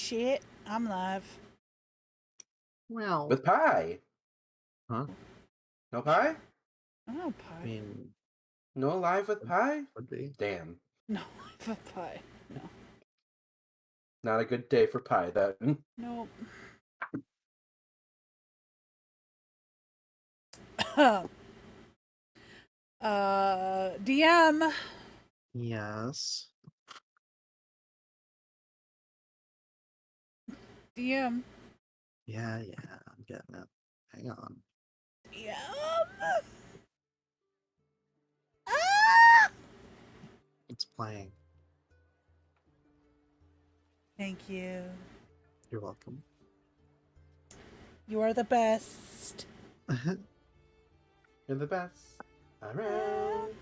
shit. I'm live. Well, With pie. huh? No pie? Oh, I pie. mean, No live with pie? would be. Damn. No, I have a pie. No. Not a good day for pie, then. Nope. DM. Yes. DM. Yeah, I'm getting it. Hang on. DM. Ah! It's playing. Thank you. You're welcome. You are the best. You're the best around.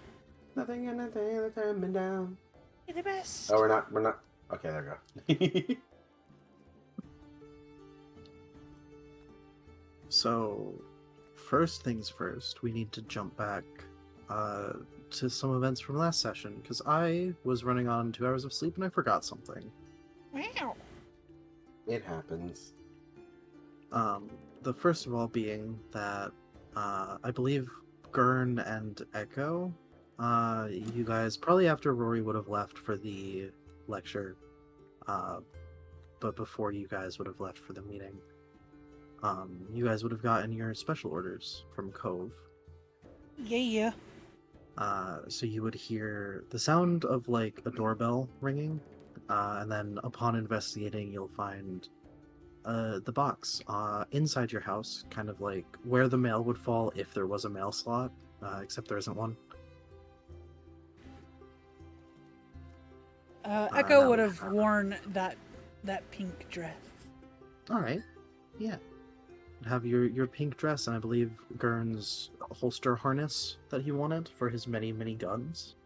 Nothing and nothing to turn me down. You're the best. Oh, we're not. Okay, there we go. So, first things first, we need to jump back to some events from last session, because I was running on 2 hours of sleep and I forgot something. Wow. It happens. The first of all being that I believe Gurn and Echo, you guys, probably after Rory would have left for the lecture, but before you guys would have left for the meeting, you guys would have gotten your special orders from Cove. Yeah. So you would hear the sound of like a doorbell ringing, and then upon investigating, you'll find the box inside your house, kind of like where the mail would fall if there was a mail slot, except there isn't one. Echo that would would have have- worn that pink dress. All right, yeah. Have your pink dress and I believe Gurn's holster harness that he wanted for his many guns.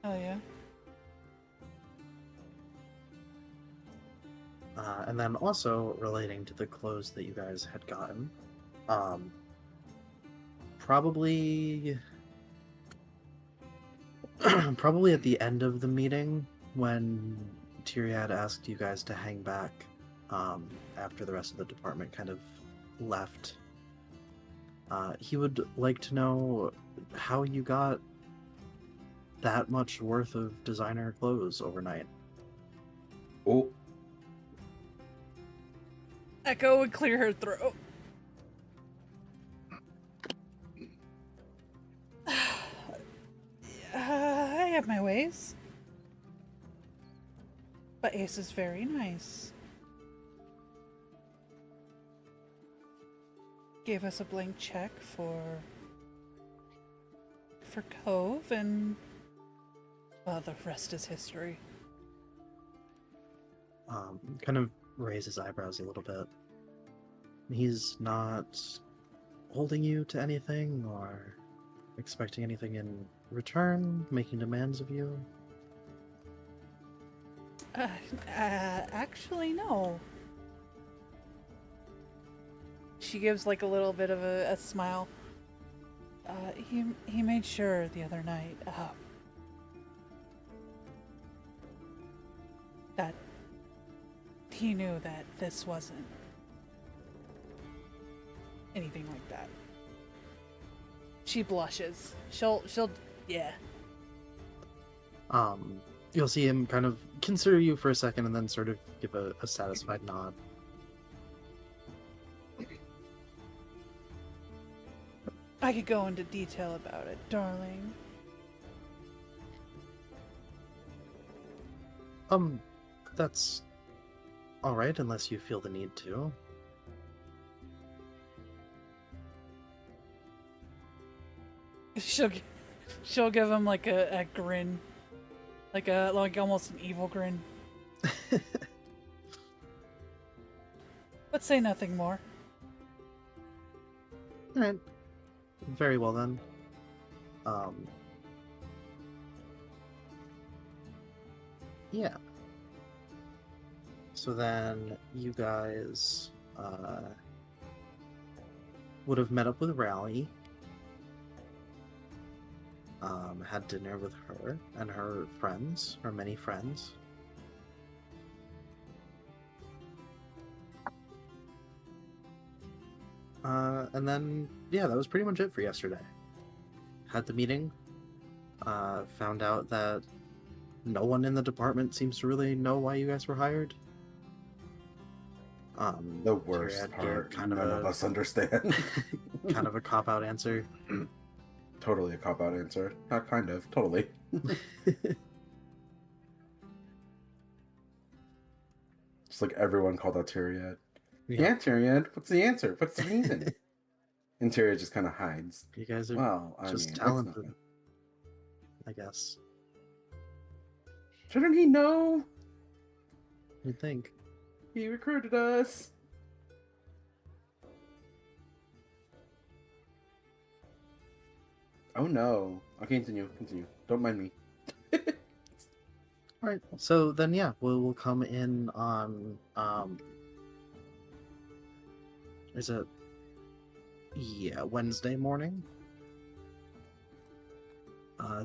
Oh yeah. And then also relating to the clothes that you guys had gotten, probably probably at the end of the meeting when Tyriad asked you guys to hang back after the rest of the department kind of left. He would like to know how you got that much worth of designer clothes overnight. Oh, Echo would clear her throat. I have my ways. But Ace is very nice. Gave us a blank check for Cove, and well, the rest is history. Kind of raise his eyebrows a little bit. He's not holding you to anything or expecting anything in return, making demands of you. Actually, no. She gives like a little bit of a smile. He made sure the other night that he knew that this wasn't anything like that. She blushes. She'll yeah. You'll see him kind of consider you for a second and then sort of give a satisfied nod. I could go into detail about it, darling. That's all right unless you feel the need to. She'll give him like a grin, like almost an evil grin. But say nothing more. All right. Very well then. Yeah. So then you guys would have met up with Rally, had dinner with her and her friends, her many friends. And then, yeah, that was pretty much it for yesterday. Had the meeting. Found out that no one in the department seems to really know why you guys were hired. The worst Tyrion gave part, kind none of of us understand. a kind of a cop out answer. Totally a cop-out answer. Not kind of, totally. Just like everyone called out Tyrion. Yeah, Tyrion, what's the answer? What's the reason? And Tyrion just kind of hides. You guys are Well, I just mean, talented, it's not... I guess. Shouldn't he know? You'd think. He recruited us. Oh no. Okay, continue. Don't mind me. All right. So then, yeah, we'll come in on is it? Yeah, Wednesday morning.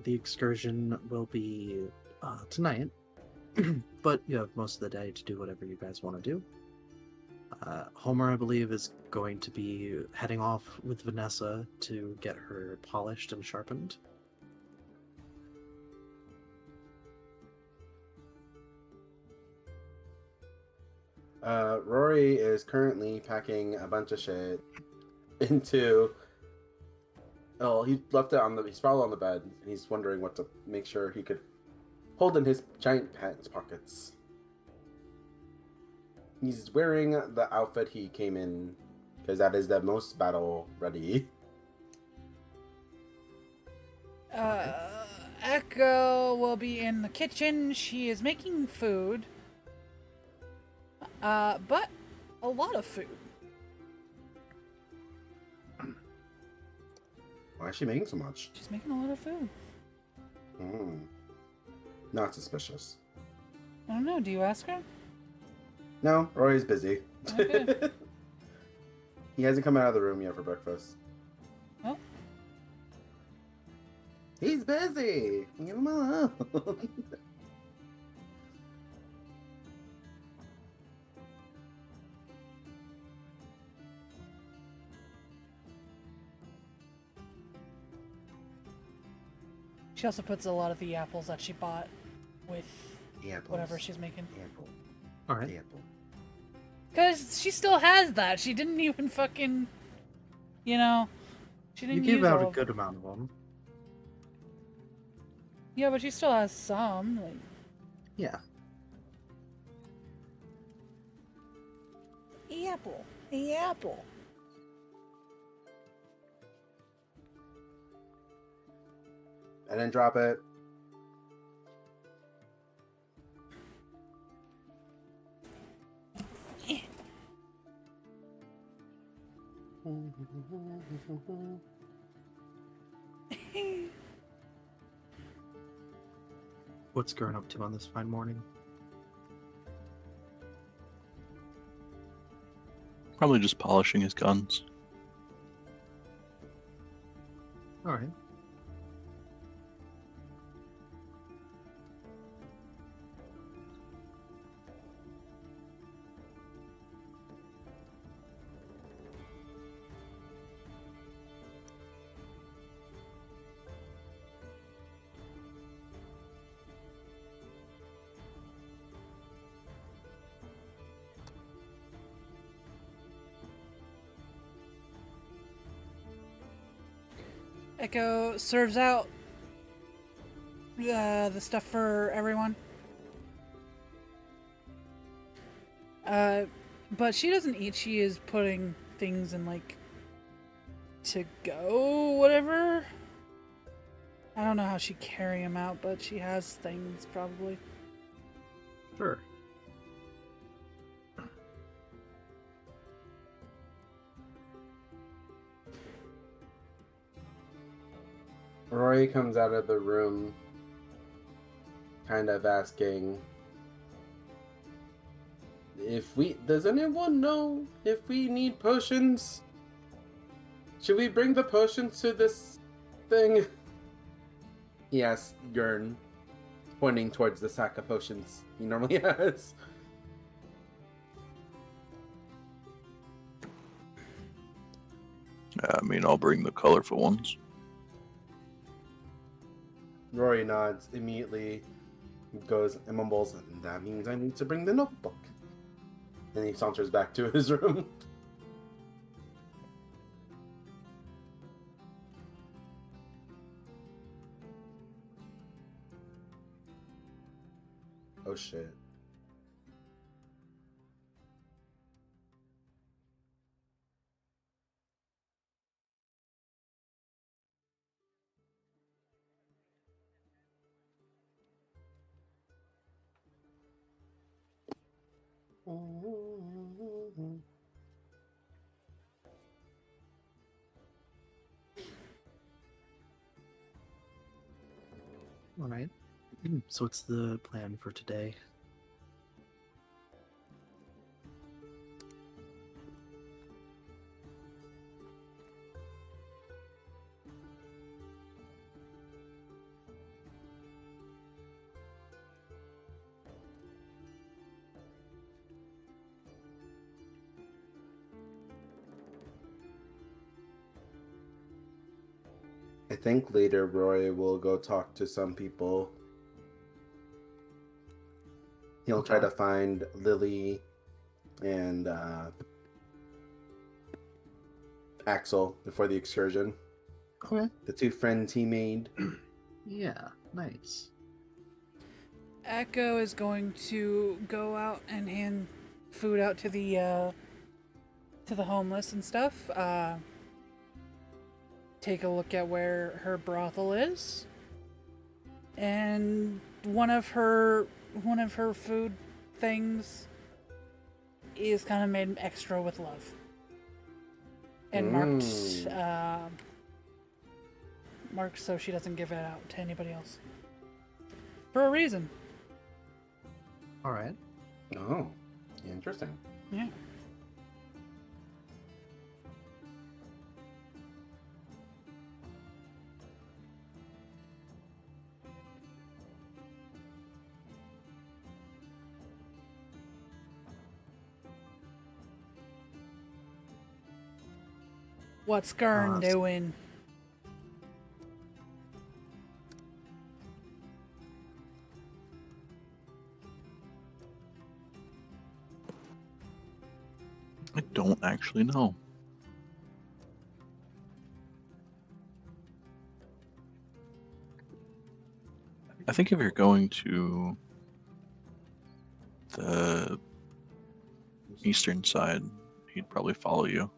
The excursion will be tonight, but you have most of the day to do whatever you guys want to do. Homer, I believe, is going to be heading off with Vanessa to get her polished and sharpened. Rory is currently packing a bunch of shit into... Oh, he left it on the... He's probably on the bed, and he's wondering what to make sure he could hold in his giant pants pockets. He's wearing the outfit he came in, because that is the most battle ready. Echo will be in the kitchen. She is making food. But a lot of food. Why is she making so much? She's making a lot of food. Not suspicious. I don't know. Do you ask her? No, Rory's busy. Okay. He hasn't come out of the room yet for breakfast. Oh. He's busy. Leave him alone. She also puts a lot of the apples that she bought with Apples. whatever she's making. Apple. All right. Apple. Because she still has that. She didn't even fucking, she You didn't gave use out all a of good amount of them. Yeah, but she still has some. Like, Yeah. apple. Apple. And then drop it. What's Gurn up to on this fine morning? Probably just polishing his guns. All right. Echo serves out the stuff for everyone. But she doesn't eat. She is putting things in, like, to go, whatever. I don't know how she carry them out, but she has things, probably. Sure. Rory comes out of the room, kind of asking does anyone know if we need potions? Should we bring the potions to this thing? He asked Gurn, pointing towards the sack of potions he normally has. I mean, I'll bring the colorful ones. Rory nods immediately, goes and mumbles, that means I need to bring the notebook. And he saunters back to his room. Oh shit. All right. So what's the plan for today? I think later Roy will go talk to some people. He'll try Okay. to find Lily and Axel before the excursion. Okay. The two friends he made. Yeah, nice. Echo is going to go out and hand food out to the homeless and stuff. Take a look at where her brothel is, and one of her food things is kind of made extra with love and marked so she doesn't give it out to anybody else for a reason. All right. Oh, interesting. Yeah. What's Gurn doing? I don't actually know. I think if you're going to the eastern side, he'd probably follow you.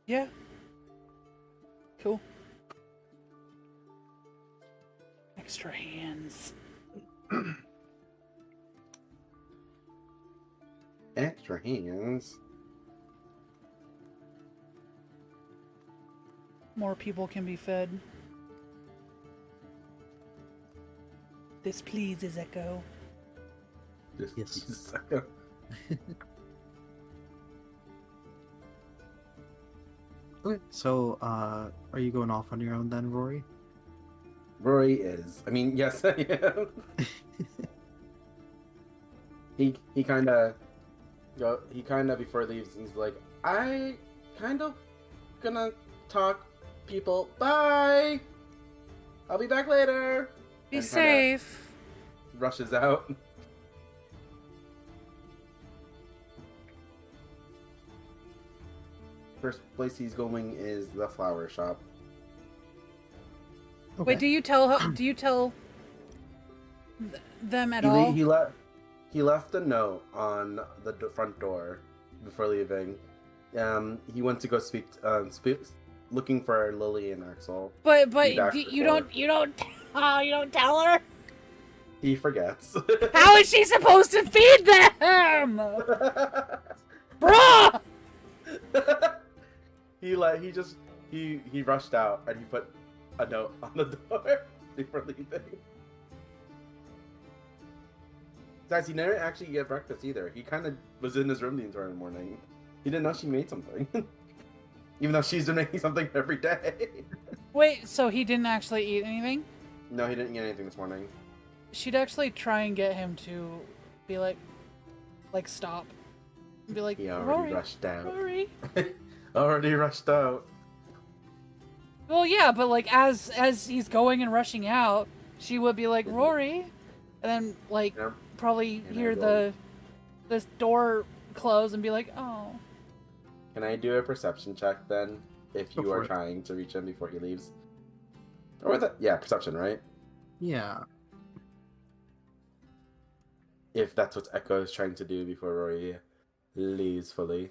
Yeah. Cool. Extra hands. Extra hands. More people can be fed. This pleases Echo. Just Yes. Okay. So, are you going off on your own then, Rory? Rory is. I mean, yes, I am. he kind of before he leaves, he's like, I kind of gonna talk, people. Bye. I'll be back later. Be And kinda safe. Rushes out. First place he's going is the flower shop. Okay. Wait, do you tell them at He, all? he left a note on the front door before leaving. He went to go speak looking for Lily and Axel. But Be back you before. you don't tell her? He forgets. How is she supposed to feed them? Bruh! he rushed out and he put a note on the door before leaving. Guys, he didn't actually get breakfast either. He kind of was in his room the entire morning. He didn't know she made something. Even though she's been making something every day. Wait, so he didn't actually eat anything? No, he didn't get anything this morning. She'd actually try and get him to be like stop. And be like, He already Rory, rushed out. Rory. Already rushed out. Well, yeah, but like as he's going and rushing out, she would be like, Rory, and then like Yep. probably And I hear will- this door close and be like, oh. Can I do a perception check then? If Go you for are it. trying to reach him before he leaves. Or that, yeah, perception, right? Yeah. If that's what Echo is trying to do before Rory leaves fully.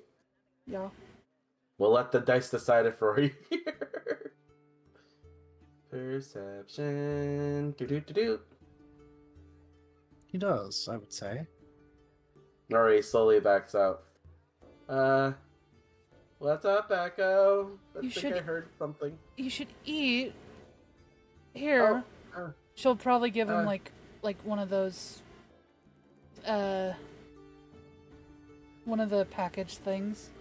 Yeah. We'll let the dice decide if Rory here. Perception. Do. He does, I would say. Rory slowly backs out. What's up, Echo? I You think I should- heard something. You should eat. Here. Oh, She'll probably give him uh. like one of those one of the package things.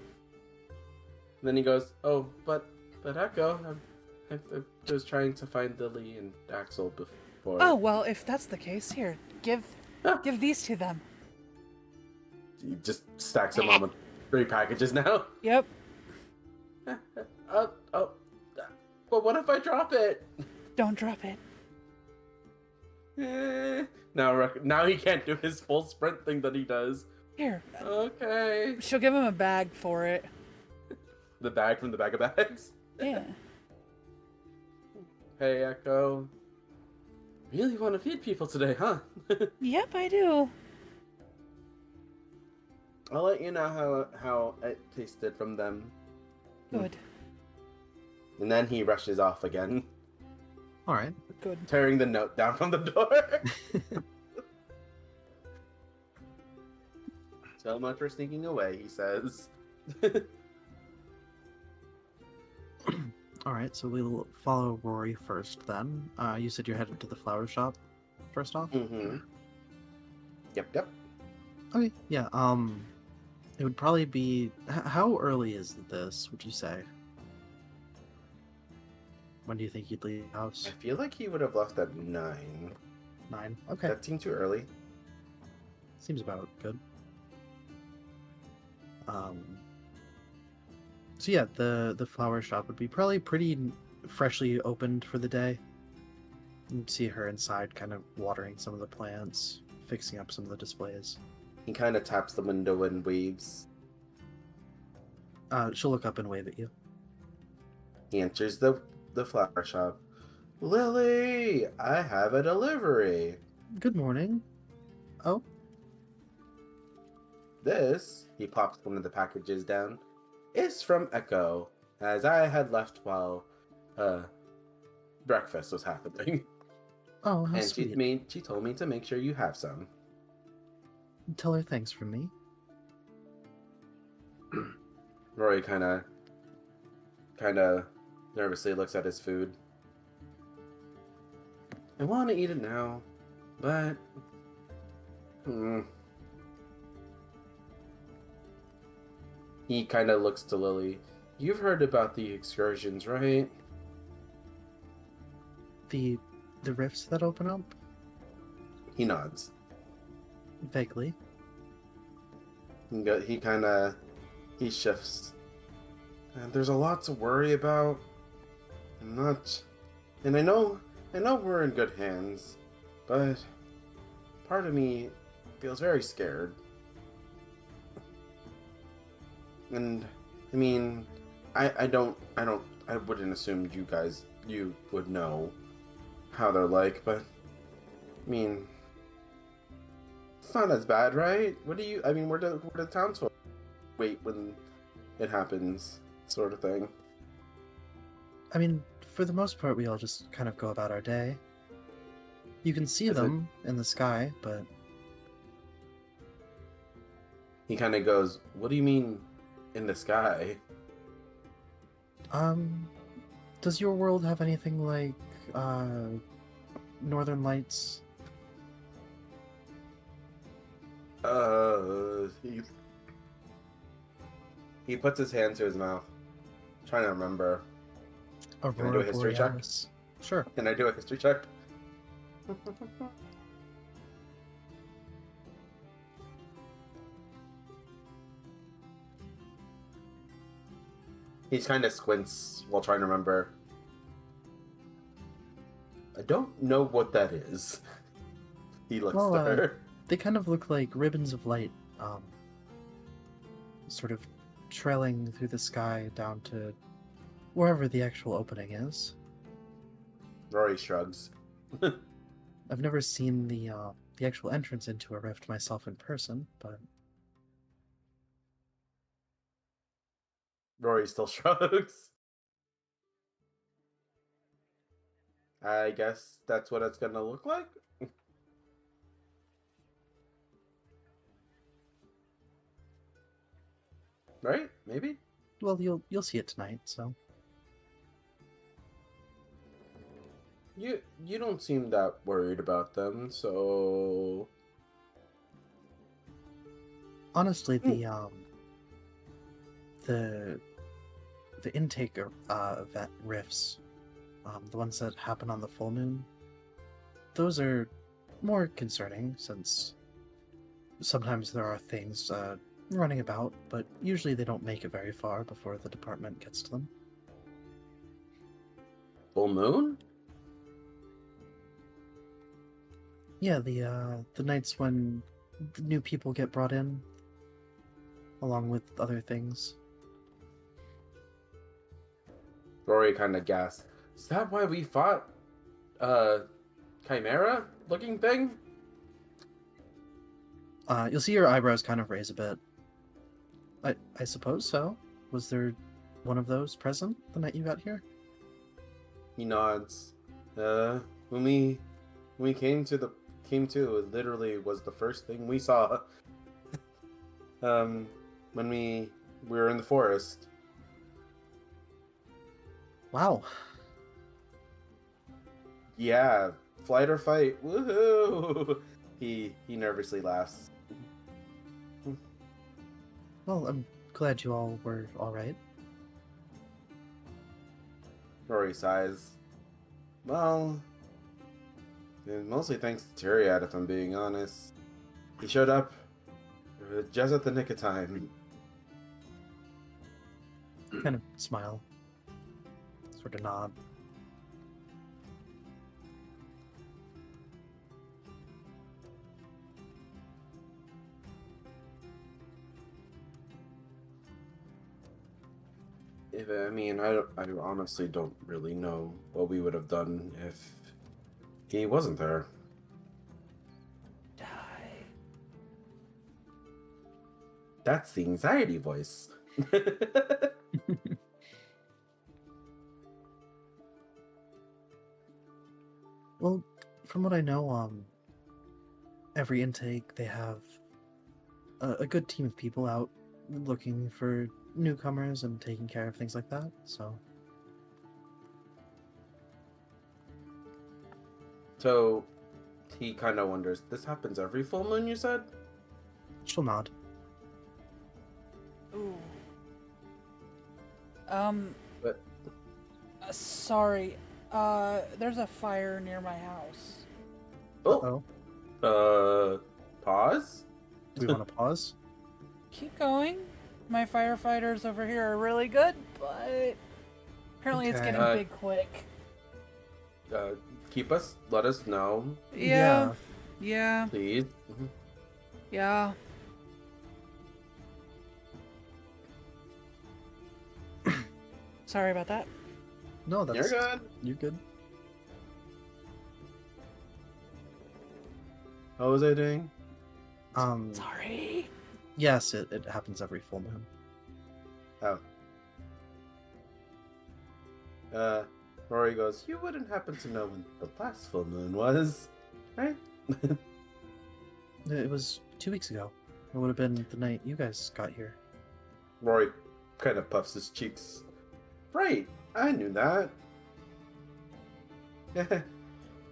Then he goes, "Oh, but Echo, I was trying to find Lily and Axel before." Oh, well, if that's the case, here, give Ah. these to them. He just stacks them on with 3 packages now. Yep. But what if I drop it? Don't drop it. Now he can't do his full sprint thing that he does. Here. Okay. She'll give him a bag for it. The bag from the bag of bags. Yeah. Hey, Echo. Really want to feed people today, huh? Yep, I do. I'll let you know how it tasted from them. Good. And then he rushes off again, Alright. Good. tearing the note down from the door. So much for sneaking away, he says. Alright, so we'll follow Rory first then. You said you're headed to the flower shop first off? Mm-hmm. Yep. Okay, yeah, it would probably be... How early is this, would you say? When do you think you'd leave the house? I feel like he would have left at 9. 9? Okay, That seemed too early. seems about good. So yeah, the flower shop would be probably pretty freshly opened for the day. You'd see her inside kind of watering some of the plants, fixing up some of the displays. He kind of taps the window and waves. She'll look up and wave at you. He enters the flower shop. Lily, I have a delivery. Good morning. Oh, This, he pops one of the packages down, is from Echo, as I had left while breakfast was happening. oh, how And sweet. she told me to make sure you have some. Tell her thanks from me. Rory kind of nervously looks at his food. I want to eat it now, but He kind of looks to Lily. You've heard about the excursions, right? The rifts that open up? He nods. Vaguely. He shifts. And there's a lot to worry about. And I know we're in good hands, but part of me feels very scared. And I mean, I wouldn't assume you would know how they're like, but I mean, it's not as bad, right? We're the townsfolk. Wait when it happens, sort of thing. I mean, for the most part, we all just kind of go about our day. You can see Is it- them in the sky, but He kind of goes, "What do you mean, in the sky?" does your world have anything like Northern Lights? He puts his hand to his mouth, trying to remember. Can I do a history check? Borealis? Sure. Can I do a history check? He's kind of squints while trying to remember. I don't know what that is. He looks Well, to her. they kind of look like ribbons of light, sort of trailing through the sky down to wherever the actual opening is. Rory shrugs. I've never seen the actual entrance into a rift myself in person, but Rory still shrugs. I guess that's what it's gonna look like. Right? Maybe? well, you'll see it tonight. So You don't seem that worried about them, so honestly, the intake event rifts, the ones that happen on the full moon, those are more concerning since sometimes there are things running about, but usually they don't make it very far before the department gets to them. full moon? Yeah, the nights when the new people get brought in, along with other things. Rory kind of gasped. Is that why we fought chimera looking thing? You'll see your eyebrows kind of raise a bit. I suppose so. Was there one of those present the night you got here? He nods. When we came to, it literally was the first thing we saw. When we were in the forest. Wow. Yeah, flight or fight. Woohoo! He nervously laughs. Well, I'm glad you all were all right. Rory sighs. Well, mostly thanks to Tyriad, if I'm being honest. He showed up just at the nick of time. Kind of smile. Sort of nod. I honestly don't really know what we would have done if he wasn't there. Die. That's the anxiety voice. Well, from what I know, every intake they have a good team of people out looking for newcomers and taking care of things like that. So So he kind of wonders, this happens every full moon, you said? she'll nod. Ooh. But Sorry. There's a fire near my house. oh, Oh, pause. do we want to pause? Keep going. My firefighters over here are really good, but apparently it's Okay. getting big quick. Let us know, Yeah. Yeah. please. Yeah. Sorry about that. No, that's You're good. You're good. How was I doing? Sorry. Yes, it happens every full moon. Oh. Rory goes, you wouldn't happen to know when the last full moon was, right? It was 2 weeks ago. It would have been the night you guys got here. Rory kind of puffs his cheeks. Right, I knew that.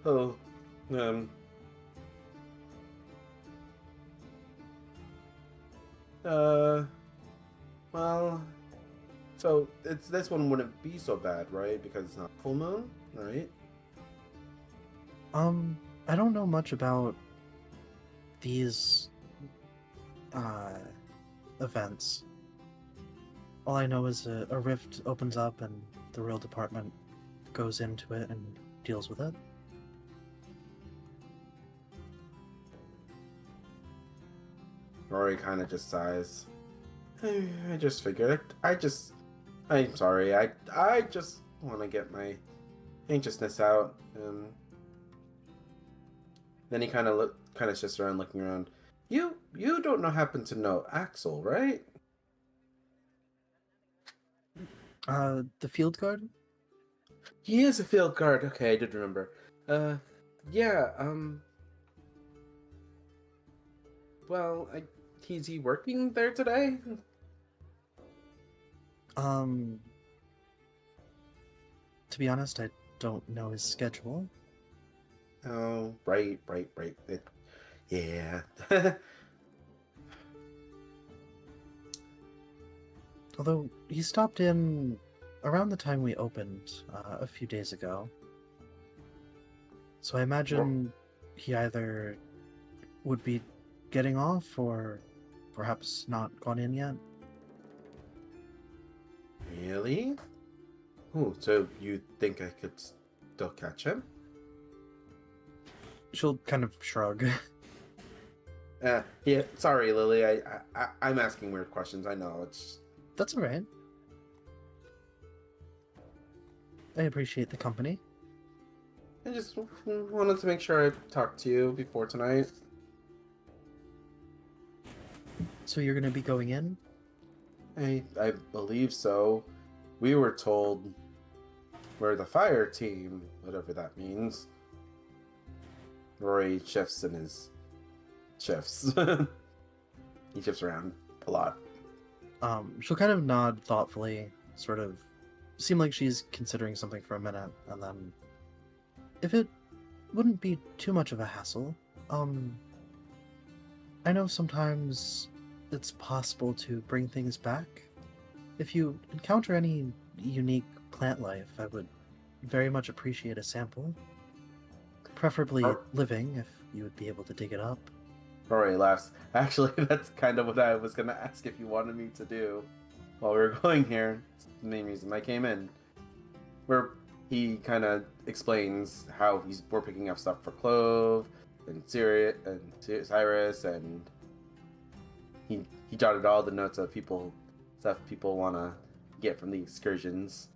Oh, well, so this one wouldn't be so bad, right? Because it's not full moon, right? I don't know much about these events. All I know is a rift opens up and the rail department goes into it and deals with it. Rory kind of just sighs. I just figured. I'm sorry. I just want to get my anxiousness out. And then he kind of sits around, looking around. You don't happen to know Axel, right? The field guard? He is a field guard. Okay, I did remember. Yeah. Well, is he working there today? To be honest, I don't know his schedule. Oh, right. Yeah. Although he stopped in around the time we opened a few days ago. So I imagine he either would be getting off or perhaps not gone in yet. Really? Oh, so you think I could still catch him? She'll kind of shrug. Yeah. Sorry, Lily. I'm asking weird questions. I know it's. That's alright. I appreciate the company. I just wanted to make sure I talked to you before tonight. So you're gonna be going in? I believe so. We were told we're the fire team, whatever that means. Rory shifts in his shifts. He shifts around a lot. She'll kind of nod thoughtfully, sort of seem like she's considering something for a minute, and then, if it wouldn't be too much of a hassle, I know sometimes it's possible to bring things back. If you encounter any unique plant life, I would very much appreciate a sample. Preferably living, if you would be able to dig it up. Rory laughs. Actually, that's kind of what I was going to ask if you wanted me to do while we were going here. It's the main reason I came in. Where he kind of explains how we're picking up stuff for Clove and Cyrus, and he jotted all the notes of stuff people want to get from the excursions.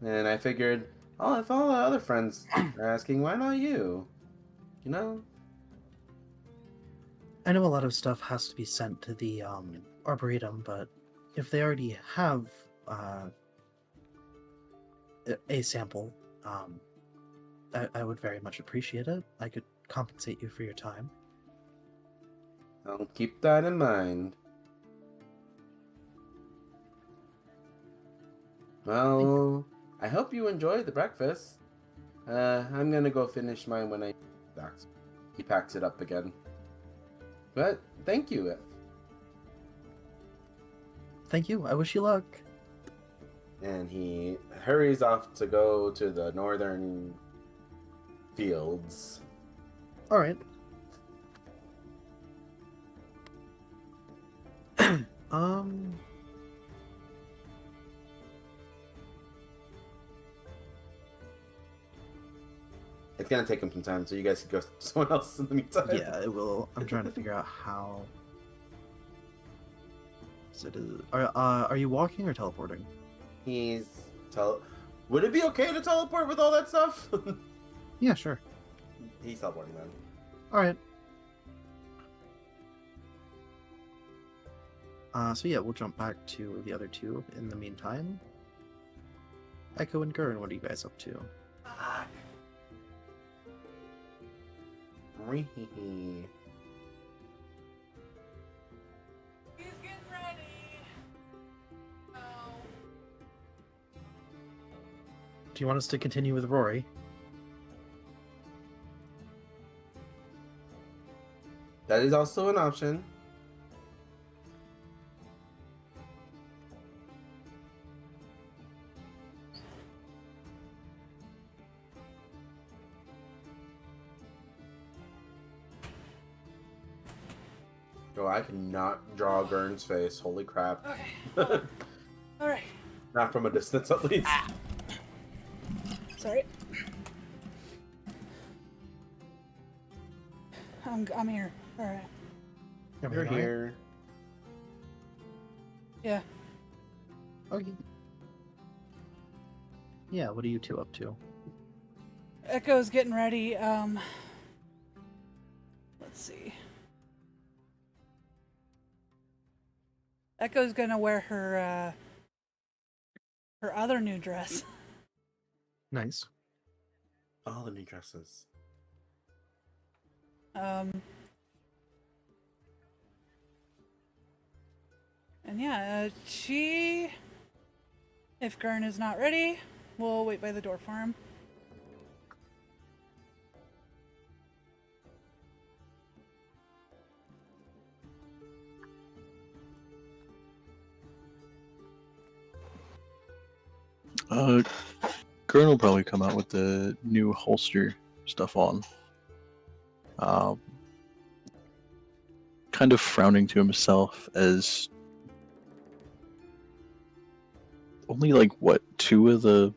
And I figured, oh, if all the other friends are asking, why not you? You know? I know a lot of stuff has to be sent to the Arboretum, but if they already have a sample, I would very much appreciate it. I could compensate you for your time. I'll keep that in mind. Well, I hope you enjoyed the breakfast. I'm gonna go finish mine when I back. He packs it up again. But thank you. Thank you. I wish you luck. And he hurries off to go to the northern fields. All right. It's gonna take him some time, so you guys can go to someone else in the meantime. Yeah, it will. I'm trying to figure out how. Are you walking or teleporting? Would it be okay to teleport with all that stuff? Yeah, sure. He's teleporting then. All right. So yeah, we'll jump back to the other two in the meantime. Echo and Gurn, what are you guys up to? Ree. He's getting ready. Oh. Do you want us to continue with Rory? That is also an option. Oh, I cannot draw Gurn's face. Holy crap. Okay. All right. Not from a distance, at least. Sorry. I'm here. All right. You're here. Yeah. Okay. Yeah, what are you two up to? Echo's getting ready. Let's see. Echo's gonna wear her other new dress. Nice. All the new dresses. And yeah, she. If Gurn is not ready, we'll wait by the door for him. Gurn will probably come out with the new holster stuff on. Kind of frowning to himself as only like what 2 of the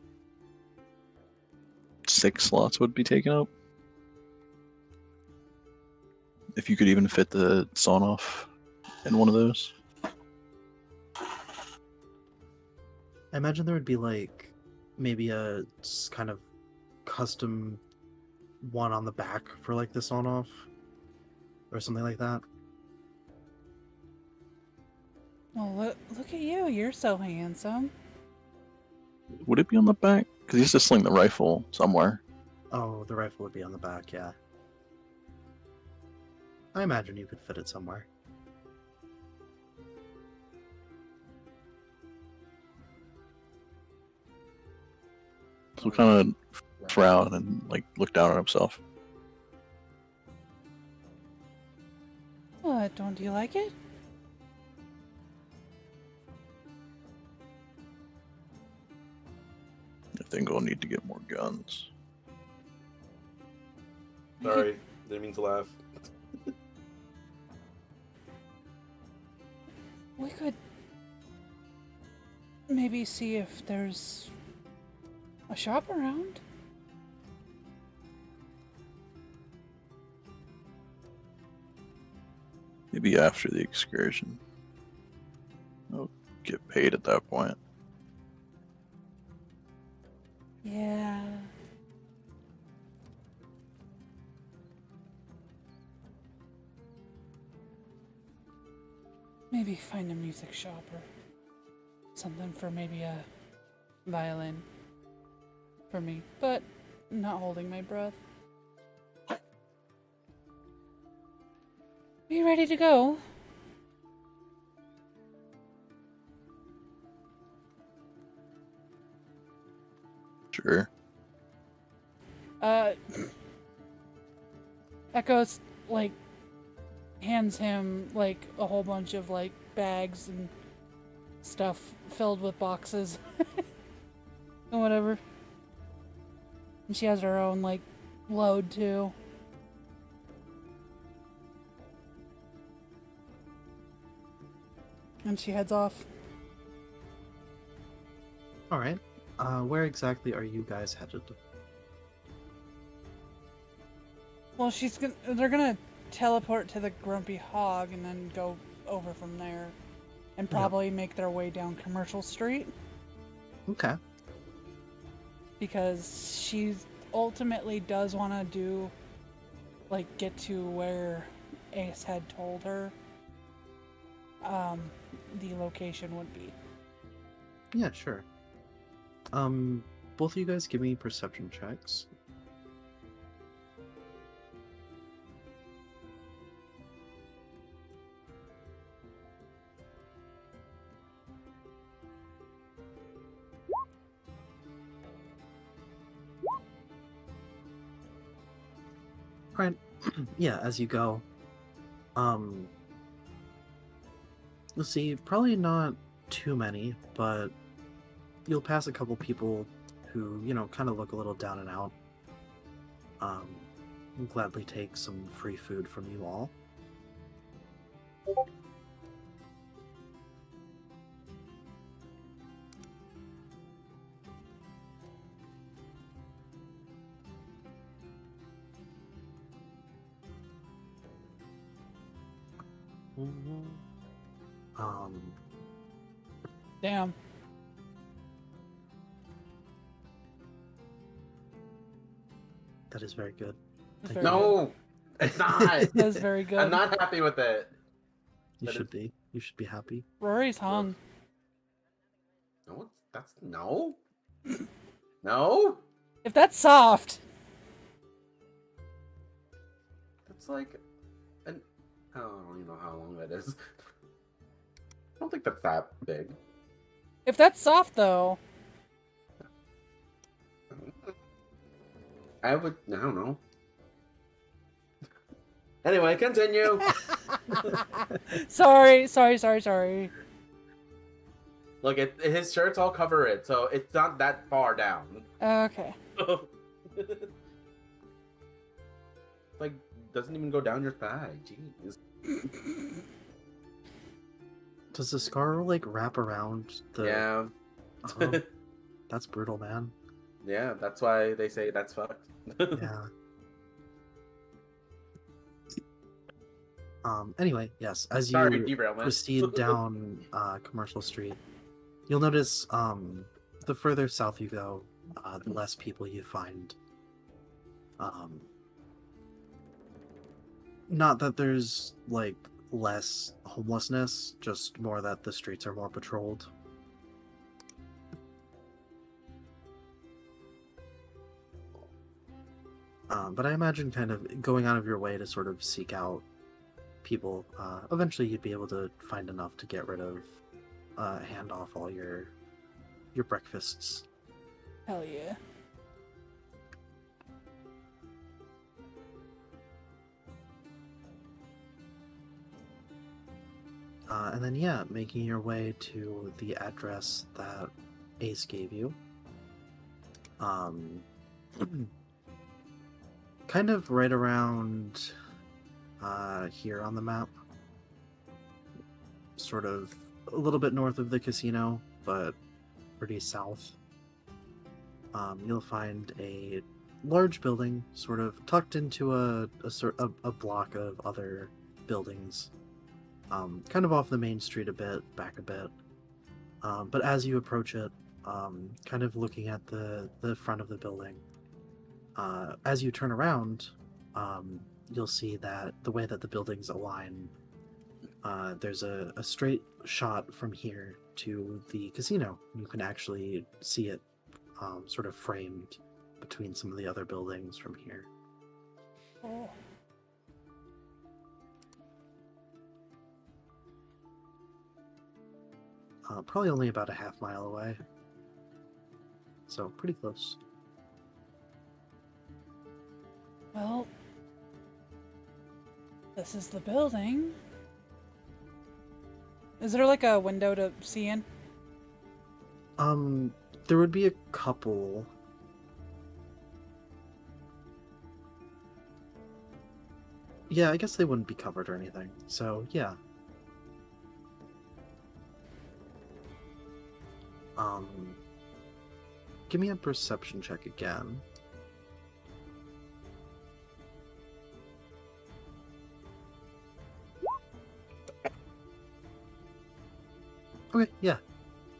6 slots would be taken up. If you could even fit the sawn off in one of those. I imagine there would be like maybe a kind of custom one on the back for like this on off or something like that. Well, look at you. You're so handsome. Would it be on the back? Because he has to sling the rifle somewhere. Oh, the rifle would be on the back, yeah. I imagine you could fit it somewhere. So kind of frown and like look down on himself. What? Don't you like it? I think we'll need to get more guns. Sorry, didn't mean to laugh. We could maybe see if there's a shop around. Maybe after the excursion. I'll get paid at that point. Yeah. Maybe find a music shop or something for maybe a violin for me, but not holding my breath. Are you ready to go? Sure. Echoes like hands him like a whole bunch of like bags and stuff filled with boxes and whatever. And she has her own like load too. And she heads off. Alright. Where exactly are you guys headed? Well, they're gonna teleport to the Grumpy Hog and then go over from there. And probably make their way down Commercial Street. Okay. Because she ultimately does want to do, like, get to where Ace had told her the location would be. Yeah, sure. Both of you guys give me perception checks. Alright, yeah, as you go, let's see, probably not too many, but you'll pass a couple people who, you know, kind of look a little down and out. Will gladly take some free food from you all. Um, Damn. that is very good. That's Thank very you. good. No, it's not. That is very I'm good. not happy with it. You But should it's- be. You should be happy. Rory's hung. No, that's no. No, If that's soft. that's like an. I don't even know how long that is. I don't think that's that big. If that's soft though. I would. I don't know. Anyway, continue. Sorry. Look, his shirts all cover it, so it's not that far down. Okay. Like, doesn't even go down your thigh. Jeez. Does the scar like wrap around the? Yeah. Oh, that's brutal, man. Yeah, that's why they say that's fucked. Yeah. Anyway, yes. As you Sorry, derailment. proceed down Commercial Street, you'll notice the further south you go, the less people you find. Not that there's like less homelessness, just more that the streets are more patrolled. But I imagine kind of going out of your way to sort of seek out people. Eventually, you'd be able to find enough to get rid of, hand off all your breakfasts. Hell yeah. And then, yeah, making your way to the address that Ace gave you. Kind of right around here on the map. Sort of a little bit north of the casino, but pretty south. You'll find a large building sort of tucked into a block of other buildings. Kind of off the main street a bit, back a bit. But as you approach it, kind of looking at the front of the building, as you turn around, you'll see that the way that the buildings align, there's a straight shot from here to the casino. You can actually see it sort of framed between some of the other buildings from here. Oh. Probably only about a half-mile away. So, pretty close. Well, this is the building. Is there like a window to see in? There would be a couple. Yeah, I guess they wouldn't be covered or anything. So, yeah. Give me a perception check again. Okay, yeah.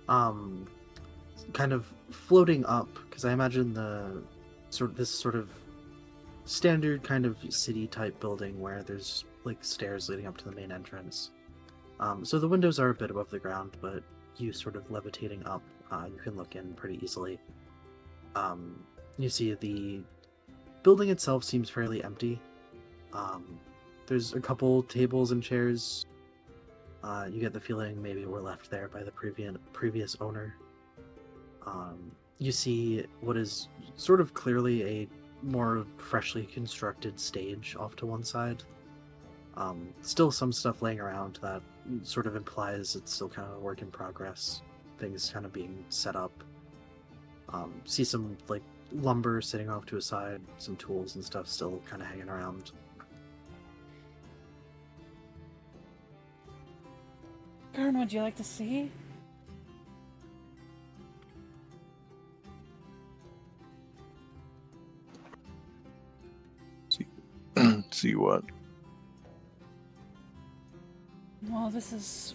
Kind of floating up, because I imagine this sort of standard kind of city type building where there's like stairs leading up to the main entrance. So the windows are a bit above the ground, but you sort of levitating up, you can look in pretty easily. You see the building itself seems fairly empty. There's a couple tables and chairs. You get the feeling maybe were left there by the previous owner. You see what is sort of clearly a more freshly constructed stage off to one side. Still some stuff laying around that sort of implies it's still kind of a work in progress. Things kind of being set up. See some like lumber sitting off to a side, some tools and stuff still kind of hanging around. Karen, would you like to see? See what? Well, this is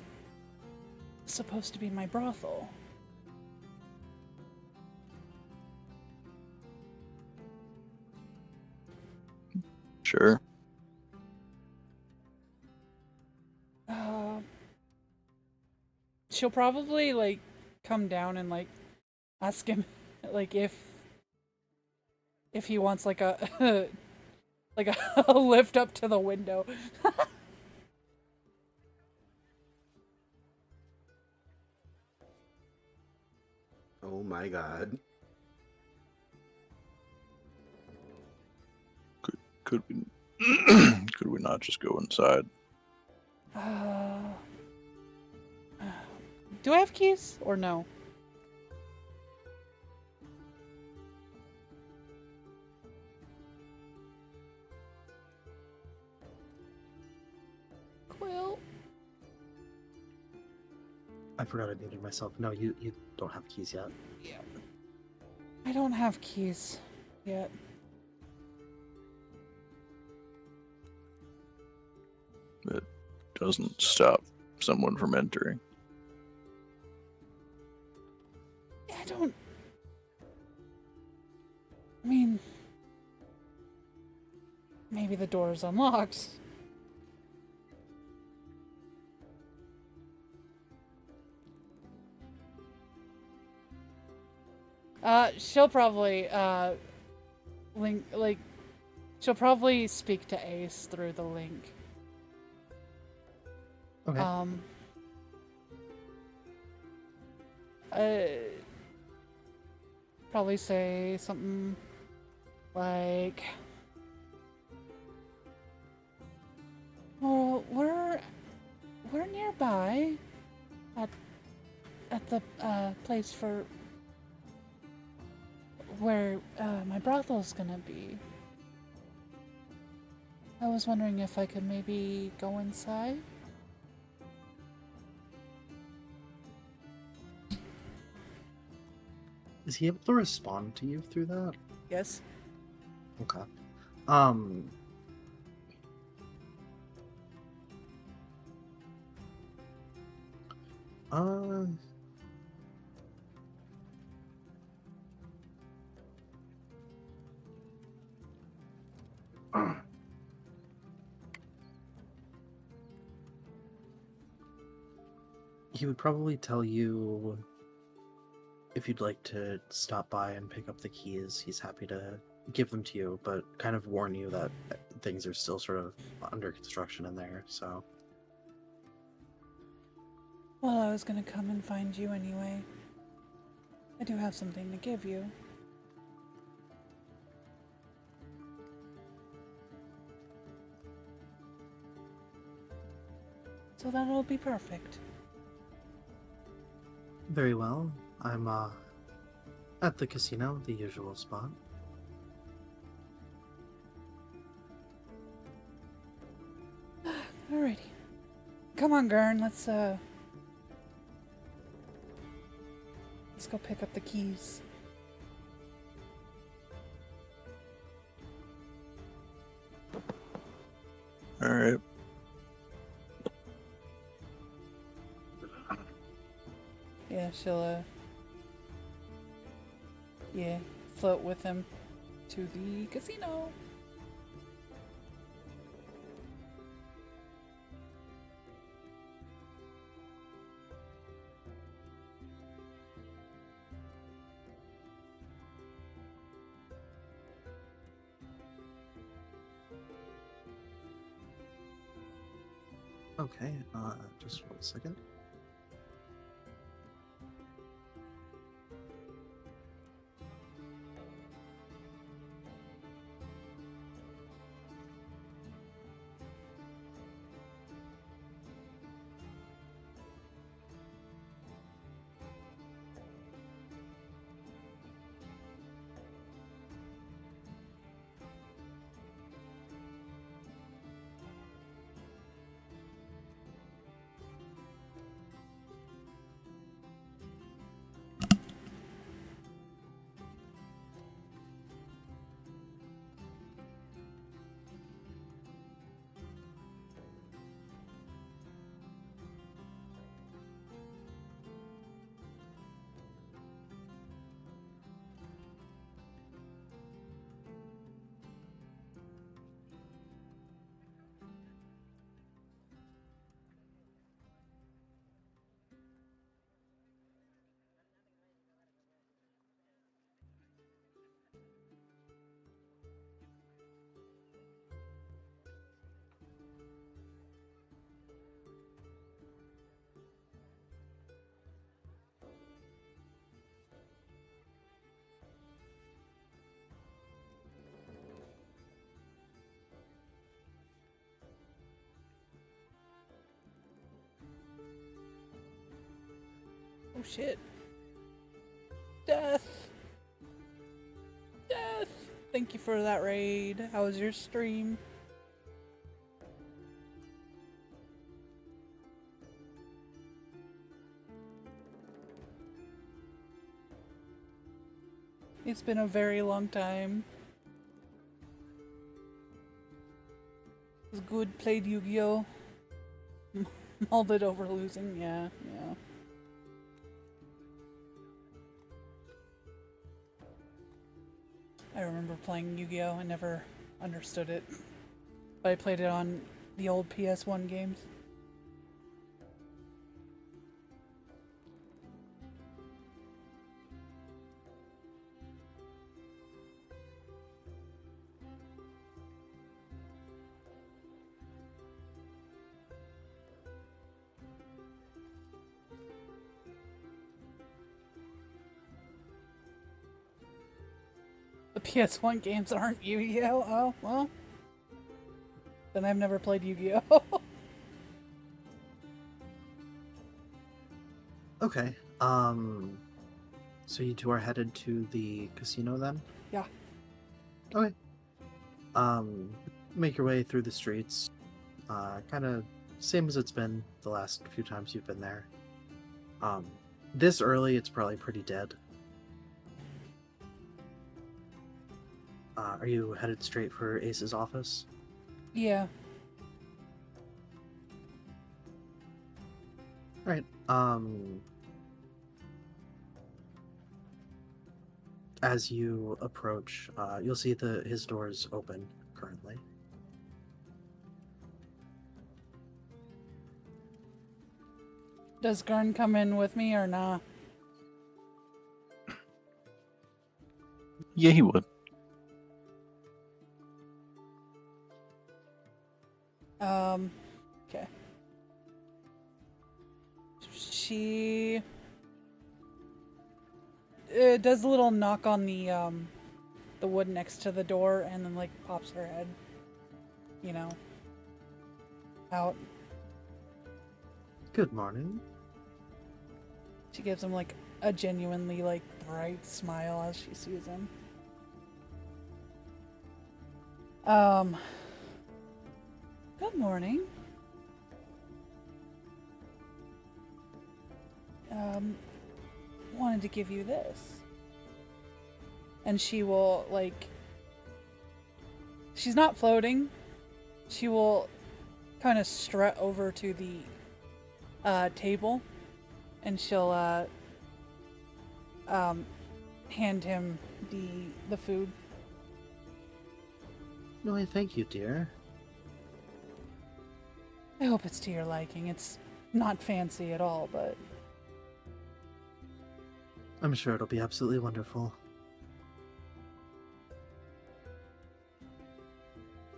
supposed to be my brothel. Sure. She'll probably like come down and like ask him like if he wants like a like a lift up to the window. Oh my god. Could we could we not just go inside? Do I have keys or no? Quill. I forgot I muted myself. No, you don't have keys yet. Yeah. I don't have keys yet. It doesn't stop someone from entering. I don't. I mean, maybe the door is unlocked. She'll probably link like she'll probably speak to Ace through the link. Okay. Probably say something like, "Well, we're nearby at the place for where my brothel's gonna be. I was wondering if I could maybe go inside." Is he able to respond to you through that? Yes. Okay. Uh, he would probably tell you if you'd like to stop by and pick up the keys. He's happy to give them to you, but kind of warn you that things are still sort of under construction in there, so. Well, I was gonna come and find you anyway. I do have something to give you. So that'll be perfect. Very well. I'm at the casino, the usual spot. Alrighty. Come on, Gurn, let's go pick up the keys. All right. Yeah, she'll float with him to the casino. Okay, just 1 second. Oh shit. Death! Death! Thank you for that raid. How was your stream? It's been a very long time. It was good, played Yu-Gi-Oh! Mulled over losing, yeah. I remember playing Yu-Gi-Oh! I never understood it. But I played it on the old PS1 games. The PS1 games aren't Yu-Gi-Oh! Oh, well. Then I've never played Yu-Gi-Oh! Okay. So you two are headed to the casino then? Yeah. Okay. Make your way through the streets. Kind of same as it's been the last few times you've been there. This early, it's probably pretty dead. Are you headed straight for Ace's office? Yeah. Alright, as you approach, you'll see his doors open currently. Does Gurn come in with me or nah? Yeah, he would. Okay. She does a little knock on the wood next to the door and then like pops her head, you know, out. Good morning. She gives him like a genuinely like bright smile as she sees him. Good morning. Wanted to give you this. And she will like, she's not floating. She will kind of strut over to the table and she'll hand him the food. No, thank you, dear. I hope it's to your liking. It's not fancy at all, but I'm sure it'll be absolutely wonderful.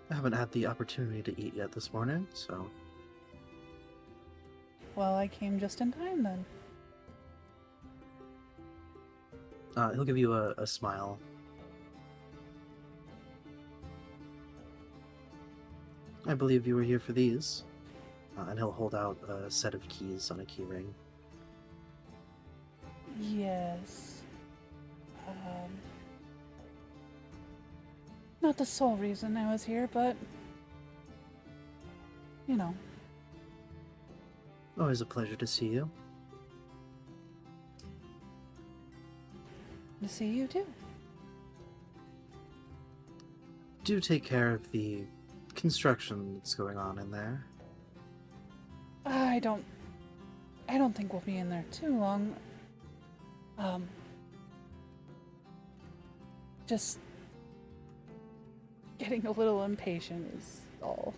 I haven't had the opportunity to eat yet this morning, so... well, I came just in time then. He'll give you a smile. I believe you were here for these. And he'll hold out a set of keys on a key ring. Yes. Not the sole reason I was here, but you know. Always a pleasure to see you. To see you too. Do take care of the construction that's going on in there. I don't think we'll be in there too long. Just getting a little impatient is all.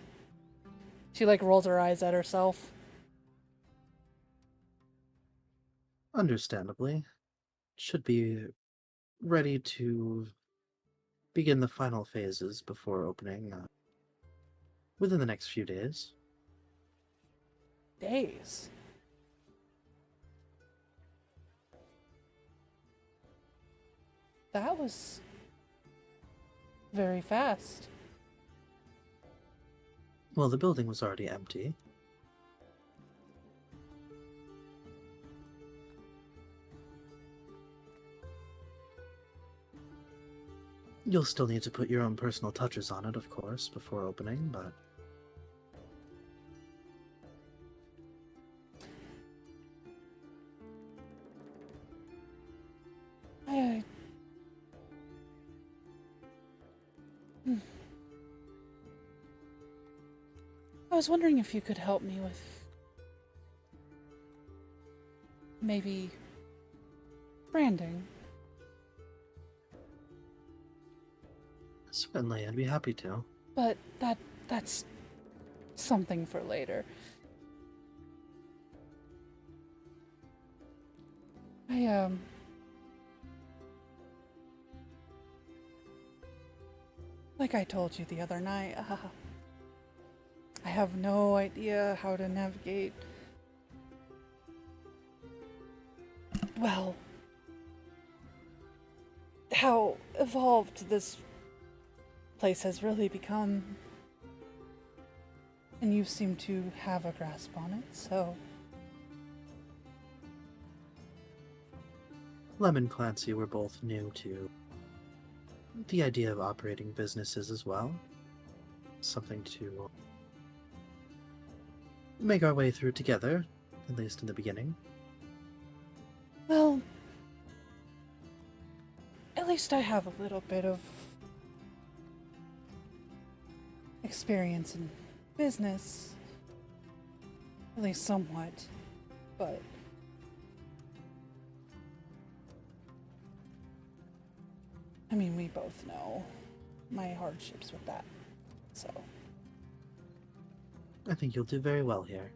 She like rolls her eyes at herself. Understandably. Should be ready to begin the final phases before opening within the next few days. Days. That was very fast. Well, the building was already empty. You'll still need to put your own personal touches on it, of course, before opening, but I, hmm. I was wondering if you could help me with maybe branding. certainly I'd be happy to. But that's something for later. I like I told you the other night, I have no idea how to navigate, well, how evolved this place has really become. And you seem to have a grasp on it, so... Lem and Clancy were both new to the idea of operating businesses as well. Something to make our way through together, at least in the beginning. Well, at least I have a little bit of experience in business. At least somewhat. But I mean, we both know my hardships with that. So, I think you'll do very well here.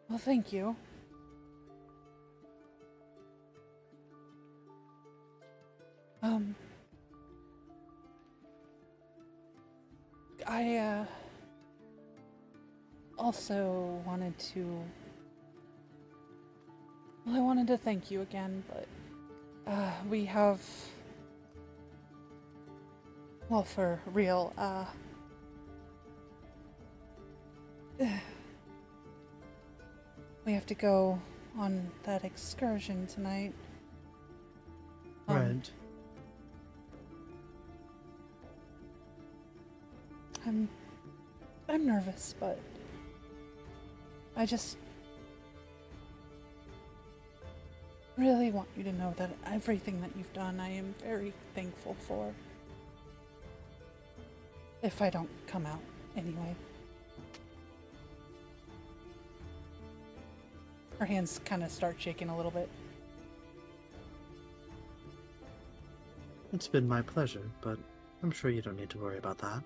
well, thank you. I also wanted to... Well, I wanted to thank you again, but we have... Well, for real, we have to go on that excursion tonight. Right. I'm nervous, but I just really want you to know that everything that you've done, I am very thankful for. If I don't come out anyway. Her hands kind of start shaking a little bit. It's been my pleasure, but I'm sure you don't need to worry about that.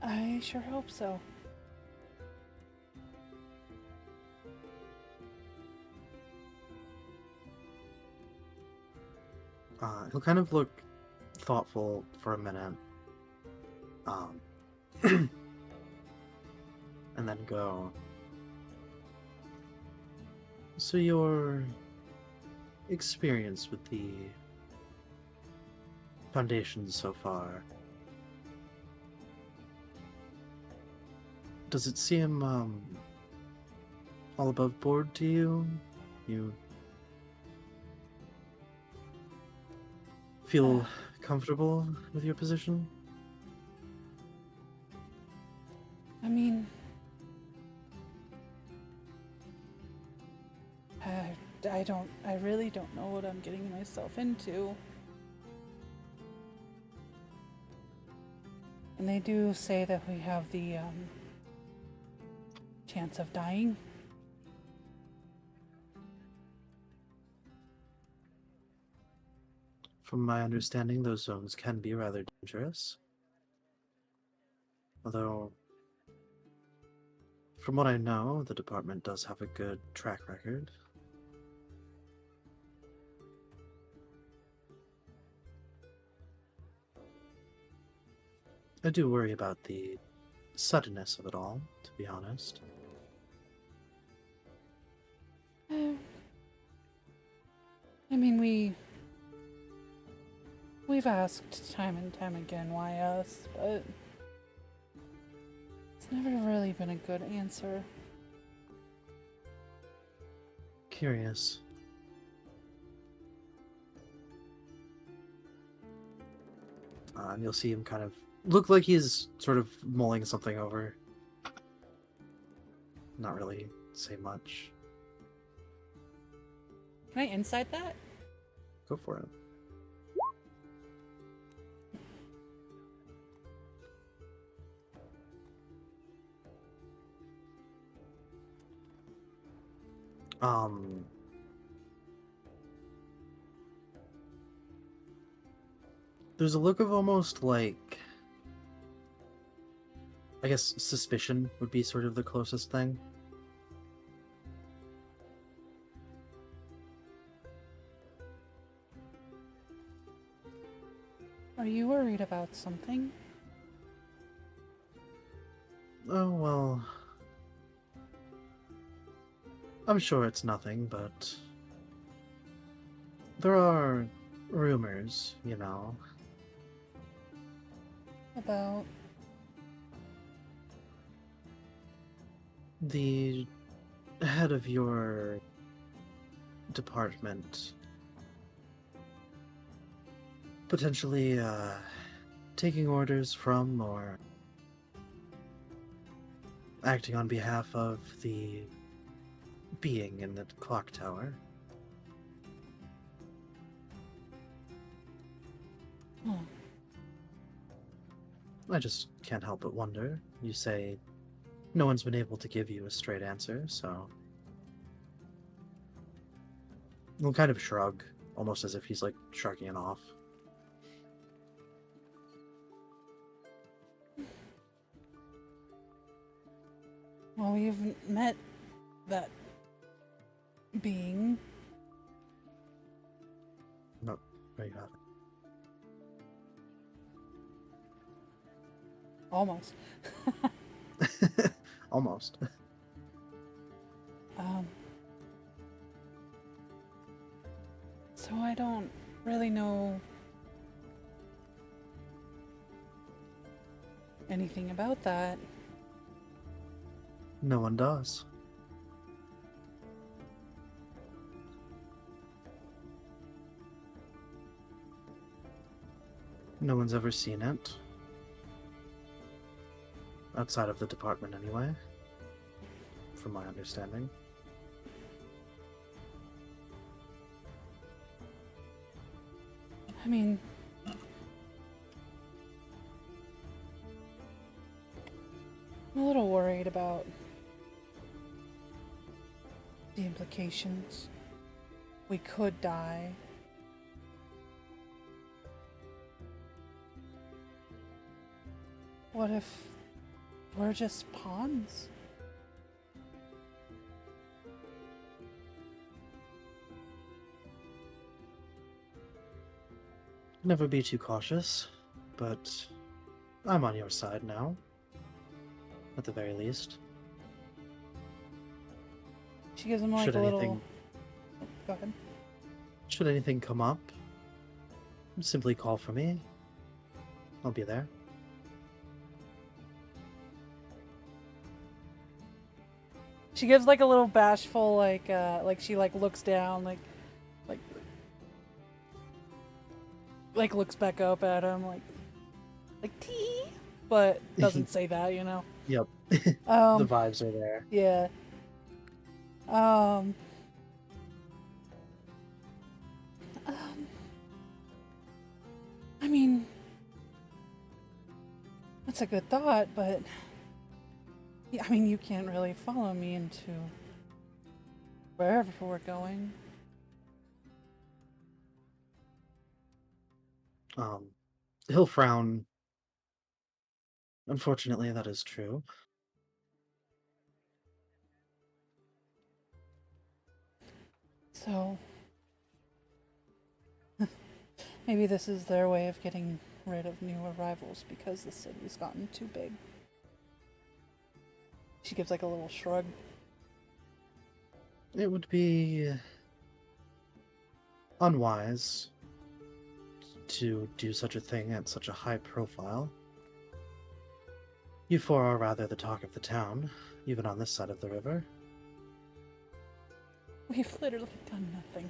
I sure hope so. He'll kind of look thoughtful for a minute. And then go. So your experience with the Foundation so far, does it seem all above board to you? You feel comfortable with your position? I mean, I really don't know what I'm getting myself into. And they do say that we have the chance of dying. From my understanding, those zones can be rather dangerous. Although, from what I know, the department does have a good track record. I do worry about the suddenness of it all, to be honest. I mean, we've asked time and time again why us, but it's Never really been a good answer. Curious. And you'll see him kind of look like he's sort of mulling something over. Not really say much. Can I insight that? Go for it. There's a look of almost like, I guess suspicion would be sort of the closest thing. Are you worried about something? Oh, well. I'm sure it's nothing, but there are rumors, you know. About The head of your department potentially taking orders from or acting on behalf of the being in the clock tower. oh, I just can't help but wonder. You say no one's been able to give you a straight answer, so he'll kind of shrug, almost as if he's like shrugging it off. well, we've met that being. No, there you have Almost. it. Almost. So I don't really know anything about that. No one does. No one's ever seen it. Outside of the department, anyway. From my understanding. I mean, I'm a little worried about the implications. We could die. What if we're just pawns? Never be too cautious, but I'm on your side now. At the very least. She gives him like Should a little. anything- Oh, go ahead. Should anything come up, simply call for me. I'll be there. She gives like a little bashful like she like looks down like looks back up at him like tea, but doesn't say that, you know. Yep. The Um vibes are there. yeah. Um I mean, that's a good thought, but yeah, I mean, you can't really follow me into wherever we're going. He'll frown. Unfortunately, that is true. So maybe this is their way of getting rid of new arrivals because the city's gotten too big. She gives like a little shrug. It would be unwise to do such a thing at such a high profile. You four are rather the talk of the town, even on this side of the river. We've literally done nothing.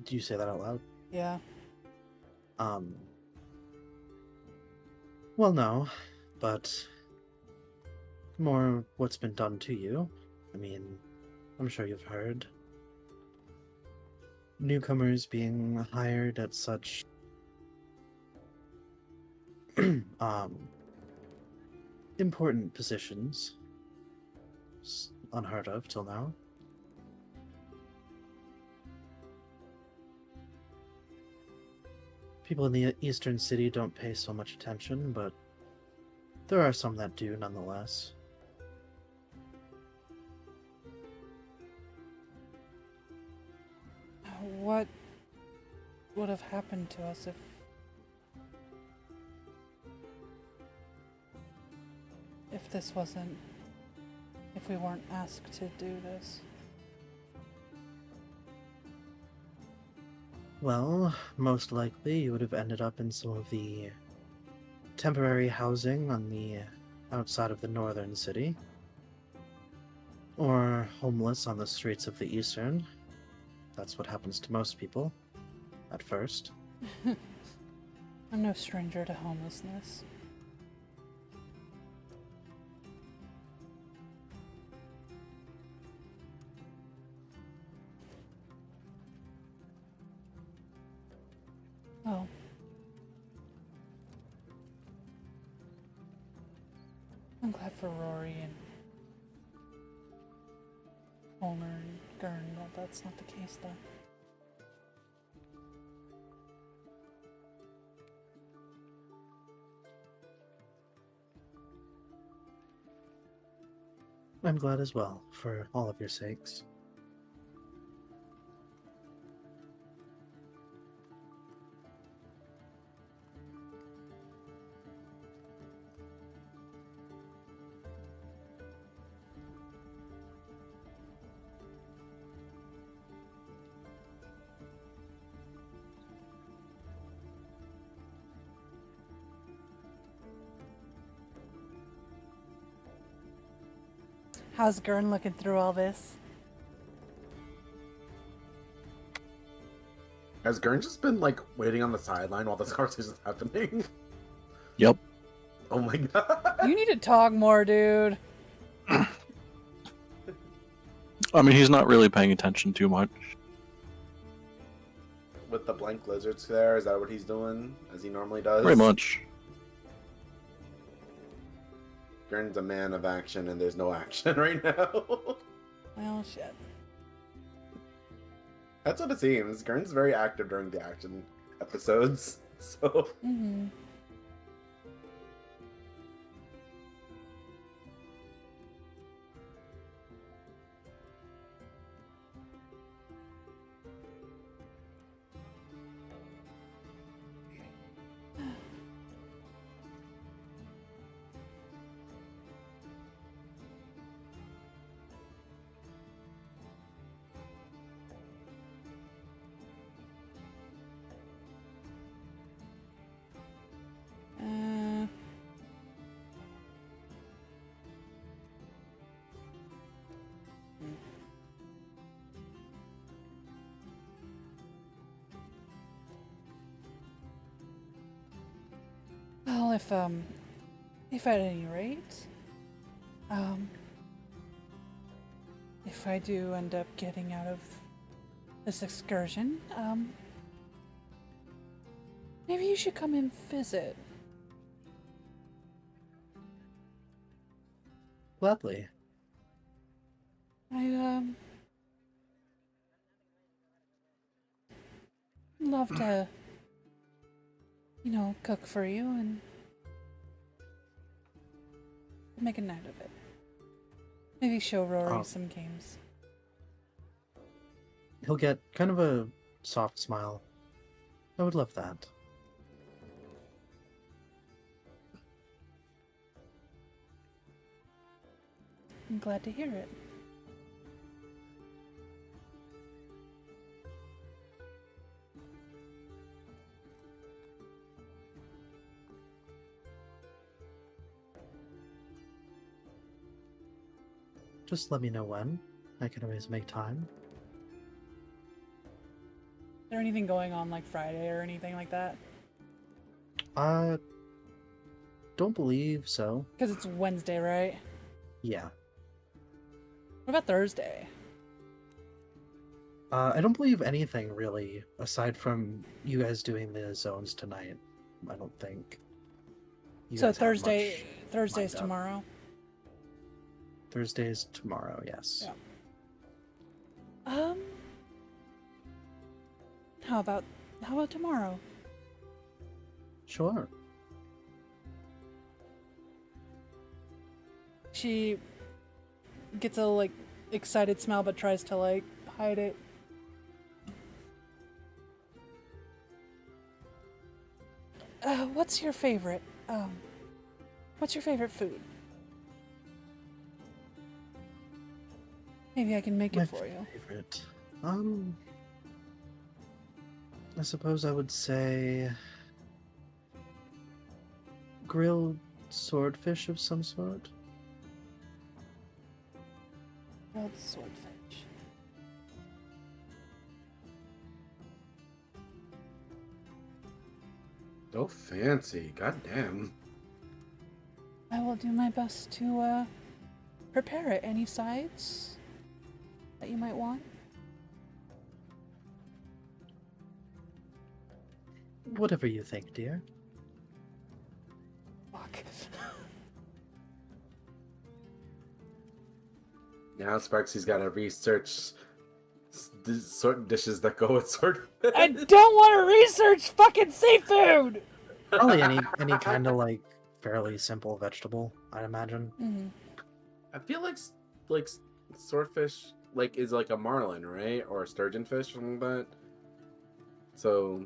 Do you say that out loud? Yeah. Well, no, but more what's been done to you. I mean, I'm sure you've heard. Newcomers being hired at such important positions. Unheard of till now. People in the eastern city don't pay so much attention, but there are some that do nonetheless. What would have happened to us if this wasn't, if we weren't asked to do this? Well, most likely you would have ended up in some of the temporary housing on the outside of the northern city, or homeless on the streets of the eastern. That's what happens to most people, at first. I'm no stranger to homelessness. Oh. I'm glad for Rory and Homer and Gurn that that's not the case, though. I'm glad as well, for all of your sakes. How's Gurn looking through all this? Has Gurn just been like waiting on the sideline while this conversation is happening? Yep. Oh my god. You need to talk more, dude. I mean, he's not really paying attention too much. With the blank lizards there, is that what he's doing as he normally does? Pretty much. Gurn's a man of action and there's no action right now. Well, shit. That's what it seems. Gurn's very active during the action episodes. So Mm-hmm. Well, if at any rate, if I do end up getting out of this excursion, maybe you should come and visit. Gladly. I, love to, cook for you and make a night of it. Maybe show Rory Oh. some games. He'll get kind of a soft smile. I would love that. I'm glad to hear it. Just let me know when. I can always make time. Is there anything going on like Friday or anything like that? Don't believe so. Because it's Wednesday, right? Yeah. What about Thursday? I don't believe anything really, aside from you guys doing the zones tonight. I don't think. You So guys have much Thursday's lined up. tomorrow. Thursday's tomorrow, yes. Yeah. How about tomorrow? Sure. She gets a like excited smile but tries to like hide it. What's your favorite food? Maybe I can make My it for you. favorite. I suppose I would say grilled swordfish of some sort. Grilled swordfish. So fancy, goddamn. I will do my best to prepare it. Any sides that you might want? Whatever you think, dear. Fuck. Now Sparksy's gotta research certain dishes that go with swordfish. I don't want to research fucking seafood. Probably any kind of like fairly simple vegetable, I'd imagine. Mm-hmm. I feel like swordfish is like a marlin, right? Or a sturgeon fish, something like that. So,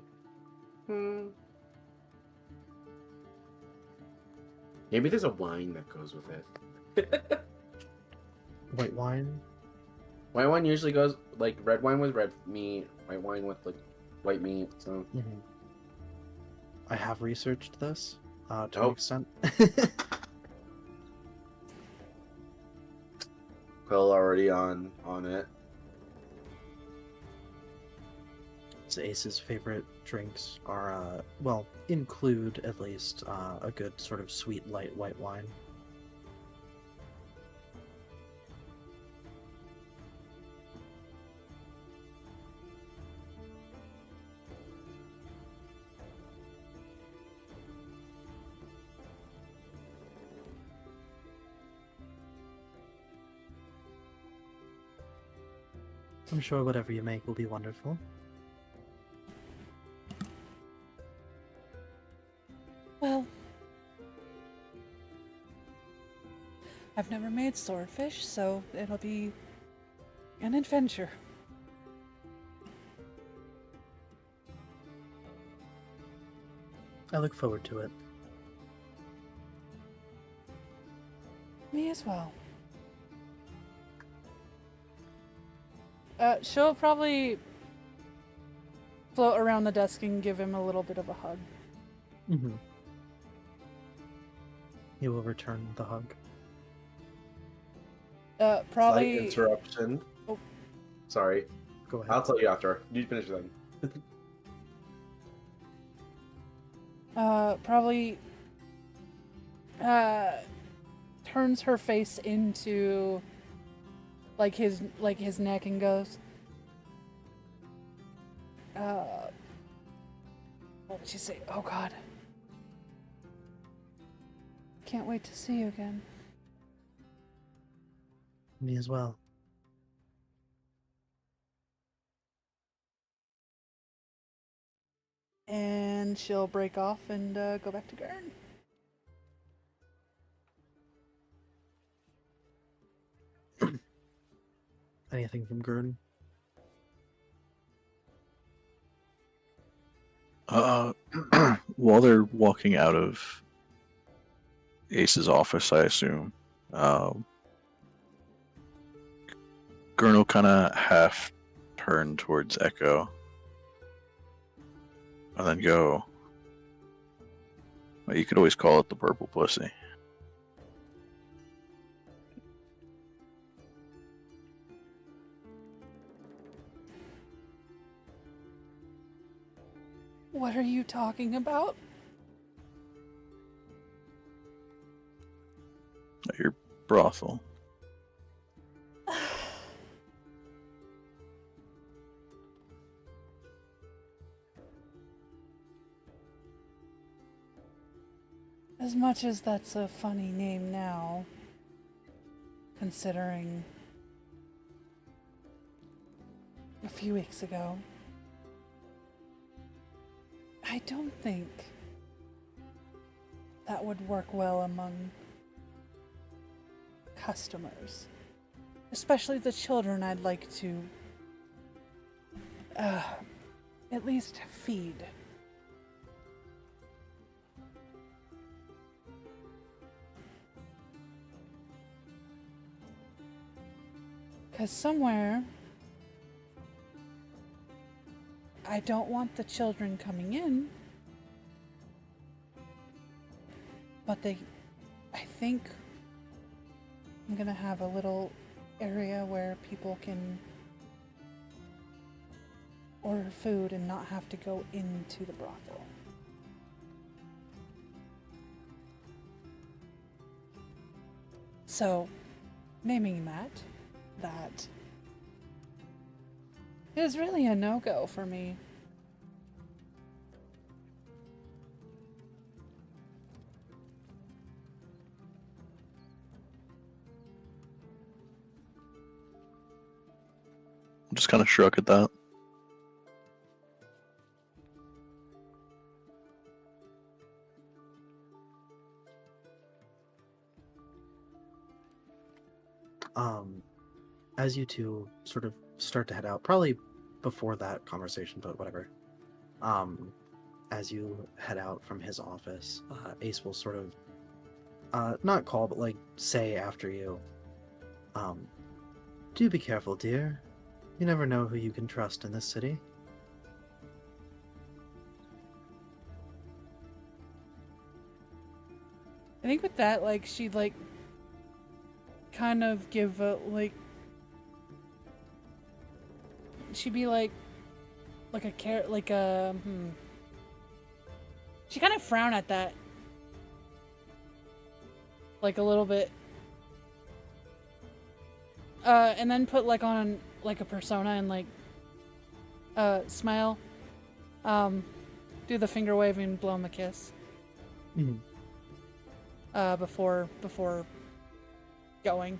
maybe there's a wine that goes with it. White wine. White wine usually goes like red wine with red meat, white wine with like white meat. So I have researched this to Oh. an extent. Quill already on it. So Ace's favorite drinks are, well, include at least a good sort of sweet, light white wine. I'm sure whatever you make will be wonderful. Well, I've never made swordfish, so it'll be an adventure. I look forward to it. Me as well. She'll probably float around the desk and give him a little bit of a hug. Mm-hmm. He will return the hug. Probably. Slight interruption. Oh. Sorry. Go ahead. I'll tell you after. You finish then. Probably turns her face into like his neck and goes, what would she say? Oh God. Can't wait to see you again. Me as well. And she'll break off and go back to Gurn. Anything from Gurn? While they're walking out of Ace's office, I assume, Gurn will kind of half turn towards Echo and then go, well, you could always call it the purple pussy. What are you talking about? Your brothel. As much as that's a funny name now, considering a few weeks ago, I don't think that would work well among customers. Especially the children I'd like to at least feed. Because somewhere, I don't want the children coming in, but I think I'm gonna have a little area where people can order food and not have to go into the brothel. So, naming that is really a no-go for me. Just kind of shrug at that. As you two sort of start to head out, probably before that conversation, but whatever. As you head out from his office, Ace will sort of, not call, but like say after you, do be careful, dear. You never know who you can trust in this city. I think with that, like, she'd like kind of give a like, she'd be like a she kind of frown at that, like a little bit, and then put like on like a persona and like smile, do the finger wave and blow him a kiss. Mm-hmm. Before going.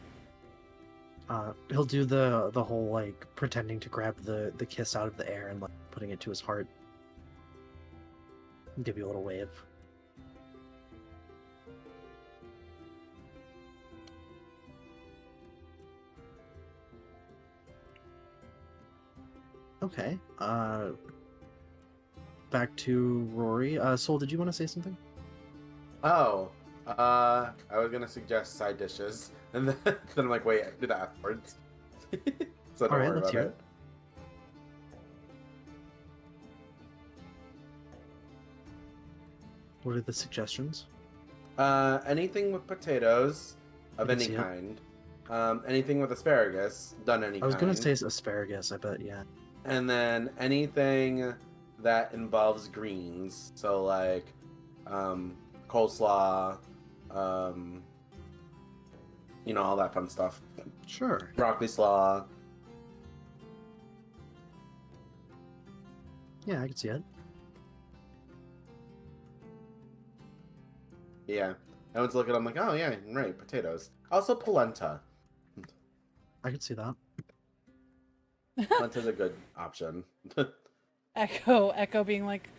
He'll do the whole like pretending to grab the kiss out of the air and like putting it to his heart. Give you a little wave. Okay. Back to Rory. Soul, did you want to say something? Oh, I was gonna suggest side dishes, and then I'm like, wait, I did that afterwards. So don't All right, worry let's about hear it. it. What are the suggestions? Anything with potatoes of I can any see it. kind. Anything with asparagus, done any I was kind. gonna say asparagus, I bet, yeah. And then anything that involves greens, so like coleslaw, all that fun stuff. Sure. Broccoli slaw. Yeah, I can see it. Yeah. I went to look at it, I'm like, oh yeah, right, potatoes. Also polenta. I can see that. Polenta's a good option. Echo being like,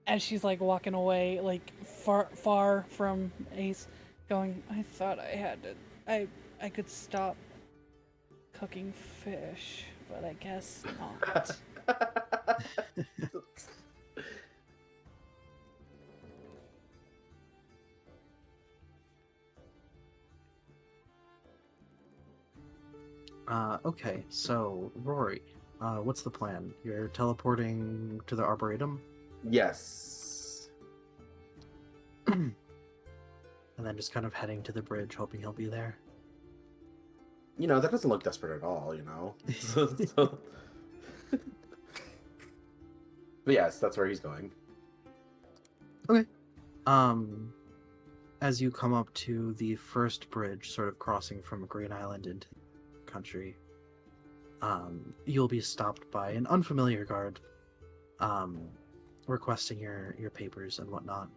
as she's like walking away, like far from Ace, going, I thought I had to, I could stop cooking fish, but I guess not. Okay, so Rory, what's the plan? You're teleporting to the Arboretum, Yes. and then just kind of heading to the bridge, hoping he'll be there. That doesn't look desperate at all, so... But yes, that's where he's going. As you come up to the first bridge, sort of crossing from Green Island into the country, you'll be stopped by an unfamiliar guard, requesting your papers and whatnot.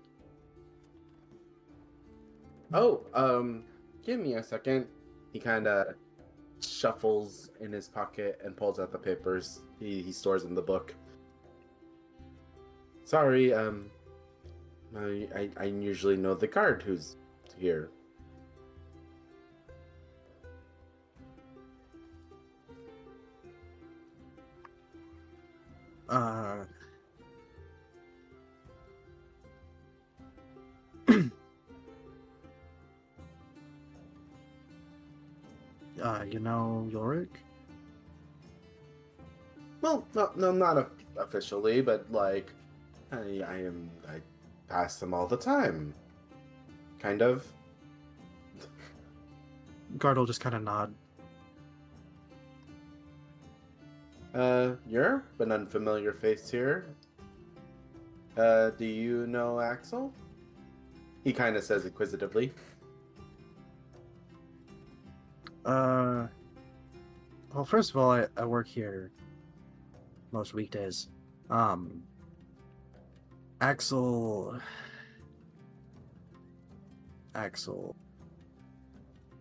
Oh, give me a second. He kind of shuffles in his pocket and pulls out the papers. He stores in the book. Sorry, I usually know the guard who's here. Uh, you know Yorick? Well, no, not officially, but like, I pass them all the time. Kind of. Guard will just kind of nod. You're an unfamiliar face here. Do you know Axel? He kind of says inquisitively. Well, first of all, I work here most weekdays. Axel.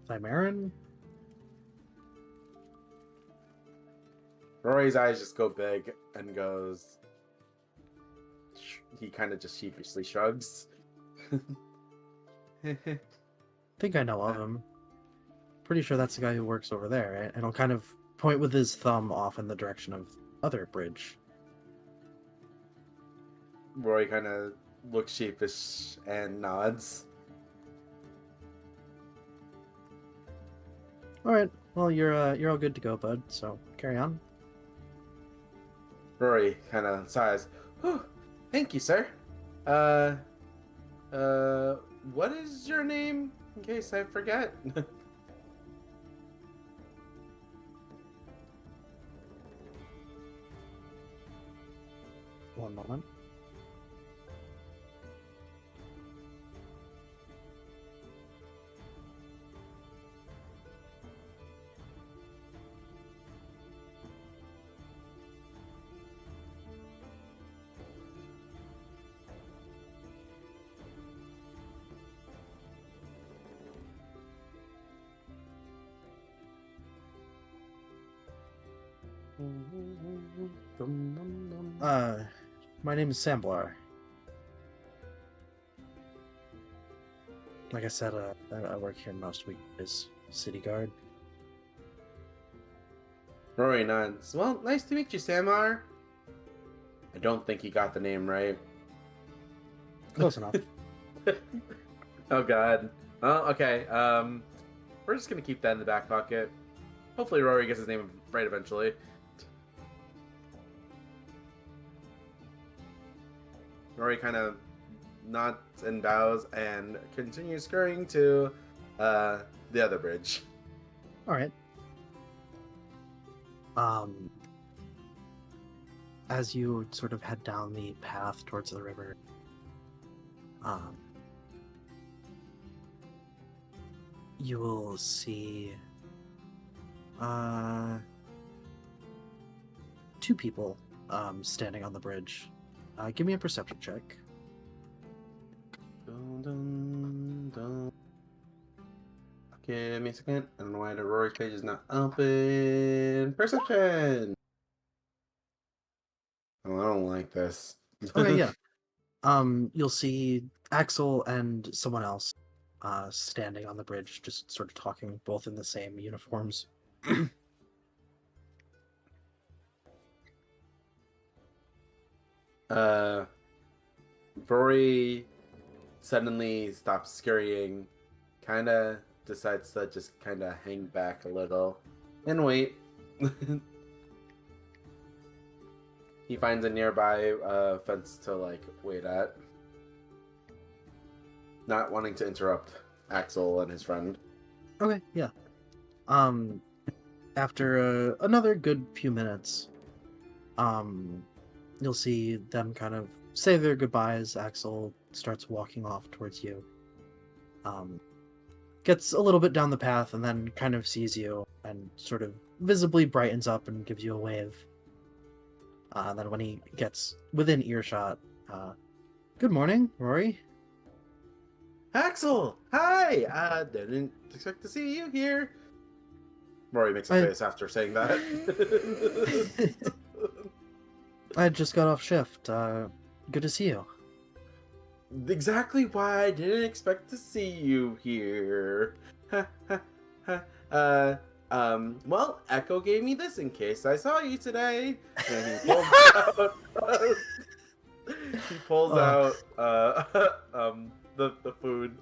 Thimarin? Rory's eyes just go big and goes. He kind of just sheepishly shrugs. Think I know of him. Pretty sure that's the guy who works over there, right? And I'll kind of point with his thumb off in the direction of other bridge. Rory kind of looks sheepish and nods. All right. Well, you're all good to go, bud. So carry on. Rory kind of sighs. Oh, thank you, sir. What is your name? In case I forget. One moment. My name is Samblar. Like I said, I work here most weekdays, city guard. Rory nods. Well, nice to meet you, Samar. I don't think he got the name right. Close enough. Oh God. Well, okay. We're just gonna keep that in the back pocket. Hopefully, Rory gets his name right eventually. Rory kind of nods and bows and continues scurrying to the other bridge. All right. As you sort of head down the path towards the river, you will see two people standing on the bridge. Give me a perception check. Dun, dun, dun. Give me a second. I don't know why the Rory page is not open. Perception. Oh, I don't like this. Okay, yeah. You'll see Axel and someone else standing on the bridge, just sort of talking, both in the same uniforms. Rory suddenly stops scurrying, kind of decides to just kind of hang back a little and wait. He finds a nearby fence to like wait at, not wanting to interrupt Axel and his friend. Okay, yeah. After another good few minutes, you'll see them kind of say their goodbyes. Axel starts walking off towards you. Gets a little bit down the path and then kind of sees you and sort of visibly brightens up and gives you a wave. Then when he gets within earshot, good morning, Rory. Axel, hi. Didn't expect to see you here. Rory makes a face after saying that. I just got off shift. Good to see you. Exactly why I didn't expect to see you here. Well, Echo gave me this in case I saw you today. And he pulls out the food.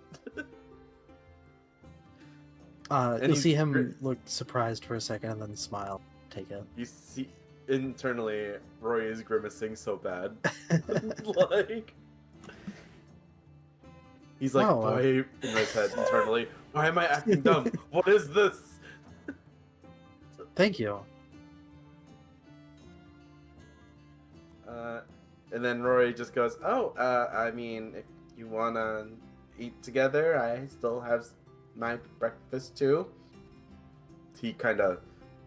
You'll he's see him look surprised for a second and then smile. Take it. You see internally Roy is grimacing so bad. Like he's like, why in his head internally, why am I acting dumb? What is this? Thank you. And then Rory just goes, I mean, if you wanna eat together, I still have my breakfast too. He kind of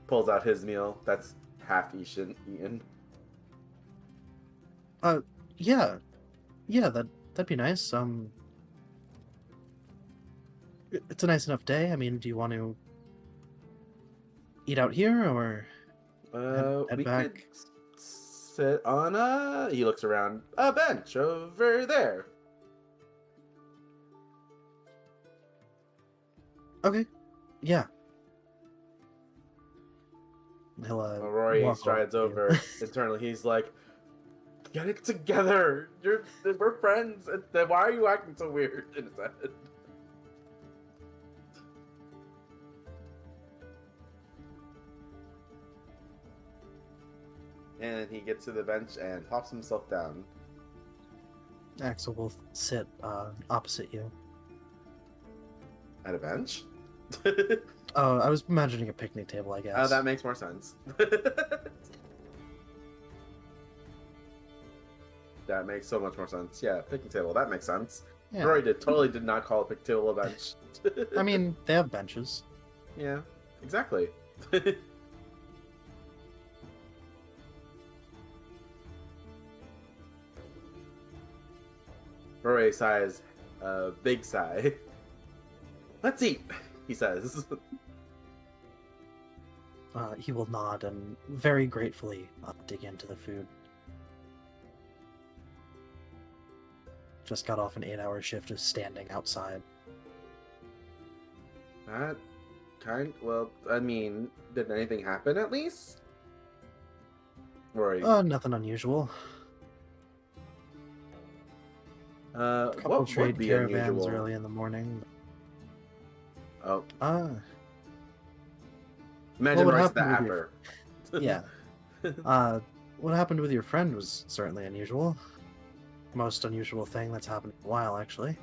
pulls out his meal that's half eaten. Yeah, that'd be nice. It's a nice enough day. I mean, do you want to eat out here or head We back? could sit on he looks around, a bench over there. Okay, yeah. He'll Rory walk strides over to over. you. Internally, he's like, "Get it together! We're friends. And then why are you acting so weird?" In his head. And he gets to the bench and plops himself down. Axel will sit opposite you. At a bench? Oh, I was imagining a picnic table, I guess. Oh, that makes more sense. That makes so much more sense. Yeah, picnic table, that makes sense. Yeah. Rory totally did not call a picnic table a bench. I mean, they have benches. Yeah, exactly. Rory sighs a big sigh. Let's eat, he says. He will nod and very gratefully dig into the food. Just got off an 8-hour shift of standing outside. Well, I mean, did anything happen at least? Rory. Nothing unusual. Couple What trade would be caravans unusual? early in the morning. Oh, What imagine would Roy's the happen with apper. yeah. What happened with your friend was certainly unusual. Most unusual thing that's happened in a while, actually.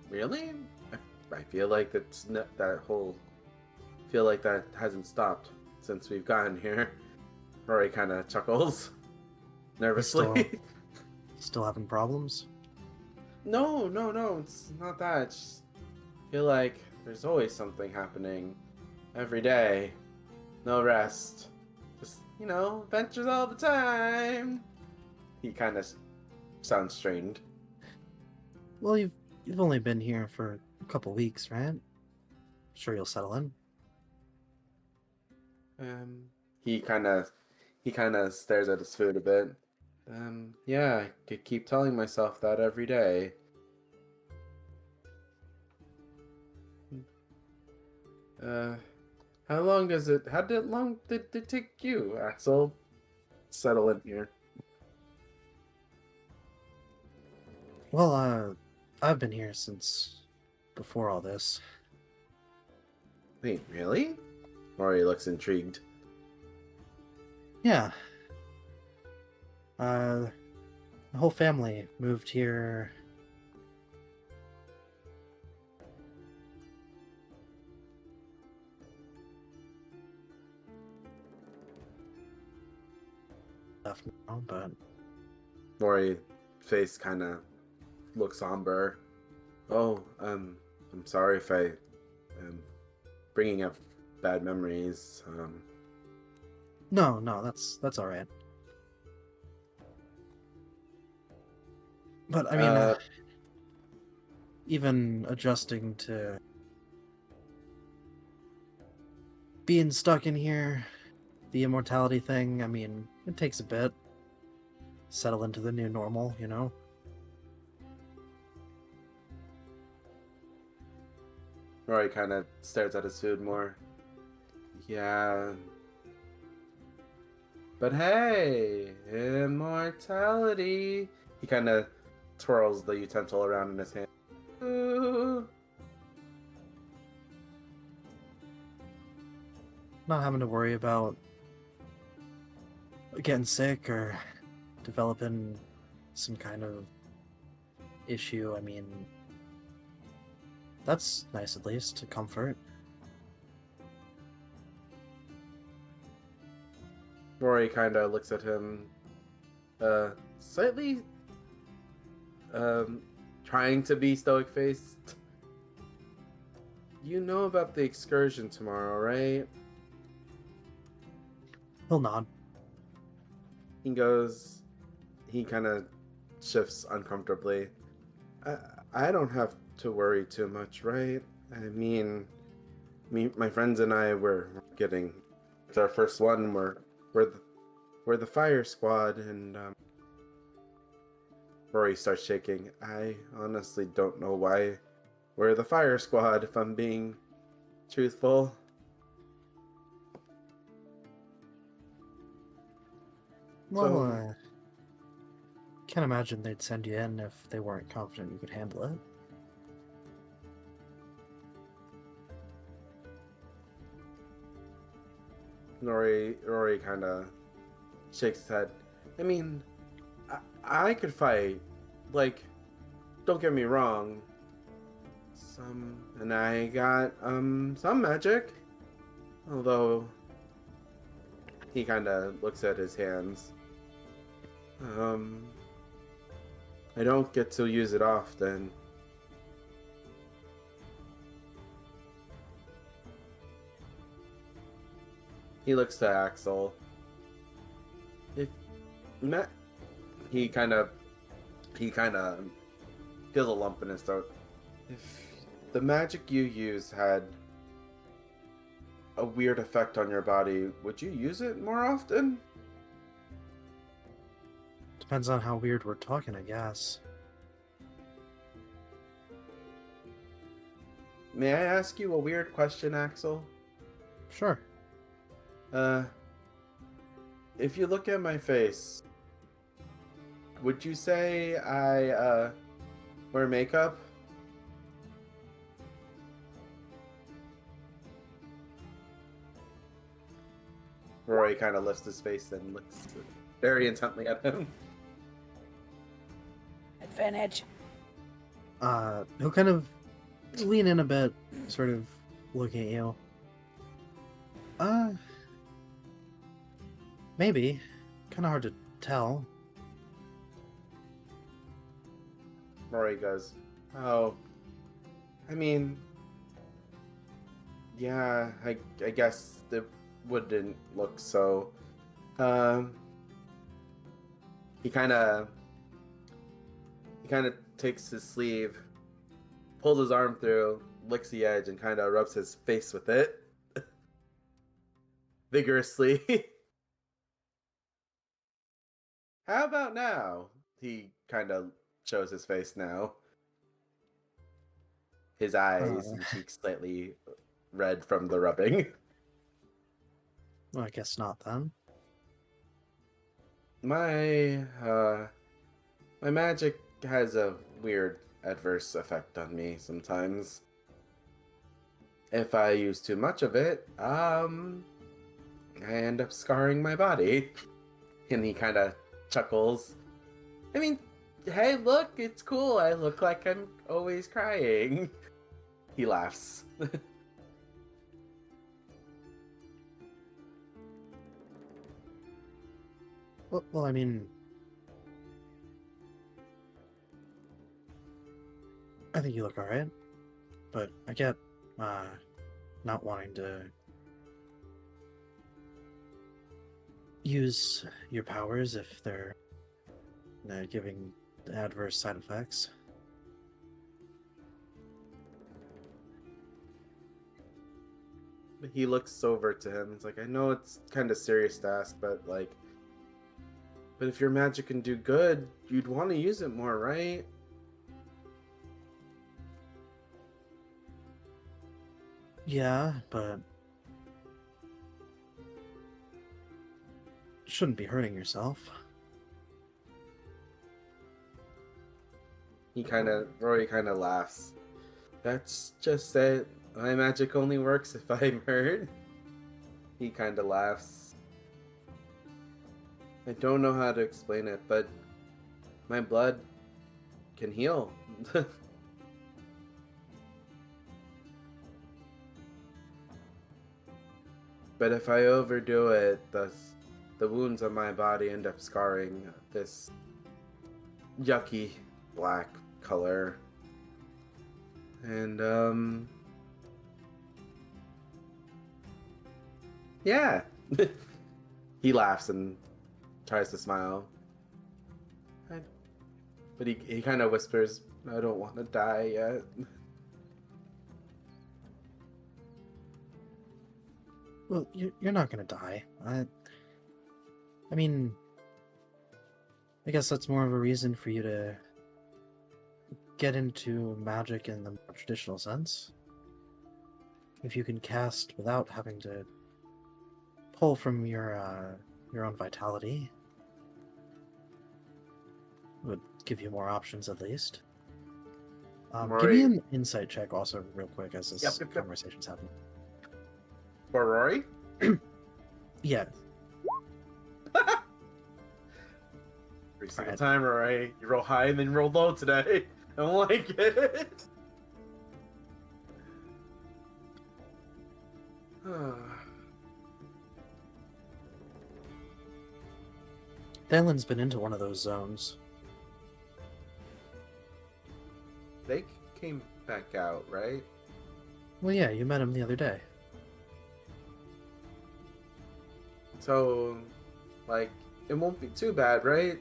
Really? I feel like feel like that hasn't stopped since we've gotten here. Rory kind of chuckles nervously. Still having problems? No, it's not that. It's just feel like there's always something happening every day. No rest. Just, adventures all the time. He kind of sounds strained. Well, you've only been here for a couple weeks, right? Sure you'll settle in. He kind of stares at his food a bit. Yeah, I could keep telling myself that every day. How long did it take you, Axel? Settle in here. Well, I've been here since before all this. Wait, really? Rory looks intrigued. Yeah. The whole family moved here. left now, but Rory face kind of looks somber. Oh, I'm sorry if I am bringing up bad memories. no, that's all right. But I mean, even adjusting to being stuck in here, the immortality thing, I mean, it takes a bit. Settle into the new normal, you know? Rory kind of stares at his food more. Yeah. But hey, immortality. He kind of twirls the utensil around in his hand. Ooh. Not having to worry about getting sick or developing some kind of issue. I mean, that's nice at least to comfort. Rory kind of looks at him, slightly, trying to be stoic faced. You know about the excursion tomorrow, right? He'll nod. He kind of shifts uncomfortably. I don't have to worry too much, right? I mean, my friends and I were getting, it's our first one. We're the fire squad, and Rory starts shaking. I honestly don't know why we're the fire squad, if I'm being truthful. Well, So- can't imagine they'd send you in if they weren't confident you could handle it. Rory kind of shakes his head. I mean, I could fight. Like, don't get me wrong. And I got some magic. Although he kind of looks at his hands. I don't get to use it often. He looks to Axel. If Matt, he kind of feels a lump in his throat. If the magic you use had a weird effect on your body, would you use it more often? Depends on how weird we're talking, I guess. May I ask you a weird question, Axel? Sure. If you look at my face, would you say I wear makeup? Rory kind of lifts his face and looks very intently at him. Advantage. He'll kind of lean in a bit, sort of looking at you. Maybe. Kind of hard to tell. Rory goes, oh, I mean, yeah, I guess it wouldn't look so. He kind of takes his sleeve, pulls his arm through, licks the edge, and kind of rubs his face with it vigorously. How about now? He kind of shows his face now. His eyes and cheeks slightly red from the rubbing. Well, I guess not then. My magic has a weird adverse effect on me sometimes. If I use too much of it, I end up scarring my body. And he kind of chuckles. I mean, hey, look, it's cool. I look like I'm always crying. He laughs. Well, I mean, I think you look alright, but I get not wanting to use your powers if they're giving adverse side effects. He looks over to him. It's like, I know it's kind of serious to ask, but like, but if your magic can do good, you'd want to use it more, right? Yeah, but shouldn't be hurting yourself. Rory kind of laughs. That's just it. My magic only works if I'm hurt. He kind of laughs. I don't know how to explain it, but my blood can heal. But if I overdo it, the wounds on my body end up scarring this yucky black color. And yeah. He laughs and tries to smile. But he kind of whispers, I don't want to die yet. Well, you're not gonna die. I mean, I guess that's more of a reason for you to get into magic in the more traditional sense. If you can cast without having to pull from your own vitality, would give you more options at least. Give me an insight check also real quick as this conversation's happening. For Rory? Yeah. Every single time, Rory. You roll high and then roll low today. I don't like it. Thalen's been into one of those zones. They came back out, right? Well, yeah, you met him the other day. So, like, it won't be too bad, right?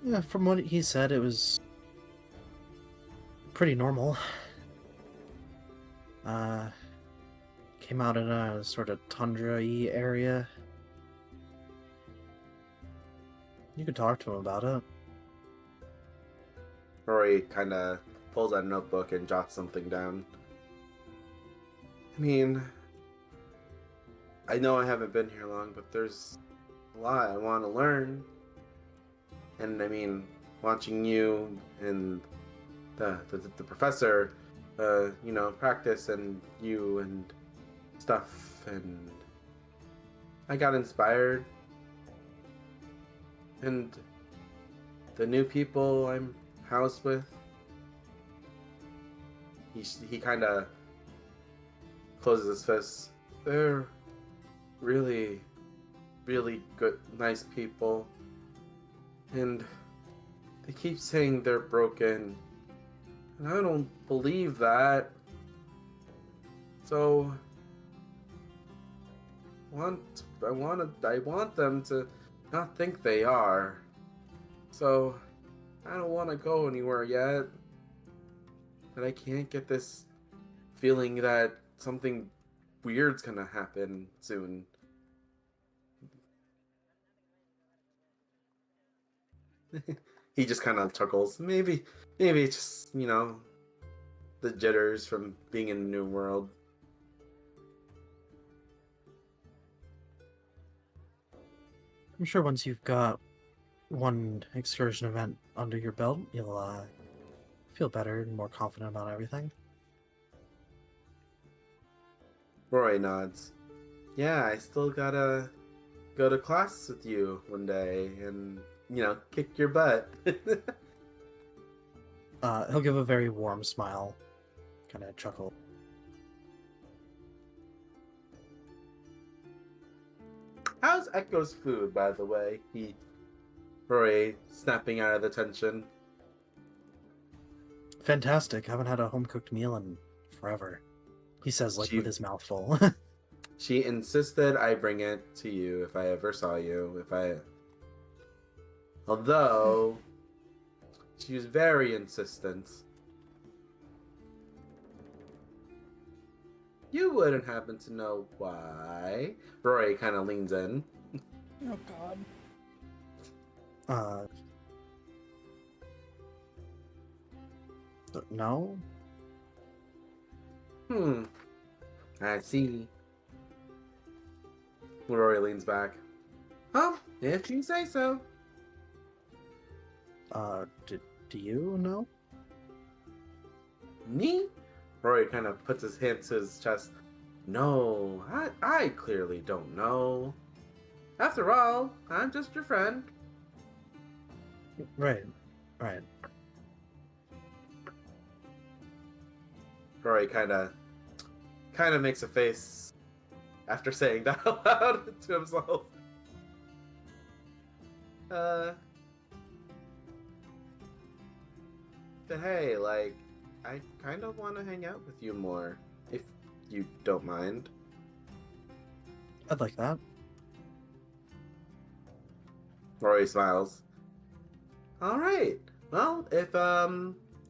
Yeah, from what he said, it was pretty normal. Came out in a sort of tundra-y area. You could talk to him about it. Rory kind of pulls out a notebook and jots something down. I mean, I know I haven't been here long, but there's a lot I want to learn. And I mean, watching you and the professor, you know, practice and you and stuff, and I got inspired. And the new people I'm housed with, he kind of closes his fists. They're really, really good, nice people. And they keep saying they're broken. And I don't believe that. So I want them to not think they are. So I don't want to go anywhere yet. But I can't get this feeling that something weird's gonna happen soon. He just kind of chuckles. Maybe it's just, you know, the jitters from being in a new world. I'm sure once you've got one excursion event under your belt, you'll feel better and more confident about everything. Roy nods. Yeah, I still gotta go to class with you one day and, you know, kick your butt. He'll give a very warm smile, kind of chuckle. How's Echo's food, by the way? Rory, snapping out of the tension. Fantastic. Haven't had a home cooked meal in forever. He says, like, She- with his mouth full. She insisted I bring it to you if I ever saw you. Although, she was very insistent. You wouldn't happen to know why. Rory kind of leans in. Oh God. No? I see. Rory leans back. Oh, if you say so. Do you know? Me? Rory kind of puts his hand to his chest. No, I clearly don't know. After all, I'm just your friend. Right. Rory kind of makes a face after saying that out loud to himself. But hey, like, I kind of want to hang out with you more, if you don't mind. I'd like that. Rory smiles. All right. Well, if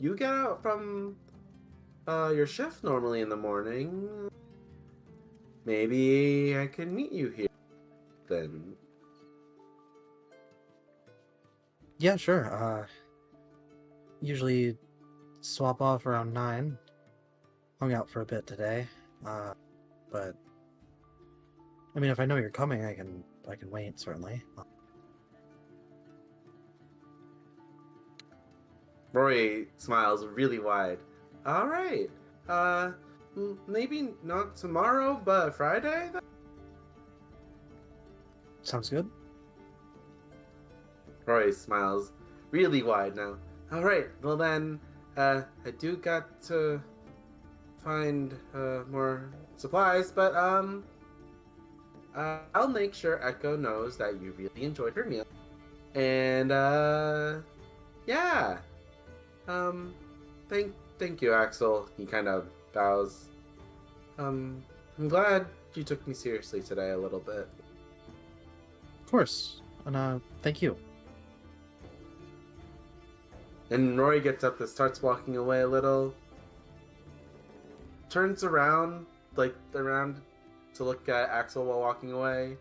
you get out from your shift normally in the morning, maybe I can meet you here then. Yeah, sure. Usually swap off around 9. Hung out for a bit today. But I mean, if I know you're coming, I can wait, certainly. Rory smiles really wide. All right. Maybe not tomorrow, but Friday then? Sounds good. Rory smiles really wide now. All right. Well then, I do got to find more supplies, but I'll make sure Echo knows that you really enjoyed her meal. And yeah. Thank you, Axel. He kind of bows. I'm glad you took me seriously today a little bit. Of course. And thank you. And Rory gets up and starts walking away a little. Turns around to look at Axel while walking away.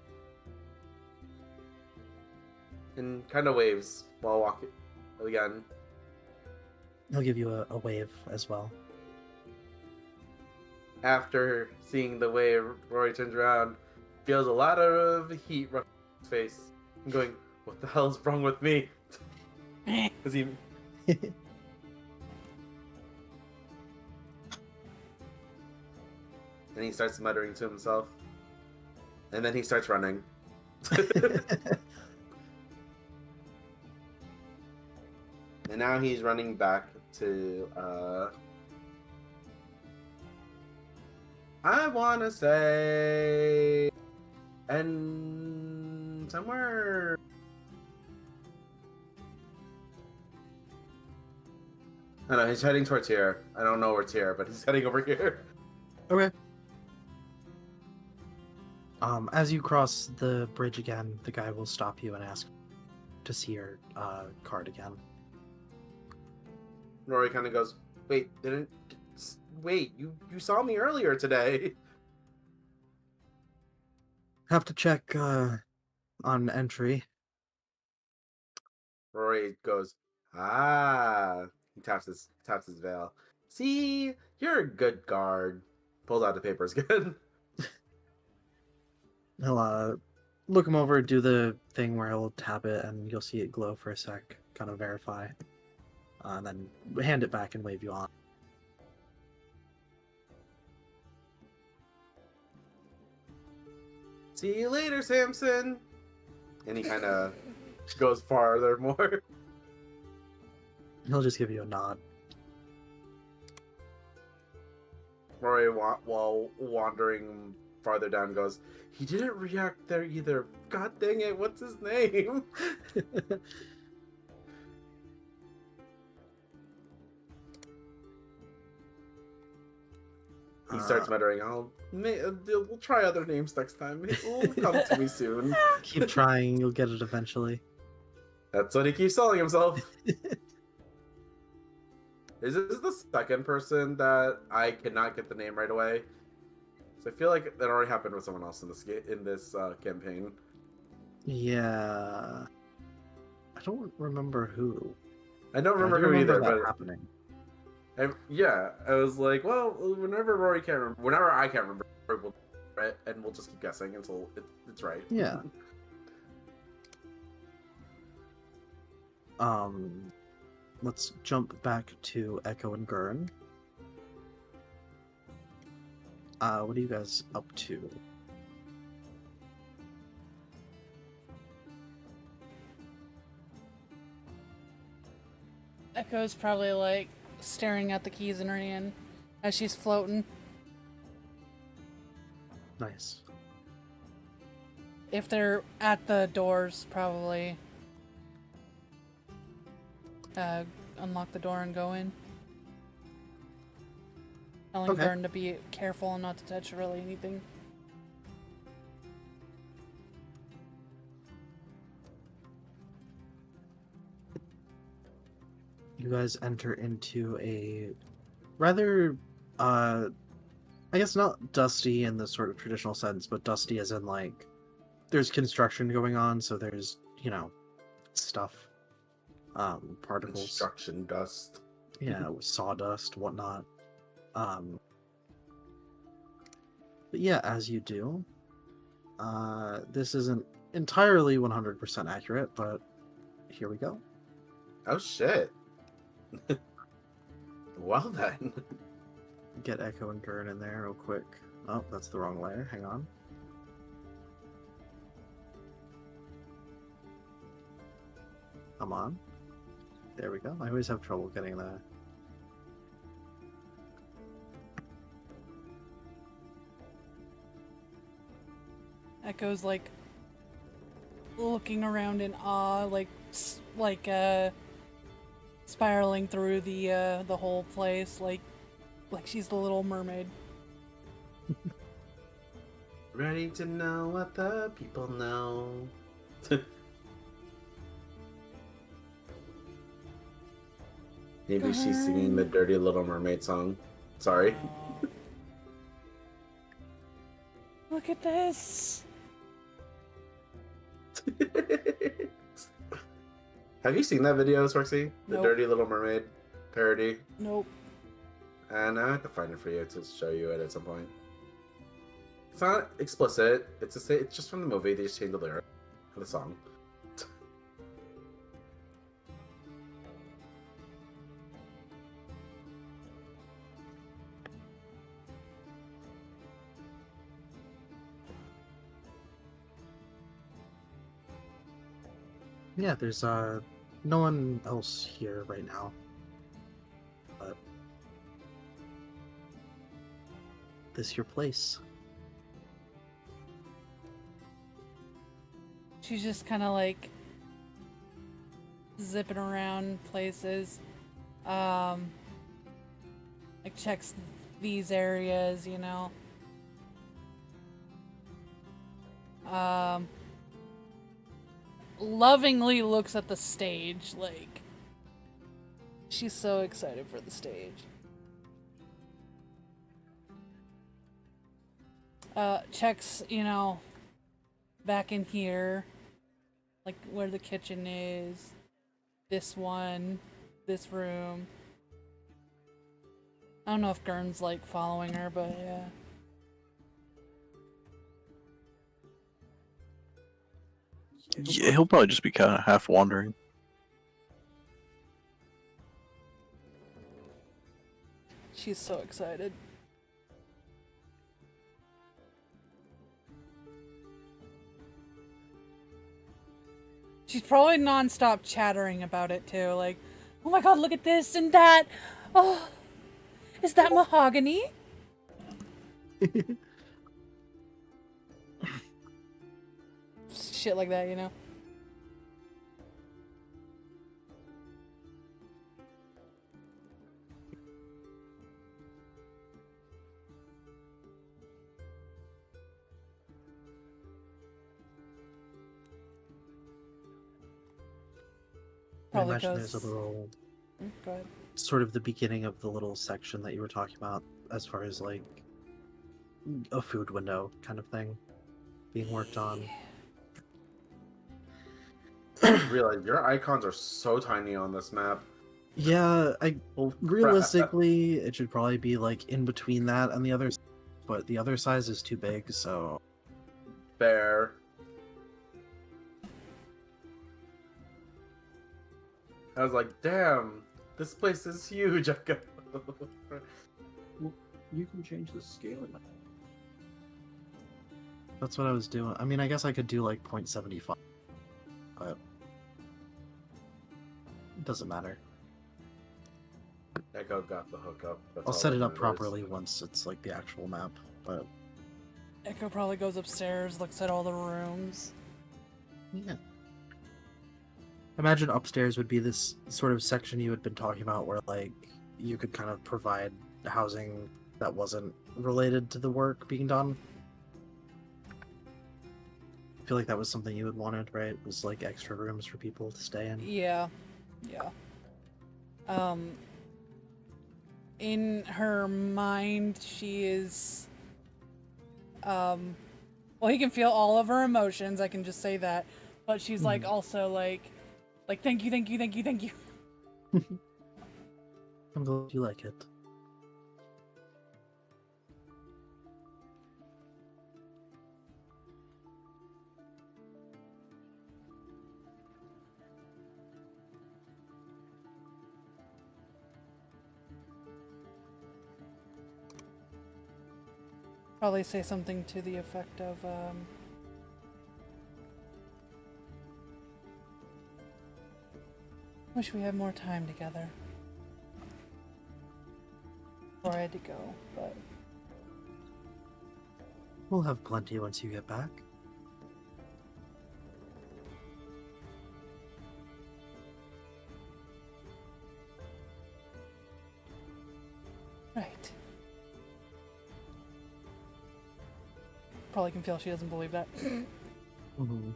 And kind of waves while walking again. He'll give you a wave as well. After seeing the way Rory turns around, feels a lot of heat rush in his face. And going, what the hell's wrong with me? Because he... And he starts muttering to himself. And then he starts running. And now he's running back to, I want to say... And somewhere... I don't know, he's heading towards here. I don't know where it's here, but he's heading over here. Okay. As you cross the bridge again, the guy will stop you and ask to see your card again. Rory kind of goes, wait, you saw me earlier today. Have to check on entry. Rory goes, ah. He taps his veil. See, you're a good guard. Pulls out the papers again. He'll look him over, do the thing where he'll tap it, and you'll see it glow for a sec, kind of verify, and then hand it back and wave you on. See you later, Samson. And he kind of goes farther more. He'll just give you a nod. Rory, while wandering farther down, goes, "He didn't react there either. God dang it, what's his name?" He starts muttering, we'll try other names next time. It will come to me soon." Keep trying, you'll get it eventually. That's what he keeps telling himself. Is this the second person that I cannot get the name right away? So I feel like that already happened with someone else in this campaign. Yeah. I don't remember who. I don't remember I do who remember either, that but happening. I was like, well, whenever I can't remember, we'll right, and we'll just keep guessing until it's right. Yeah. Let's jump back to Echo and Gurn. What are you guys up to? Echo's probably like staring at the keys in her hand as she's floating. Nice. If they're at the doors, probably unlock the door and go in. Telling Okay. Vern to be careful and not to touch really anything. You guys enter into a rather, I guess not dusty in the sort of traditional sense, but dusty as in like there's construction going on, so there's, stuff, particles. Construction dust. Yeah, with sawdust, whatnot. But yeah, as you do, this isn't entirely 100% accurate, but here we go. Oh shit. Well then. Get Echo and Gurn in there real quick. Oh, that's the wrong layer. Hang on. Come on. There we go. I always have trouble getting that. Echo's like looking around in awe, like spiraling through the whole place, like she's the Little Mermaid. Ready to know what the people know. Maybe she's singing the Dirty Little Mermaid song. Sorry. Look at this. Have you seen that video, Sparksy? The Nope. Dirty Little Mermaid parody? Nope. And I have to find it for you to show you it at some point. It's not explicit. It's just from the movie. They just changed the lyric of the song. Yeah, there's no one else here right now. But this your place. She's just kind of like zipping around places. Like checks these areas, lovingly looks at the stage, like she's so excited for the stage. Checks, back in here, like where the kitchen is, this one, this room. I don't know if Gurn's like following her, but yeah. Yeah, he'll probably just be kind of half wandering. She's so excited. She's probably non-stop chattering about it too, like, oh my god, look at this and that. Oh, is that mahogany? shit like that, you know? I Probably imagine there's a goes. little, Go ahead. sort of the beginning of the little section that you were talking about, as far as like a food window kind of thing being worked on. Realize your icons are so tiny on this map. Yeah, Oh, crap. realistically, it should probably be like in between that and the other, but the other size is too big, so Fair. I was like, damn, this place is huge. I got... You can change the scaling. that's what I was doing. I mean, I guess I could do like 0.75, but it doesn't matter. Echo got the hookup. That's I'll all set that it up matters. properly once it's like the actual map, but Echo probably goes upstairs, looks at all the rooms. yeah. Imagine upstairs would be this sort of section you had been talking about where like you could kind of provide housing that wasn't related to the work being done. I feel like that was something you had wanted, right? It was like extra rooms for people to stay in. Yeah. Yeah. In her mind, she is, well, he can feel all of her emotions, I can just say that, but she's like, also like, thank you, thank you, thank you, thank you. I'm glad you like it. Probably say something to the effect of, wish we had more time together. Before I had to go, but We'll have plenty once you get back. right. Probably can feel she doesn't believe that. Mm-hmm.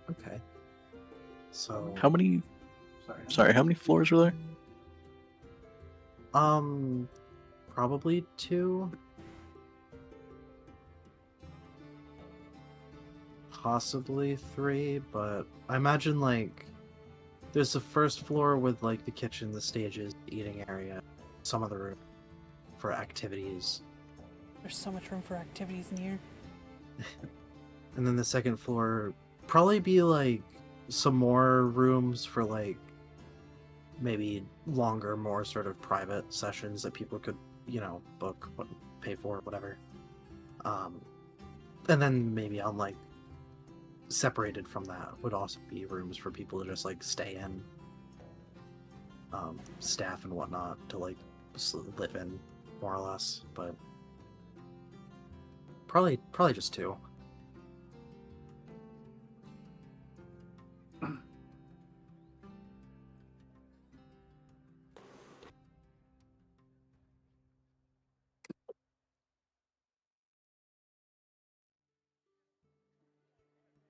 Okay. So, How many? Sorry, how many floors were there? probably 2. Possibly 3, but I imagine like there's the first floor with like the kitchen, the stages, the eating area, some of the room for activities. There's so much room for activities in here. And then the second floor probably be like some more rooms for like maybe longer, more sort of private sessions that people could, book, pay for, whatever. And then maybe on like separated from that would also be rooms for people to just like stay in, staff and whatnot to like live in, more or less. But probably just 2.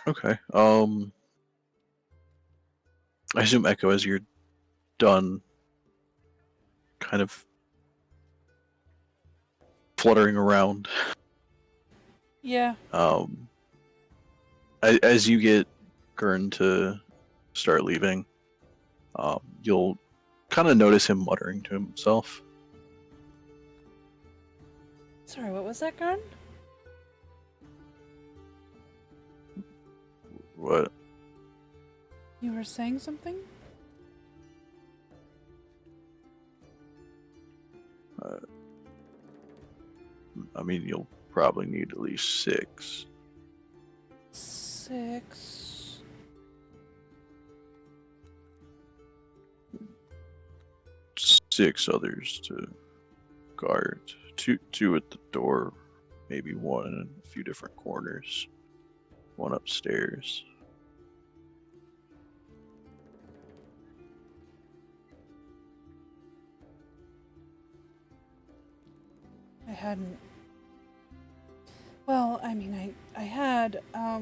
Okay. I assume Echo, as you're done, kind of fluttering around. Yeah. As you get Gurn to start leaving, you'll kind of notice him muttering to himself. Sorry, what was that, Gun? What? You were saying something? I mean, you'll probably need at least 6. 6. Six others to guard. Two at the door, maybe one in a few different corners. One upstairs. I hadn't. Well, I mean, I had. I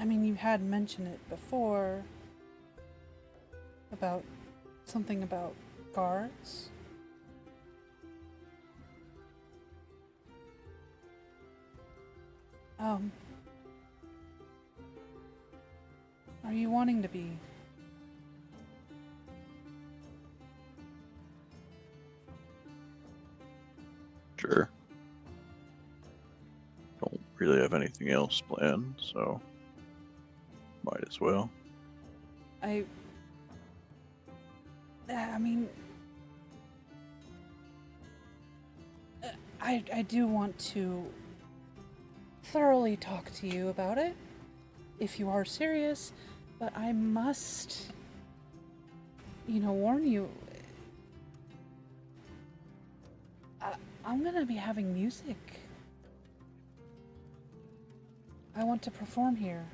mean, you had mentioned it before about something about guards. Are you wanting to be? Sure. Don't really have anything else planned, so might as well. I mean, I do want to thoroughly talk to you about it, if you are serious, but I must, warn you. I'm gonna be having music. I want to perform here.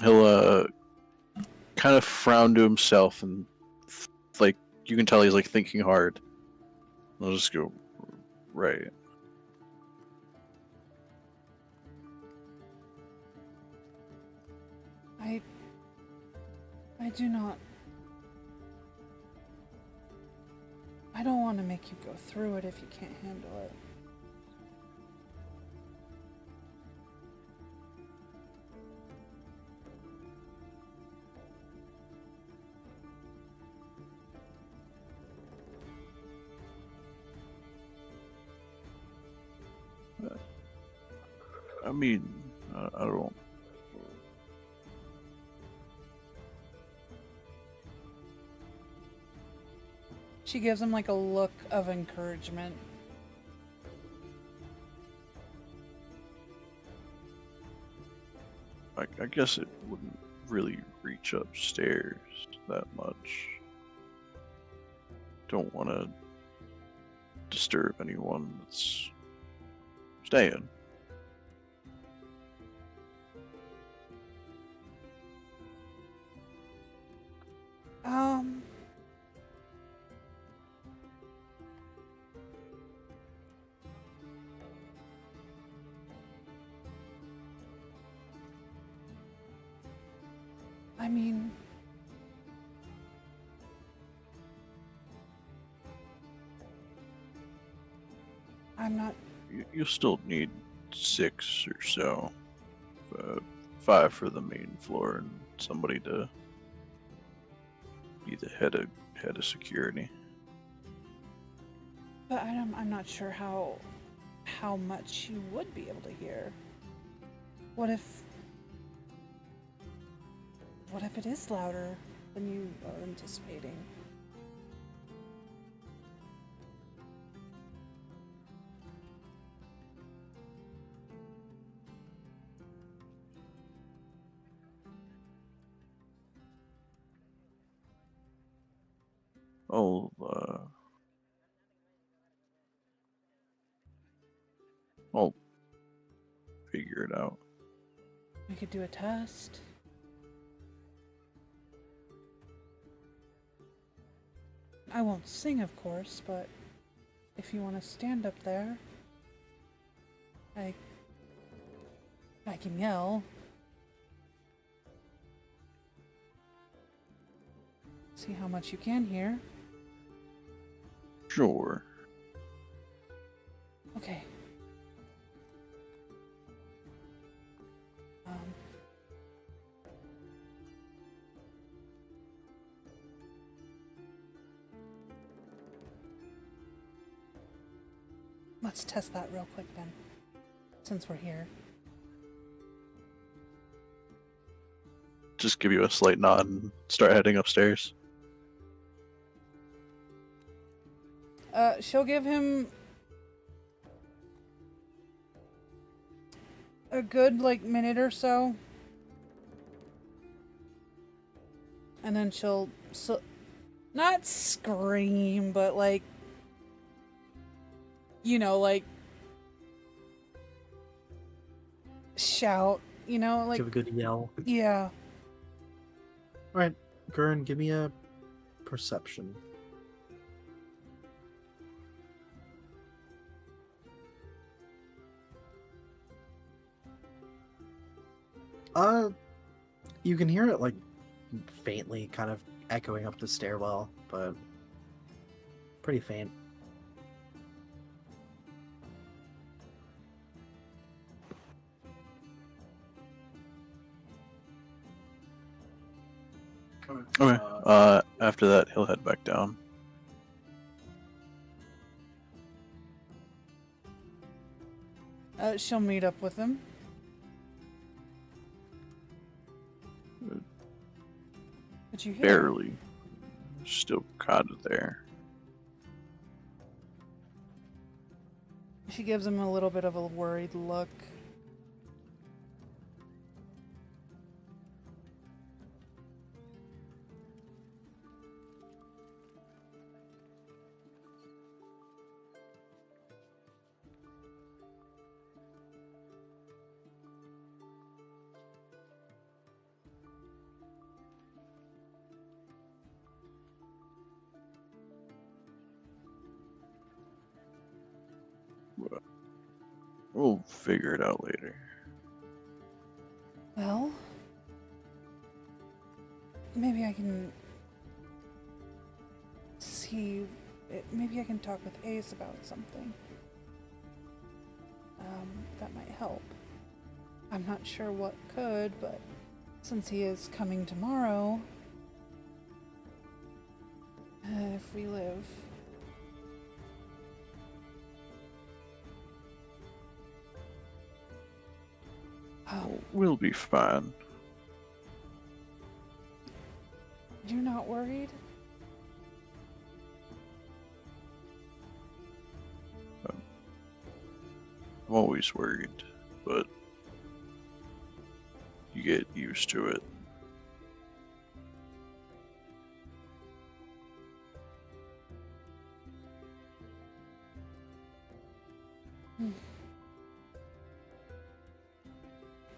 He'll kind of frown to himself and like you can tell he's like thinking hard. I'll just go right. I do not. I don't want to make you go through it if you can't handle it. I mean, I don't. She gives him like a look of encouragement. I guess it wouldn't really reach upstairs that much. Don't want to disturb anyone that's staying. I mean, I'm not. You still need 6 or so. 5 for the main floor and somebody to be the head of security. But I'm not sure how much you would be able to hear. What if it is louder than you are anticipating? I'll figure it out. We could do a test. I won't sing, of course, but if you want to stand up there, I can yell. See how much you can hear. Sure. Okay. Let's test that real quick then, since we're here. Just give you a slight nod and start heading upstairs. She'll give him a good, like, minute or so. And then she'll, not scream, but, like, you know, like, shout, you know, like, Give a good yell. yeah. Alright, Gurn, give me a perception. You can hear it, like, faintly kind of echoing up the stairwell, but pretty faint. Okay. After that, he'll head back down. She'll meet up with him. But you hear? Barely. Still kind of there. She gives him a little bit of a worried look. We'll figure it out later. Well, maybe I can see. Maybe I can talk with Ace about something. That might help. I'm not sure what could, but since he is coming tomorrow, if we live. Oh, We'll be fine. you're not worried? I'm always worried, but you get used to it.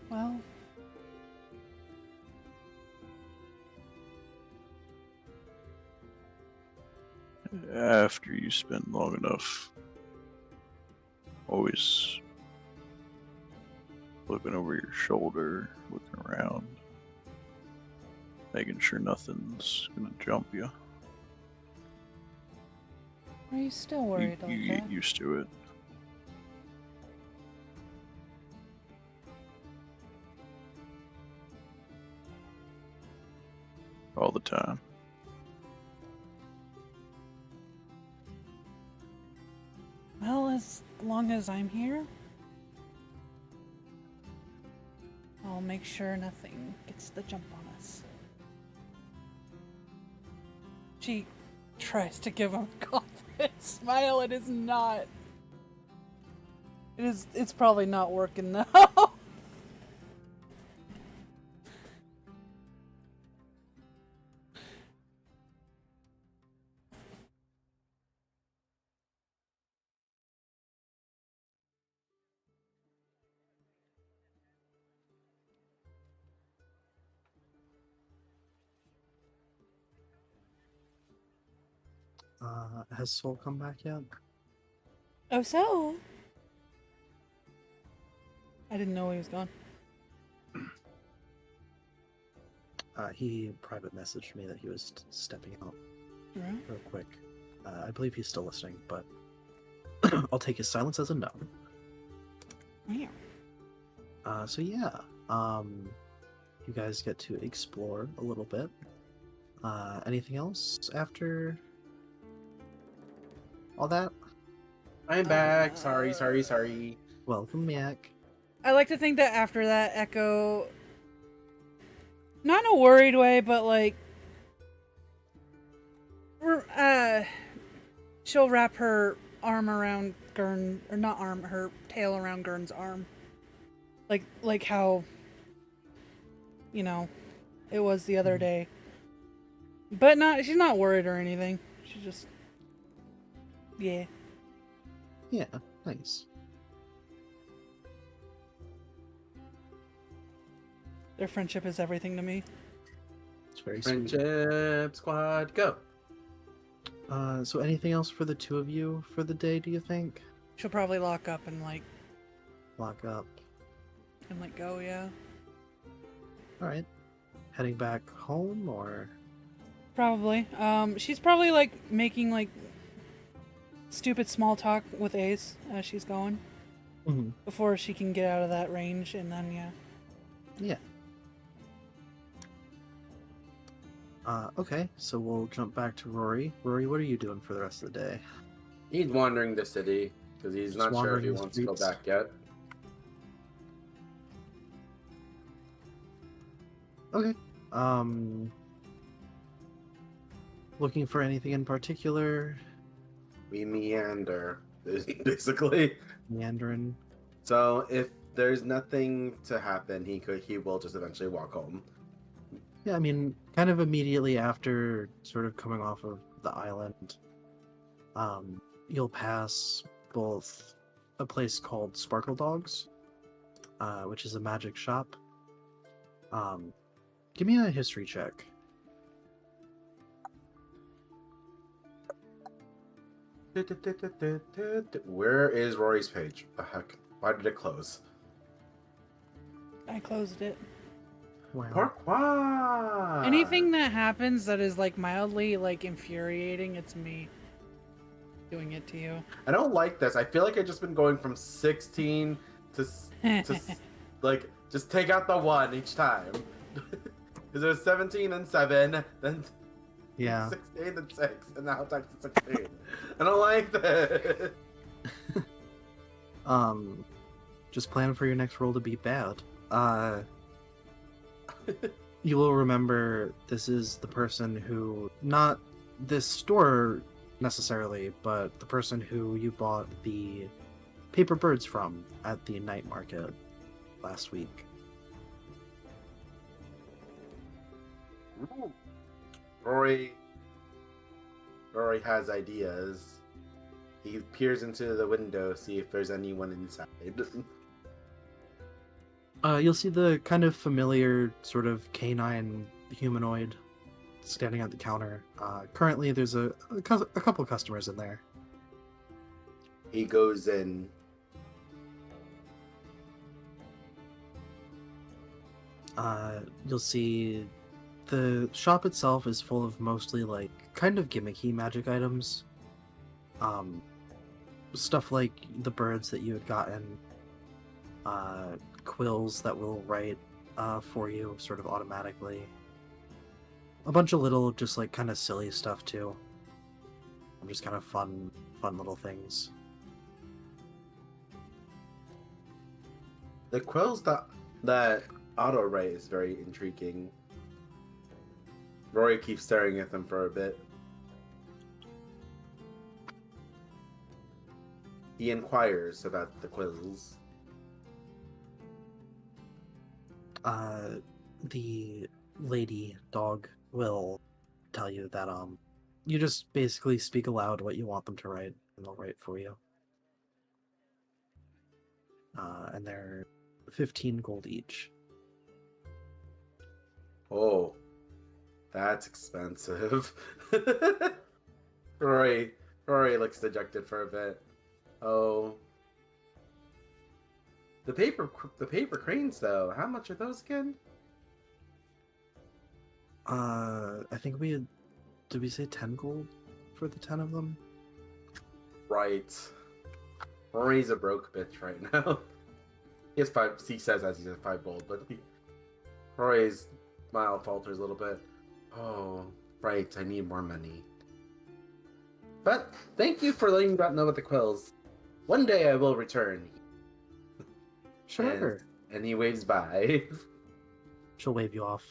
Well, After you spend long enough always looking over your shoulder, looking around, making sure nothing's gonna jump you. are you still You, worried you like get that? used to it. All the time. Well, as long as I'm here, I'll make sure nothing gets the jump on us. She tries to give him a confident smile. It is not. It's probably not working now. Has Soul come back yet? Oh, so? I didn't know he was gone. He private messaged me that he was stepping out Right. real quick. I believe he's still listening, but I'll take his silence as a no. Yeah. So yeah, you guys get to explore a little bit. Anything else after all that? I'm back. Sorry. Welcome back. I like to think that after that, Echo, not in a worried way, but like, she'll wrap her arm around Gurn, or not arm, her tail around Gurn's arm, like how, you know, it was the other day. But she's not worried or anything. She just, yeah. Yeah, nice. Their friendship is everything to me. It's very sweet. Friendship squad, go. So anything else for the two of you for the day, do you think? She'll probably lock up and Lock up. go, yeah. Alright. Heading back home, or? Probably. She's probably like making like stupid small talk with Ace as she's going Mm-hmm. before she can get out of that range, and then yeah. Yeah. Okay, so we'll jump back to Rory. Rory, what are you doing for the rest of the day? He's wandering the city because he's Just not sure if wandering he the wants to go streets. back yet. Okay. Looking for anything in particular? We meander, basically. Meandering. So if there's nothing to happen, he will just eventually walk home. Yeah, I mean, kind of immediately after sort of coming off of the island, you'll pass both a place called Sparkle Dogs, which is a magic shop. Give me a history check. Where is Rory's page? The heck? Why did it close? I closed it. Wow. Pourquoi? Anything that happens that is like mildly like infuriating, it's me doing it to you. I don't like this. I feel like I've just been going from 16 to like just take out the 1 each time. Because there's 17 and 7, then Yeah. 16 and 6, and now it's back to 16. I don't like this. Just plan for your next roll to be bad. You will remember this is the person who, not this store necessarily, but the person who you bought the paper birds from at the night market last week. Ooh. Rory has ideas. He peers into the window, see if there's anyone inside. You'll see the kind of familiar sort of canine humanoid standing at the counter. Currently, there's a couple customers in there. He goes in. You'll see the shop itself is full of mostly like kind of gimmicky magic items. Stuff like the birds that you had gotten, quills that will write for you sort of automatically. A bunch of little just like kind of silly stuff too. Just kind of fun little things. The quills that auto write is very intriguing. Rory keeps staring at them for a bit. He inquires about the quills. The lady dog will tell you that you just basically speak aloud what you want them to write and they'll write for you. And they're 15 gold each. Oh, that's expensive. Rory looks dejected for a bit. Oh. The paper cranes though, how much are those again? I think did we say 10 gold for the 10 of them? Right. Rory's a broke bitch right now. He has 5, he says as he says 5 gold, but Rory's smile falters a little bit. Oh, right, I need more money. But thank you for letting me know about the quills. One day I will return. Sure. And he waves by. She'll wave you off.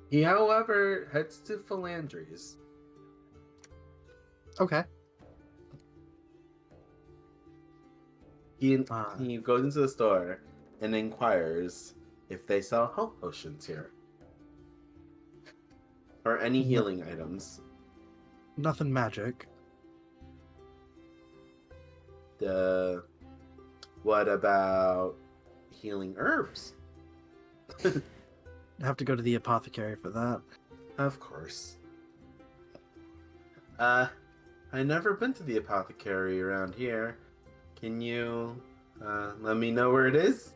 He, however, heads to Philandries. Okay. He Ah. he goes into the store and inquires if they sell health potions here. Or any No. healing items. Nothing magic. What about healing herbs? Have to go to the apothecary for that. Of course. I never been to the apothecary around here. Can you let me know where it is?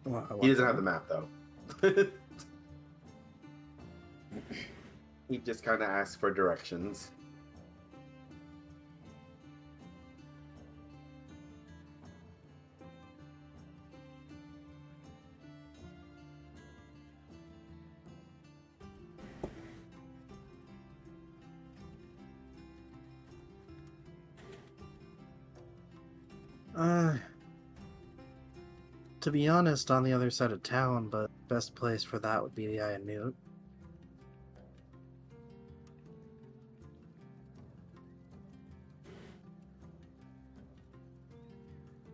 He doesn't have the map though. He just kind of asks for directions. To be honest, on the other side of town, but best place for that would be the Eye of Newt.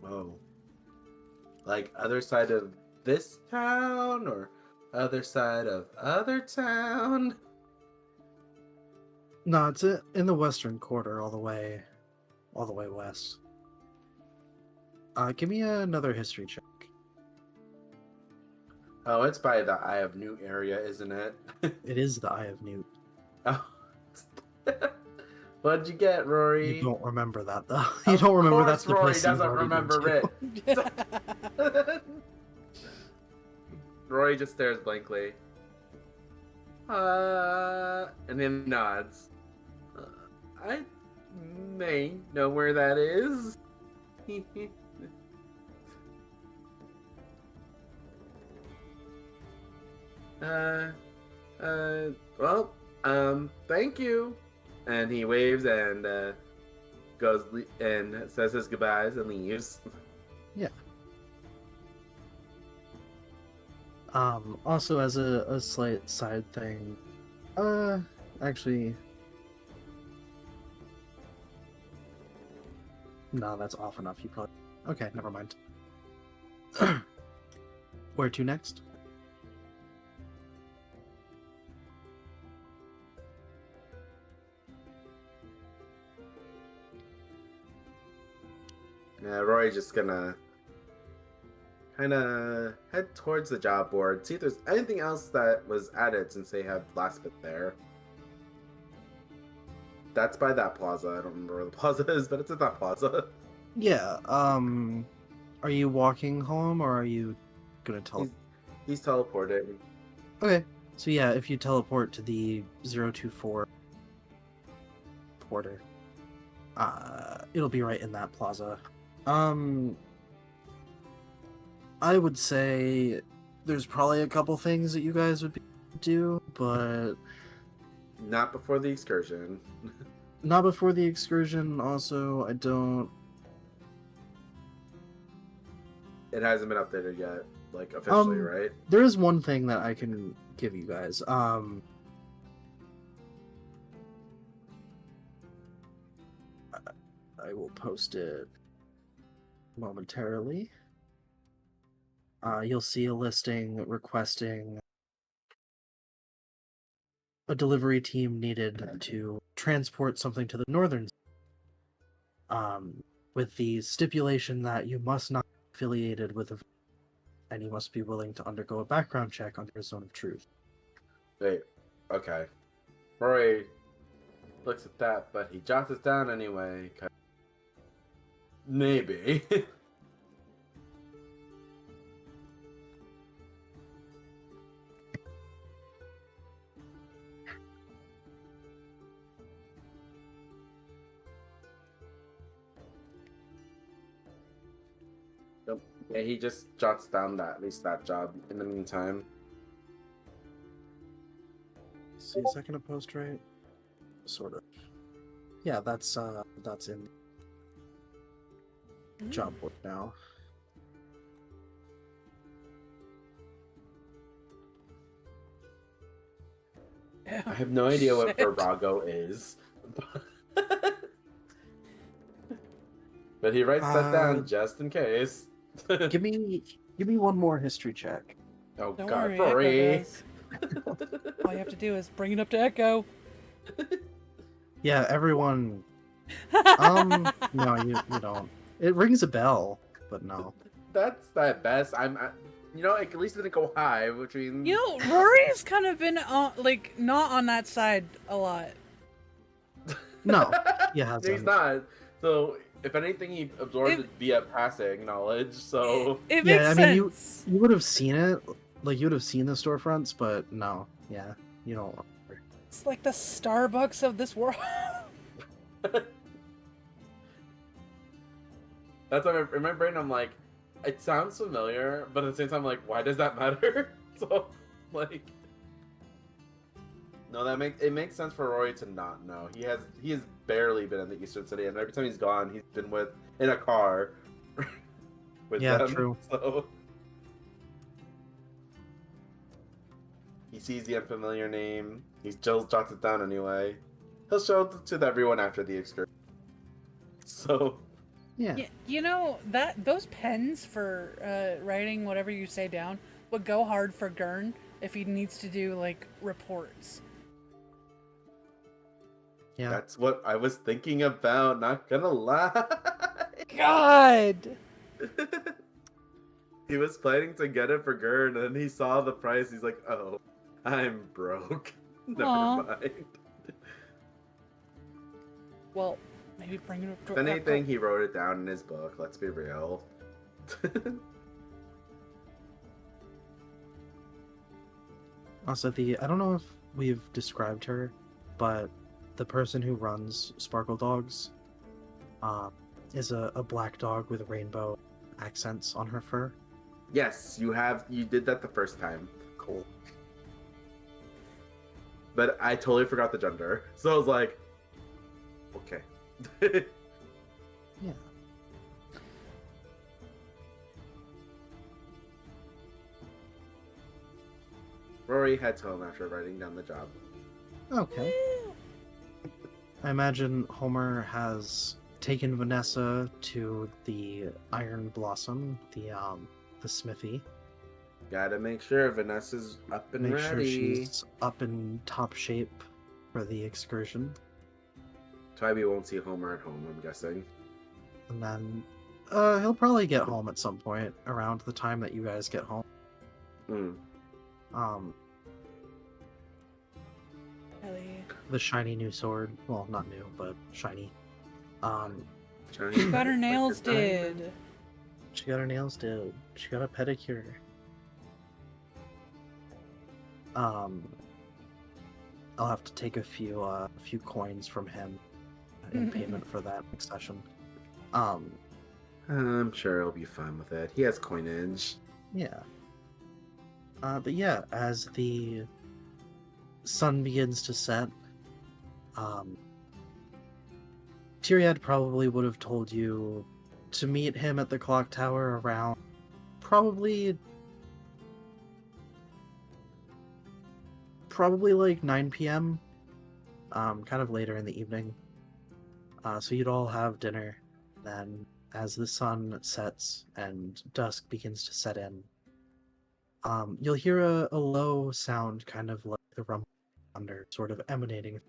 Whoa. Like other side of this town or other side of other town? No, it's in the western quarter, all the way west. Give me another history check. Oh, it's by the Eye of Newt area, isn't it? It is the Eye of Newt. Oh. What'd you get, Rory? You don't remember that though. You don't remember that's the Rory place doesn't you've already remember been to. it. Rory just stares blankly. And then nods. I may know where that is. Well, thank you. And he waves and goes and says his goodbyes and leaves. Yeah. Also as a slight side thing, actually, no, that's off enough. You probably, okay, never mind. Where to next? Rory's just gonna kind of head towards the job board, see if there's anything else that was added since they have last bit there. That's by that plaza. I don't remember where the plaza is, but it's at that plaza. Yeah, are you walking home or are you gonna teleport? He's teleporting. Okay, so yeah, if you teleport to the 024 porter, it'll be right in that plaza. I would say there's probably a couple things that you guys would be able to do, but Not before the excursion. not before the excursion. Also, I don't. It hasn't been updated yet, like officially, right? There is one thing that I can give you guys. I will post it momentarily. You'll see a listing requesting a delivery team needed to transport something to the northern, with the stipulation that you must not be affiliated with a, and you must be willing to undergo a background check under a zone of truth. Wait, okay. Rory looks at that, but he jots it down anyway. 'Cause maybe. Yeah, he just jots down that, at least that job in the meantime. see, second opposed right? Sort of. Yeah, that's in job board now. Yeah. I have no idea what Shit. Virago is. But he writes that down just in case. Give me one more history check. Oh Don't god, worry, Echo Rory. does. All you have to do is bring it up to Echo. Yeah, everyone. No, you don't. It rings a bell, but no. That's that best. You know, at least it didn't go high, which means You know, Rory's kind of been like not on that side a lot. No, he No, hasn't. he's not. So, if anything, he absorbed it via passing knowledge. So, It Yeah, makes I mean, sense. you would have seen it, like you would have seen the storefronts, but no, yeah, you don't. Remember. It's like the Starbucks of this world. that's why in my brain I'm like, it sounds familiar, but at the same time, like, why does that matter? So, like, no, it makes sense for Rory to not know. He has barely been in the Eastern City, and every time he's gone, he's been in a car with Yeah, them. true. So he sees the unfamiliar name. He still jots it down anyway. He'll show it to everyone after the excursion. So Yeah, You know that those pens for writing whatever you say down would go hard for Gurn if he needs to do like reports. yeah. that's what I was thinking about. Not gonna lie. God. He was planning to get it for Gurn, and then he saw the price. He's like, "Oh, I'm broke. Never Aw. mind." Well, maybe bring it up to If anything, he wrote it down in his book. Let's be real. Also, I don't know if we've described her, but the person who runs Sparkle Dogs, is a black dog with rainbow accents on her fur. Yes, you did that the first time. Cool. But I totally forgot the gender. So I was like, okay. Yeah. Rory heads home after writing down the job. Okay. I imagine Homer has taken Vanessa to the Iron Blossom, the smithy. Gotta make sure Vanessa's up and Make sure ready. she's up in top shape for the excursion. Tybee won't see Homer at home, I'm guessing. And then he'll probably get home at some point around the time that you guys get home. Mm. Ellie. The shiny new sword. Well, not new, but shiny. Johnny, Got her like nails your diamond. did. She got her nails did. She got a pedicure. I'll have to take a few coins from him in payment for that next session. I'm sure he'll be fine with it. He has coinage. Yeah. But yeah, as the sun begins to set, Tyriad probably would have told you to meet him at the clock tower around probably like 9 p.m. Kind of later in the evening. So you'd all have dinner. Then, as the sun sets and dusk begins to set in, you'll hear a low sound, kind of like the rumble of thunder, sort of emanating.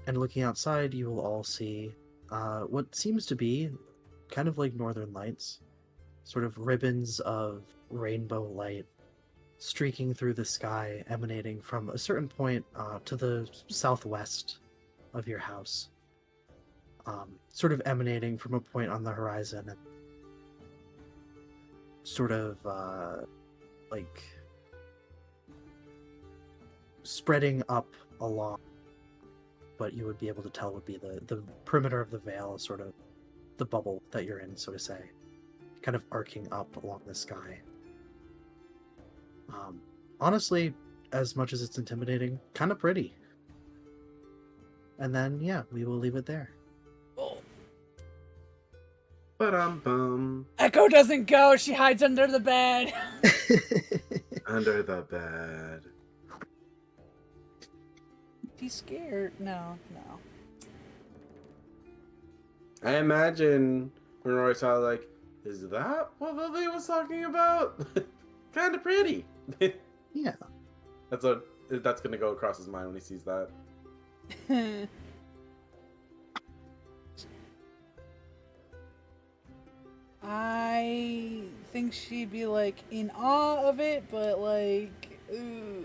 And looking outside, you will all see what seems to be kind of like northern lights, sort of ribbons of rainbow light streaking through the sky, emanating from a certain point to the southwest of your house. Sort of emanating from a point on the horizon and sort of like spreading up along what you would be able to tell would be the perimeter of the veil, sort of the bubble that you're in, so to say, kind of arcing up along the sky. Honestly, as much as it's intimidating, kind of pretty. And then, yeah, we will leave it there. Oh. Ba-dum-bum. Echo doesn't go. She hides under the bed. Under the bed. She's scared. No. I imagine when Roy saw, like, is that what Lily was talking about? Kind of pretty. Yeah. That's gonna go across his mind when he sees that. I think she'd be like in awe of it, but like, ooh.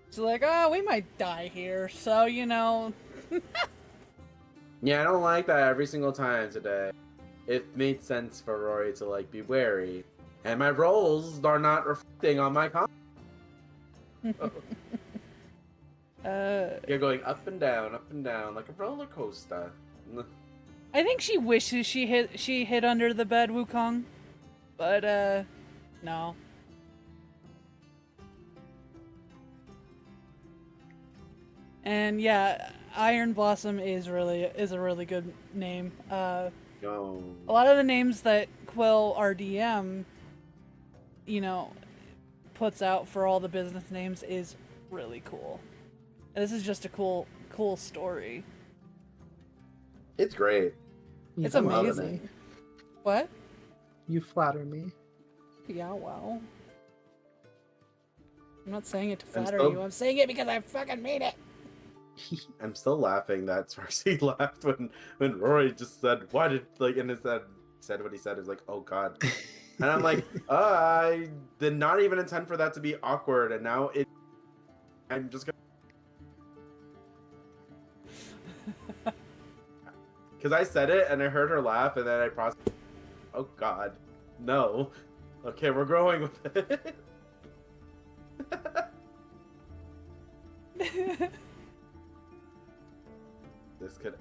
She's like, oh, we might die here, so you know. Yeah, I don't like that every single time today. It made sense for Rory to like be wary, and my rolls are not reflecting on my con. You're going up and down, like a roller coaster. I think she wishes she hid under the bed, Wukong, but no. And yeah, Iron Blossom is a really good name. A lot of the names that Quill RDM, you know, puts out for all the business names is really cool. And this is just a cool story. It's great. You It's flatter amazing. me. What? You flatter me. Yeah, well. I'm not saying it to flatter still- you. I'm saying it because I fucking made it. I'm still laughing that Cersei laughed when Rory just said, "Why did like?" And said what he said. It was like, "Oh God," and I'm like, "I did not even intend for that to be awkward, and now I'm just gonna." Because I said it and I heard her laugh, and then I processed. Oh God, no. Okay, we're growing with it. This could.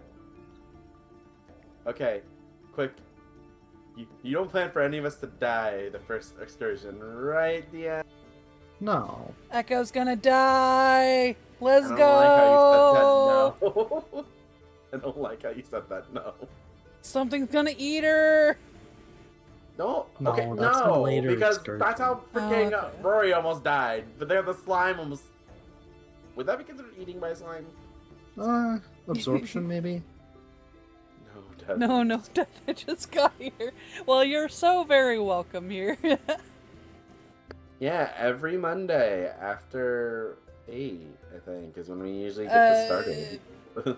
Okay, quick. You don't plan for any of us to die the first excursion, right, Deanne? No. Echo's gonna die. Let's I go. don't like how you said that. No. Something's gonna eat her. No. No, Okay. that's a No. later Because excursion. that's how freaking Oh, okay. Rory almost died. But there, the slime almost. Would that be considered eating by slime? Absorption maybe? No. Dad. No, Dad, I just got here. Well, you're so very welcome here. Yeah, every Monday after 8, I think, is when we usually get this started.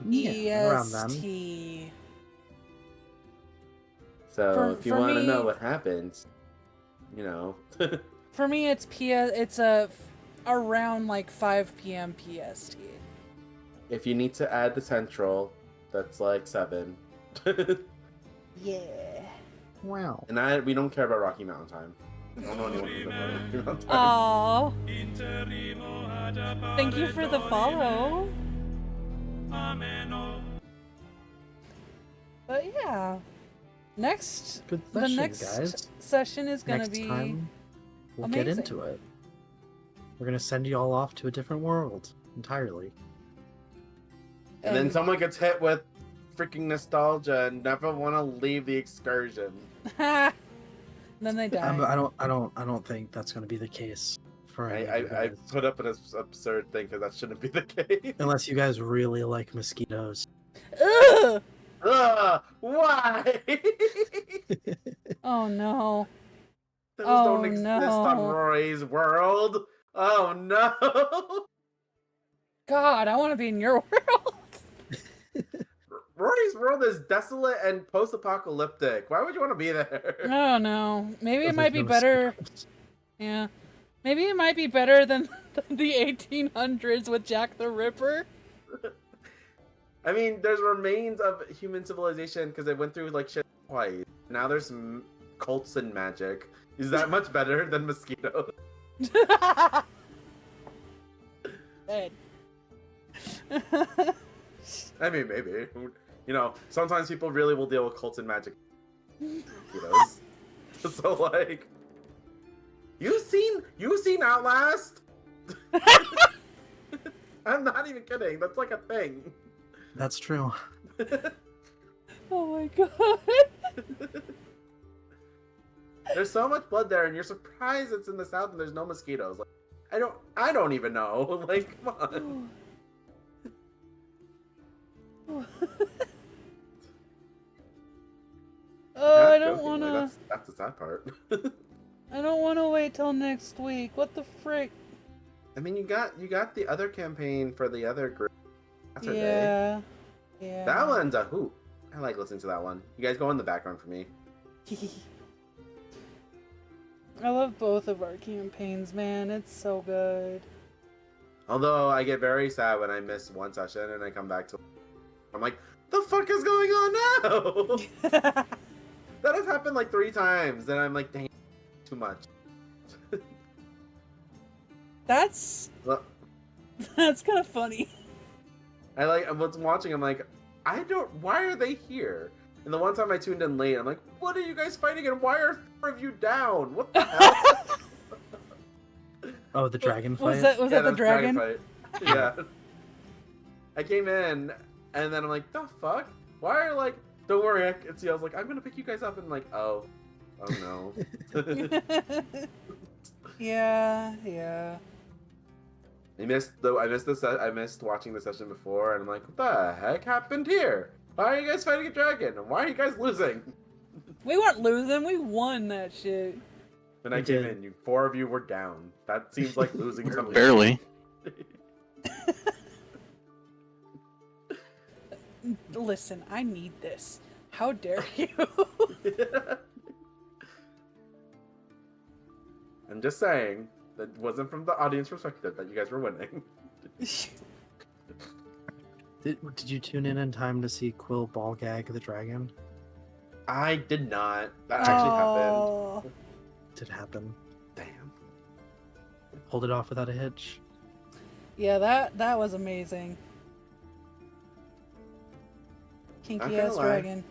Yeah, around then. EST. So if you for want to know me- what happens, you know. For me, it's around like 5 p.m. PST. If you need to add the central, that's like 7. Yeah. Wow. And we don't care about Rocky Mountain time. I don't know anyone who's about Rocky Mountain time. Aww. Thank you for the follow. But yeah. Good The session, next guys. session is gonna Next be time, we'll get amazing. into it. We're gonna send you all off to a different world entirely. And then someone gets hit with freaking nostalgia and never want to leave the excursion. then they die. I don't think that's gonna be the case for any of you I guys. put up an absurd thing because that shouldn't be the case. Unless you guys really like mosquitoes. Ugh! Ugh, why? Oh no. Those Oh, don't exist on no. Rory's world. Oh no. God, I want to be in your world. Rory's world is desolate and post-apocalyptic. Why would you want to be there? I don't know. Maybe it Because might be there's no better. mosquitoes. Yeah. Maybe it might be better than the 1800s with Jack the Ripper. I mean, there's remains of human civilization because they went through like shit twice. Now there's cults and magic. Is that much better than mosquitoes? Ed. I mean, maybe. You know, sometimes people really will deal with cults and magic. Mosquitoes. So like, you seen Outlast? I'm not even kidding. That's like a thing. That's true. Oh my god. There's so much blood there, and you're surprised it's in the south and there's no mosquitoes. Like, I don't even know. Like, come on. Oh, I Half don't jokingly, wanna. That's the sad part. I don't wanna wait till next week. What the frick? I mean, you got the other campaign for the other group. Saturday. Yeah. Yeah. That one's a hoot. I like listening to that one. You guys go in the background for me. I love both of our campaigns, man. It's so good. Although I get very sad when I miss one session and I come back to, I'm like, the fuck is going on now? That has happened like 3 times, and I'm like, dang, too much. That's Well, that's kind of funny. I was watching. I'm like, why are they here? And the one time I tuned in late, I'm like, what are you guys fighting? And why are 4 of you down? What the hell? Oh, the dragon fight? Was that Yeah, the was dragon? fight. Yeah. I came in, and then I'm like, the fuck? Why are like? Don't worry, I was like, I'm gonna pick you guys up, and like, oh no. Yeah. I missed watching the session before, and I'm like, what the heck happened here? Why are you guys fighting a dragon? And why are you guys losing? We weren't losing. We won that shit. When I We came did. in, 4 of you were down. That seems like losing to me. Barely. Listen, I need this. How dare you? I'm just saying that wasn't from the audience perspective that you guys were winning. Did you tune in time to see Quill Ballgag the dragon? I did not. That actually happened. Oh. Did happen. Damn. Hold it off without a hitch. Yeah, that was amazing. Not Kinky gonna ass lie. dragon.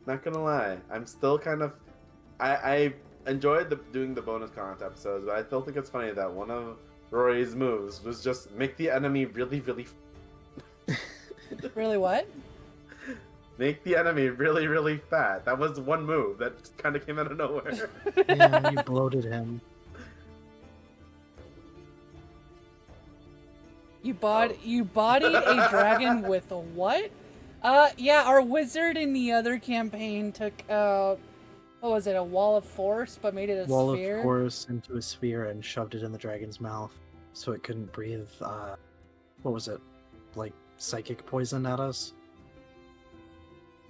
Not gonna lie, I'm still kind of. I enjoyed doing the bonus content episodes, but I still think it's funny that one of Rory's moves was just make the enemy really, really. Really, what? Make the enemy really, really fat. That was one move that just kind of came out of nowhere. Yeah, you bloated him. You bodied a dragon with a what? Yeah, our wizard in the other campaign took what was it, a wall of force, but made it a Wall sphere? of force into a sphere and shoved it in the dragon's mouth so it couldn't breathe. What was it? Like psychic poison at us?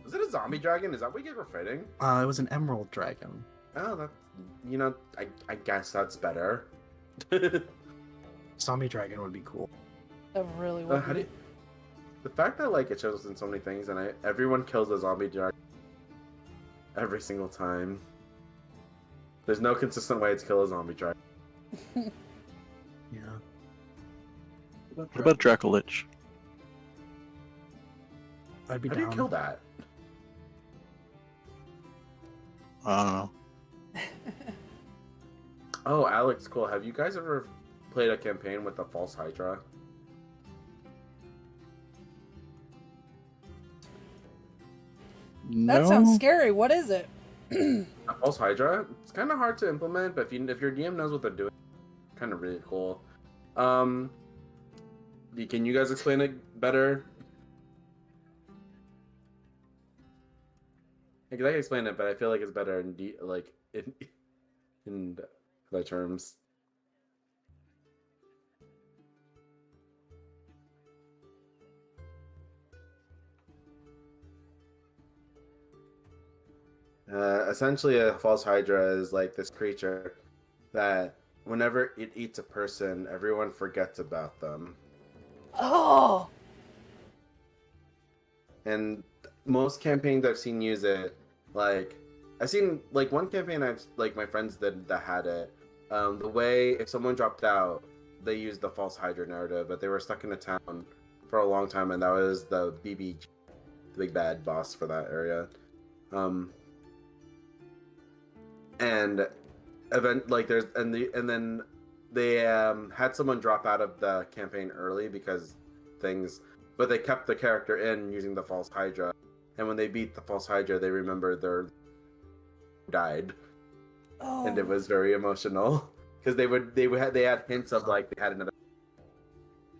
Was it a zombie dragon? Is that what you guys were fighting? It was an emerald dragon. Oh, that's I guess that's better. Zombie dragon would be cool. That really would How do be. you- the fact that like it shows us in so many things, and everyone kills a zombie dragon every single time. There's no consistent way to kill a zombie dragon. Yeah. What about Dracolich? I'd be How do you down. kill that? I don't know. Oh, Alex, cool. Have you guys ever played a campaign with the False Hydra? That sounds scary. What is it? A False Hydra? It's kind of hard to implement, but if your DM knows what they're doing, it's kind of really cool. Can you guys explain it better? Because I can explain it, but I feel like it's better in other terms. Essentially, a false hydra is like this creature that whenever it eats a person, everyone forgets about them. Oh, And most campaigns I've seen use it, like I've seen like one campaign my friends did that had it. The way if someone dropped out, they used the false hydra narrative, but they were stuck in a town for a long time, and that was the BBG, the big bad boss for that area. And then they had someone drop out of the campaign early because things, but they kept the character in using the false Hydra. And when they beat the false Hydra, they remembered their died, Oh. and it was very emotional because they had hints of like they had another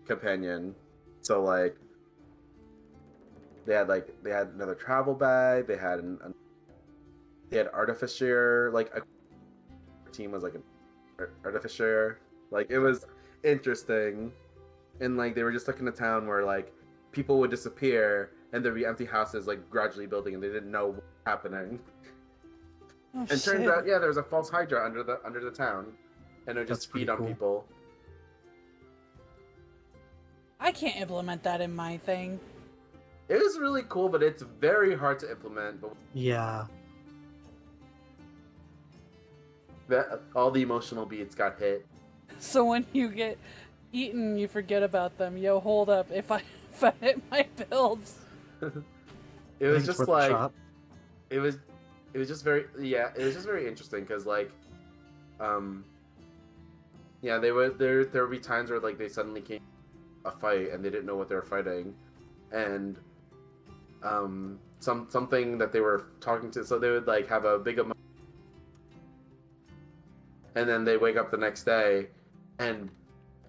companion, so like they had another travel bag, they had they had artificer, like a team was like an artificer, like it was interesting, and like they were just stuck in a town where like people would disappear and there'd be empty houses like gradually building and they didn't know what was happening. Oh, And shit. turns out, yeah, there was a false Hydra under the town, and it would That's just feed pretty on cool. people. I can't implement that in my thing. It was really cool, but it's very hard to implement. But Yeah. all the emotional beats got hit. So when you get eaten, you forget about them. Yo, hold up. If I hit my builds. It was Thanks just for the like shot. it was just very it was just very interesting because like yeah, there would be times where like they suddenly came a fight and they didn't know what they were fighting, and something that they were talking to, so they would like have a big and then they wake up the next day and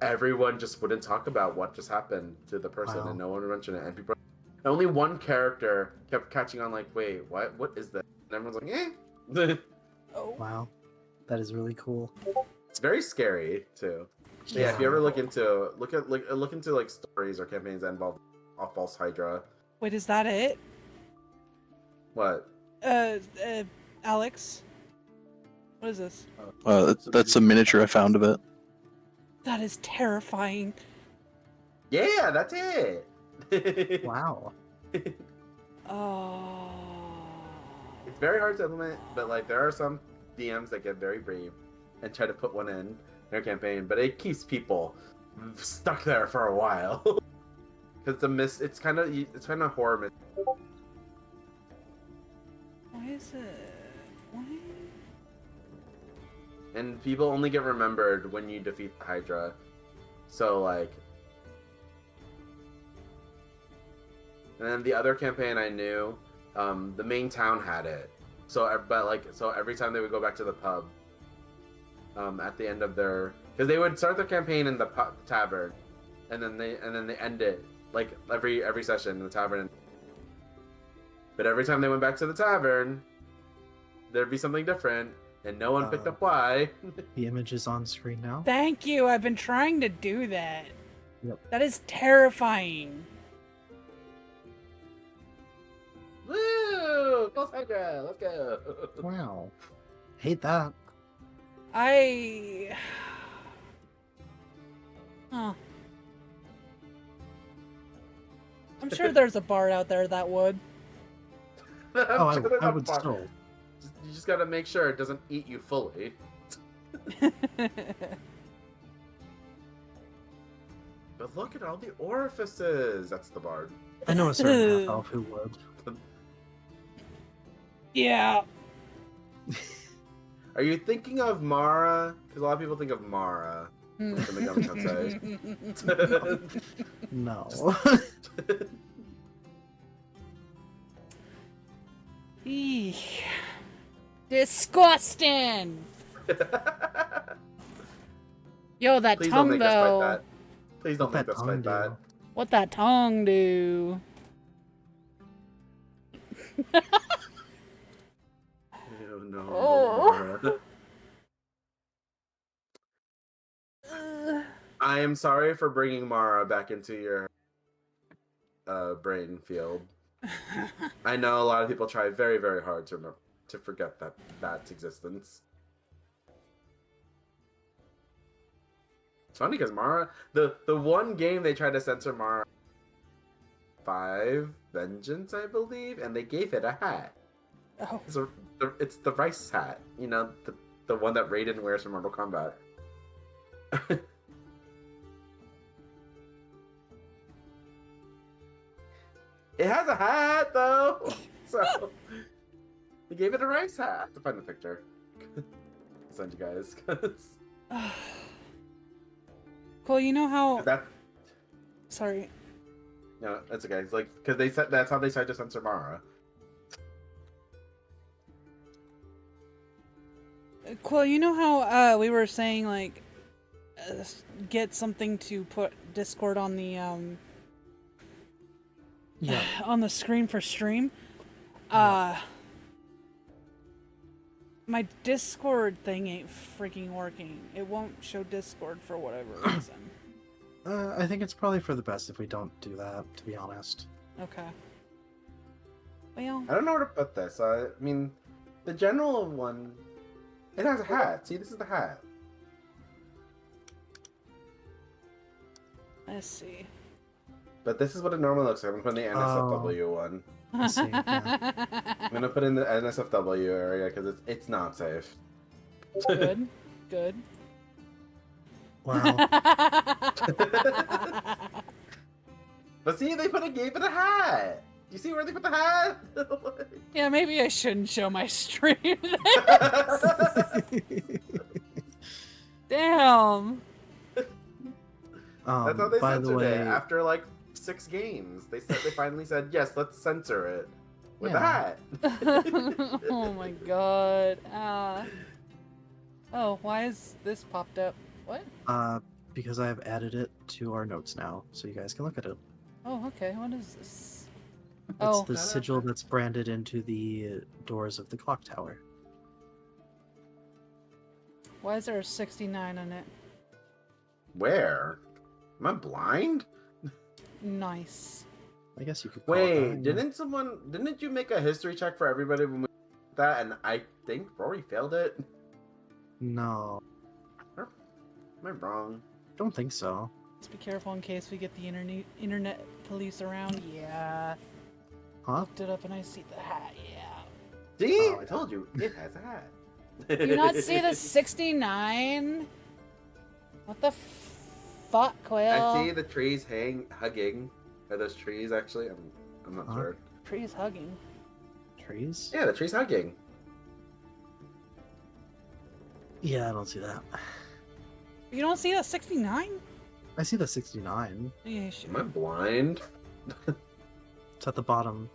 everyone just wouldn't talk about what just happened to the person. Wow. And no one would mention it, and people, only one character kept catching on like, wait, what is that? And everyone's like, eh. Oh. Wow. That is really cool. It's very scary too. So, yeah, if you ever look into like stories or campaigns that involve a false Hydra. Wait, is that it? What? Alex? What is this? That's a miniature I found of it. That is terrifying. Yeah, that's it. Wow. Oh. It's very hard to implement, but like there are some DMs that get very brave and try to put one in their campaign, but it keeps people stuck there for a while. Because it's kind of horror mystery. Why is it? Why? And people only get remembered when you defeat the Hydra. So like, and then the other campaign I knew, the main town had it. So every time they would go back to the pub, at the end of their, because they would start their campaign in the tavern, and then they end it like every session in the tavern. But every time they went back to the tavern, there'd be something different, and no one picked up why. The image is on screen now. Thank you. I've been trying to do that. Yep. That is terrifying. Woo! False Hydra, let's go. Wow. Hate that. Huh. I'm sure there's a bar out there that would. Oh, I'm sure I they're would not still. You just gotta make sure it doesn't eat you fully. But look at all the orifices. That's the bard. I know a certain half elf who would. Yeah. Are you thinking of Mara? Because a lot of people think of Mara from the Megami Tensei. No. Eek. Disgusting. Yo, that Please don't tongue make us fight though. that. Please don't What make that us fight tongue that. do? What that tongue do? Oh, no. Oh. Mara. I am sorry for bringing Mara back into your brain field. I know a lot of people try very, very hard to forget that's existence. It's funny because Mara, the one game they tried to censor Mara 5 Vengeance, I believe, and they gave it a hat. Oh. It's the rice hat, you know, the one that Raiden wears from Mortal Kombat. It has a hat though, so they gave it a rice hat. I have to find the picture. I'll send you guys. Cool, you know how... That Sorry. no, that's okay. It's like because they said that's how they tried to censor Mara. Cool, you know how we were saying, like, get something to put Discord on the, Yeah. on the screen for stream? My Discord thing ain't freaking working. It won't show Discord for whatever reason. I think it's probably for the best if we don't do that, to be honest. Okay. Well, I don't know where to put this. I mean, the general one, it has a hat. See, this is the hat. let's see. But this is what it normally looks like. I'm putting the NSFW one. I see, yeah. I'm gonna put in the NSFW area because it's not safe. Good. Good. Wow. But see, they gave it a hat. You see where they put the hat? Yeah, maybe I shouldn't show my stream. Damn. That's how they by the censored way, it. After like 6 games, they finally said yes, let's censor it with the Yeah. hat. Oh my god. Oh, why is this popped up? What? because I've added it to our notes now, so you guys can look at it. Oh, okay. What is this? It's Oh. the sigil that's branded into the doors of the clock tower. Why is there a 69 on it? Where? Am I blind? Nice. I guess you could call it Wait, that, didn't you make a history check for everybody when we did that? And I think Rory failed it. No, Am I wrong? don't think so. Let's be careful in case we get the internet police around. Yeah. Huh? Looked it up and I see the hat. Yeah. See, Oh, I yeah. told you it has a hat. Do you not see the 69? What the fuck, Quill? I see the trees hugging. Are those trees actually? I'm not Huh? sure. Trees hugging. Trees? Yeah, the trees hugging. Yeah, I don't see that. You don't see the 69? I see the 69. Yeah, sure. Am I blind? It's at the bottom.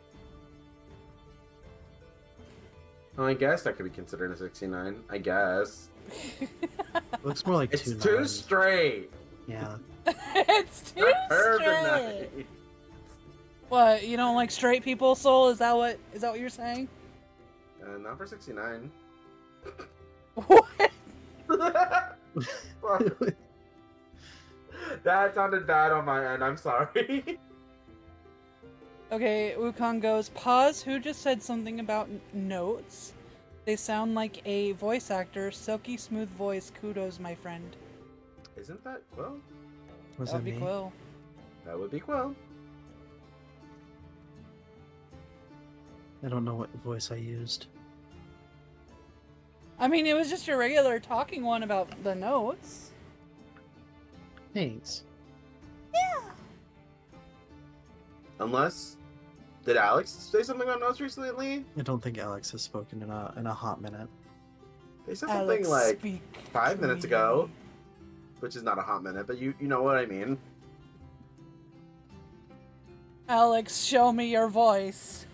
Oh, I guess that could be considered a 69. I guess. It looks more like It's two too nines. straight. Yeah. It's too Urbanite. straight. What? You don't like straight people, Soul? Is that what you're saying? Not for 69. What? That sounded bad on my end. I'm sorry. Okay, Wukong goes, pause, who just said something about notes? They sound like a voice actor. Silky smooth voice. Kudos, my friend. Isn't that Quill? Was That'd it be me? Quill. That would be Quill. I don't know what voice I used. I mean, it was just your regular talking one about the notes. Thanks. Unless, did Alex say something about notes recently? I don't think Alex has spoken in a hot minute. They said something Alex, like speak 5 to minutes me. ago, which is not a hot minute, but you know what I mean. Alex, show me your voice.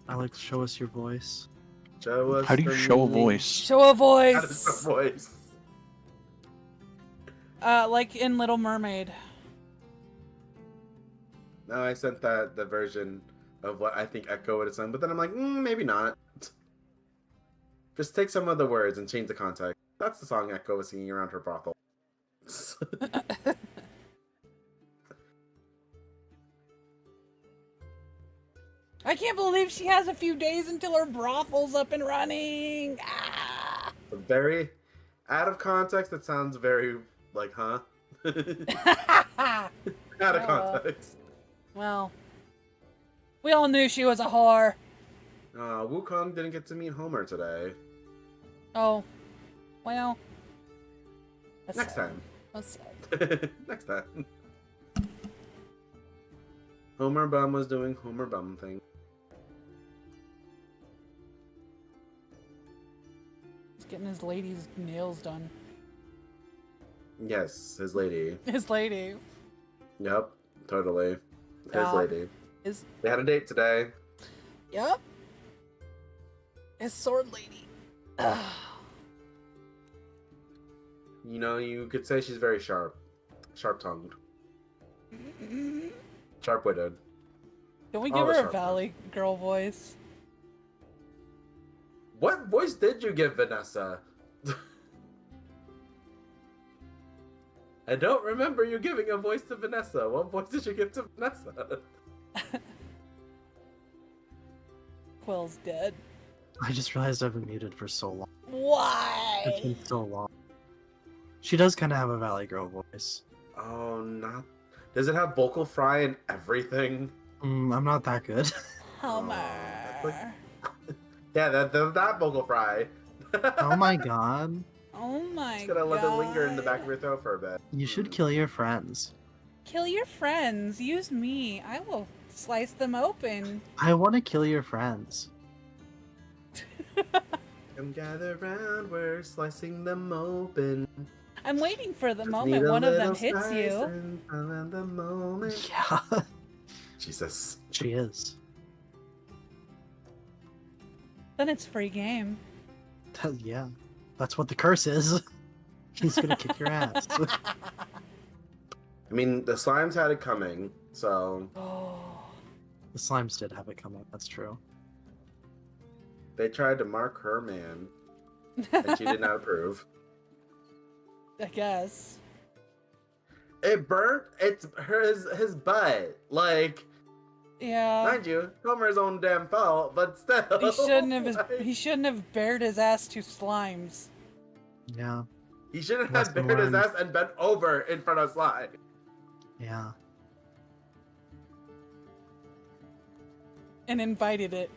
Alex, show us your voice. Show us How do you the show a meaning. voice? Show a How does voice. the voice? Like in Little Mermaid. No, I sent the version of what I think Echo would have sung, but then I'm like, maybe not. Just take some of the words and change the context. That's the song Echo was singing around her brothel. I can't believe she has a few days until her brothel's up and running. Ah! Very out of context. That sounds very like, huh? Out of context. Well, we all knew she was a whore. Wukong didn't get to meet Homer today. Oh, well. That's Next sad. time. That's sad. Next time. Homer Bum was doing Homer Bum thing. He's getting his lady's nails done. Yes, his lady. His lady. Yep, totally. His Yeah. lady. His They had a date today. Yep. His sword lady. You know, you could say she's very sharp. Sharp-tongued. Sharp-witted. Can we All give the her a sharpness. Valley girl voice? What voice did you give Vanessa? I don't remember you giving a voice to Vanessa. What voice did you give to Vanessa? Quill's dead. I just realized I've been muted for so long. It's Why? been so long. She does kind of have a Valley Girl voice. Oh, not. Does it have vocal fry and everything? I'm not that good. Homer. Yeah, that vocal fry. Oh my god. Oh my Just god. gonna let it linger in the back of your throat for a bit. You should kill your friends. Kill your friends. Use me. I will slice them open. I want to kill your friends. Come gather round, we're slicing them open. I'm waiting for the Just moment need a one of them little hits spice you. and find the moment. Yeah, Jesus. she is. Then it's free game. Yeah, that's what the curse is. He's gonna kick your ass. I mean, the slimes had it coming, so Oh. The slimes did have it coming. That's true. they tried to mark her man, and she did not approve. I guess. It burnt. It's his butt. Like, Yeah. mind you, Homer's own damn fault, but still. He shouldn't have. like, He shouldn't have bared his ass to slimes. Yeah, he shouldn't Lesson have bared his learned. ass and bent over in front of slime. yeah. And invited it.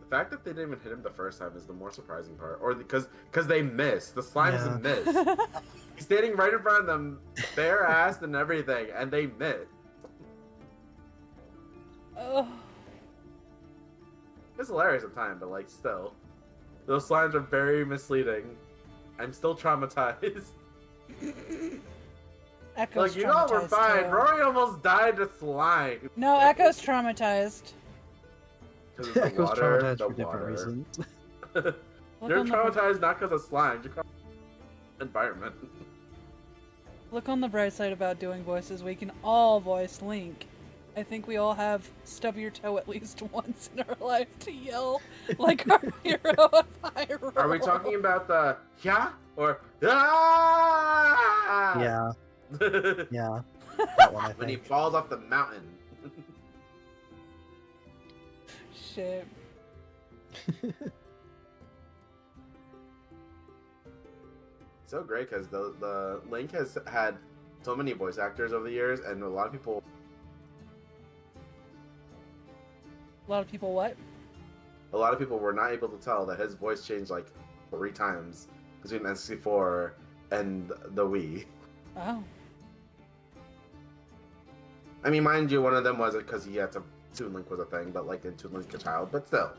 The fact that they didn't even hit him the first time is the more surprising part, or because they missed. The slimes Yeah. missed. He's standing right in front of them, bare assed and everything, and they missed. Oh. It's hilarious at times, but like still, those slimes are very misleading. I'm still traumatized. Echo's Like, you know we're traumatized, fine. too. Rory almost died to slime. No, Echo's traumatized. 'Cause of the Echo's water, traumatized the for different water. reasons. Look You're on the- traumatized not because of slime, you're environment. Look on the bright side about doing voices. We can all voice Link. I think we all have stub your toe at least once in our life to yell like our hero of Hyrule. Are we talking about the yeah or ah? Yeah, yeah. That one, I When he think. falls off the mountain. Shit. So great because the Link has had so many voice actors over the years, and a lot of people A lot of people what? were not able to tell that his voice changed like 3 times between N64 and the Wii. Oh. I mean, mind you, one of them was it because he had to Toon Link was a thing, but like in Toon Link's a child, but still.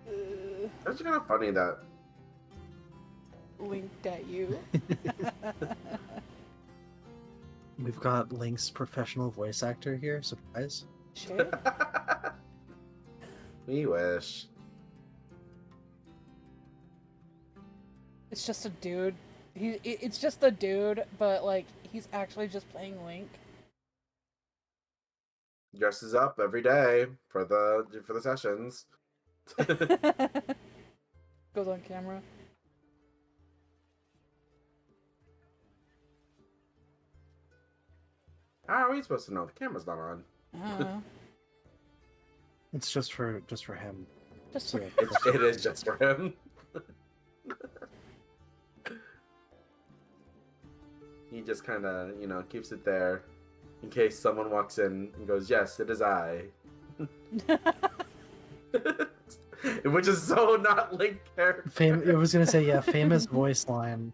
It's actually kind of funny that Linked at you. We've got Link's professional voice actor here. Surprise. Shit. we wish. It's just a dude. It's just a dude, but like he's actually just playing Link. Dresses up every day for the sessions. Goes on camera. How are we supposed to know? The camera's not on. I don't know. It's just for him. Just So, It is just for him. He just kind of, keeps it there in case someone walks in and goes, "Yes, it is I." Which is so not Link character. I was gonna say, yeah, famous voice line.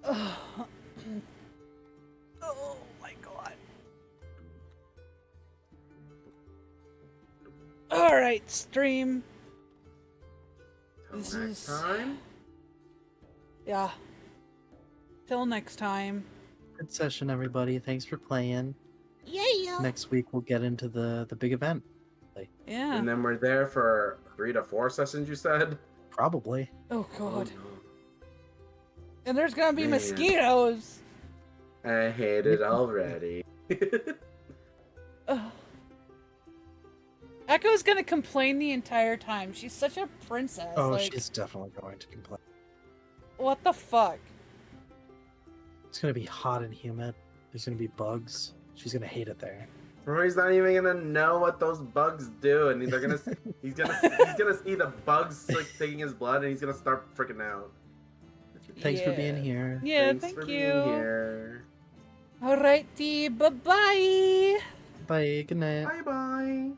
Oh my god. Alright, stream. Till This next is- time. Yeah. Till next time. Good session, everybody. Thanks for playing. Yeah. Next week we'll get into the big event. Yeah. And then we're there for 3 to 4 sessions, you said? Probably. Oh god. Oh, And there's gonna be Man. mosquitoes. no. I hate it already. Ugh. Echo's gonna complain the entire time. She's such a princess. Oh, like, she's definitely going to complain. what the fuck? It's gonna be hot and humid. There's gonna be bugs. She's gonna hate it there. Rory's not even gonna know what those bugs do, and they're gonna he's gonna see the bugs like taking his blood, and he's gonna start freaking out. Thanks for Yeah. being here. Yeah, Thanks thank for you. being here. Alrighty, bye bye. Bye. Good night. Bye bye.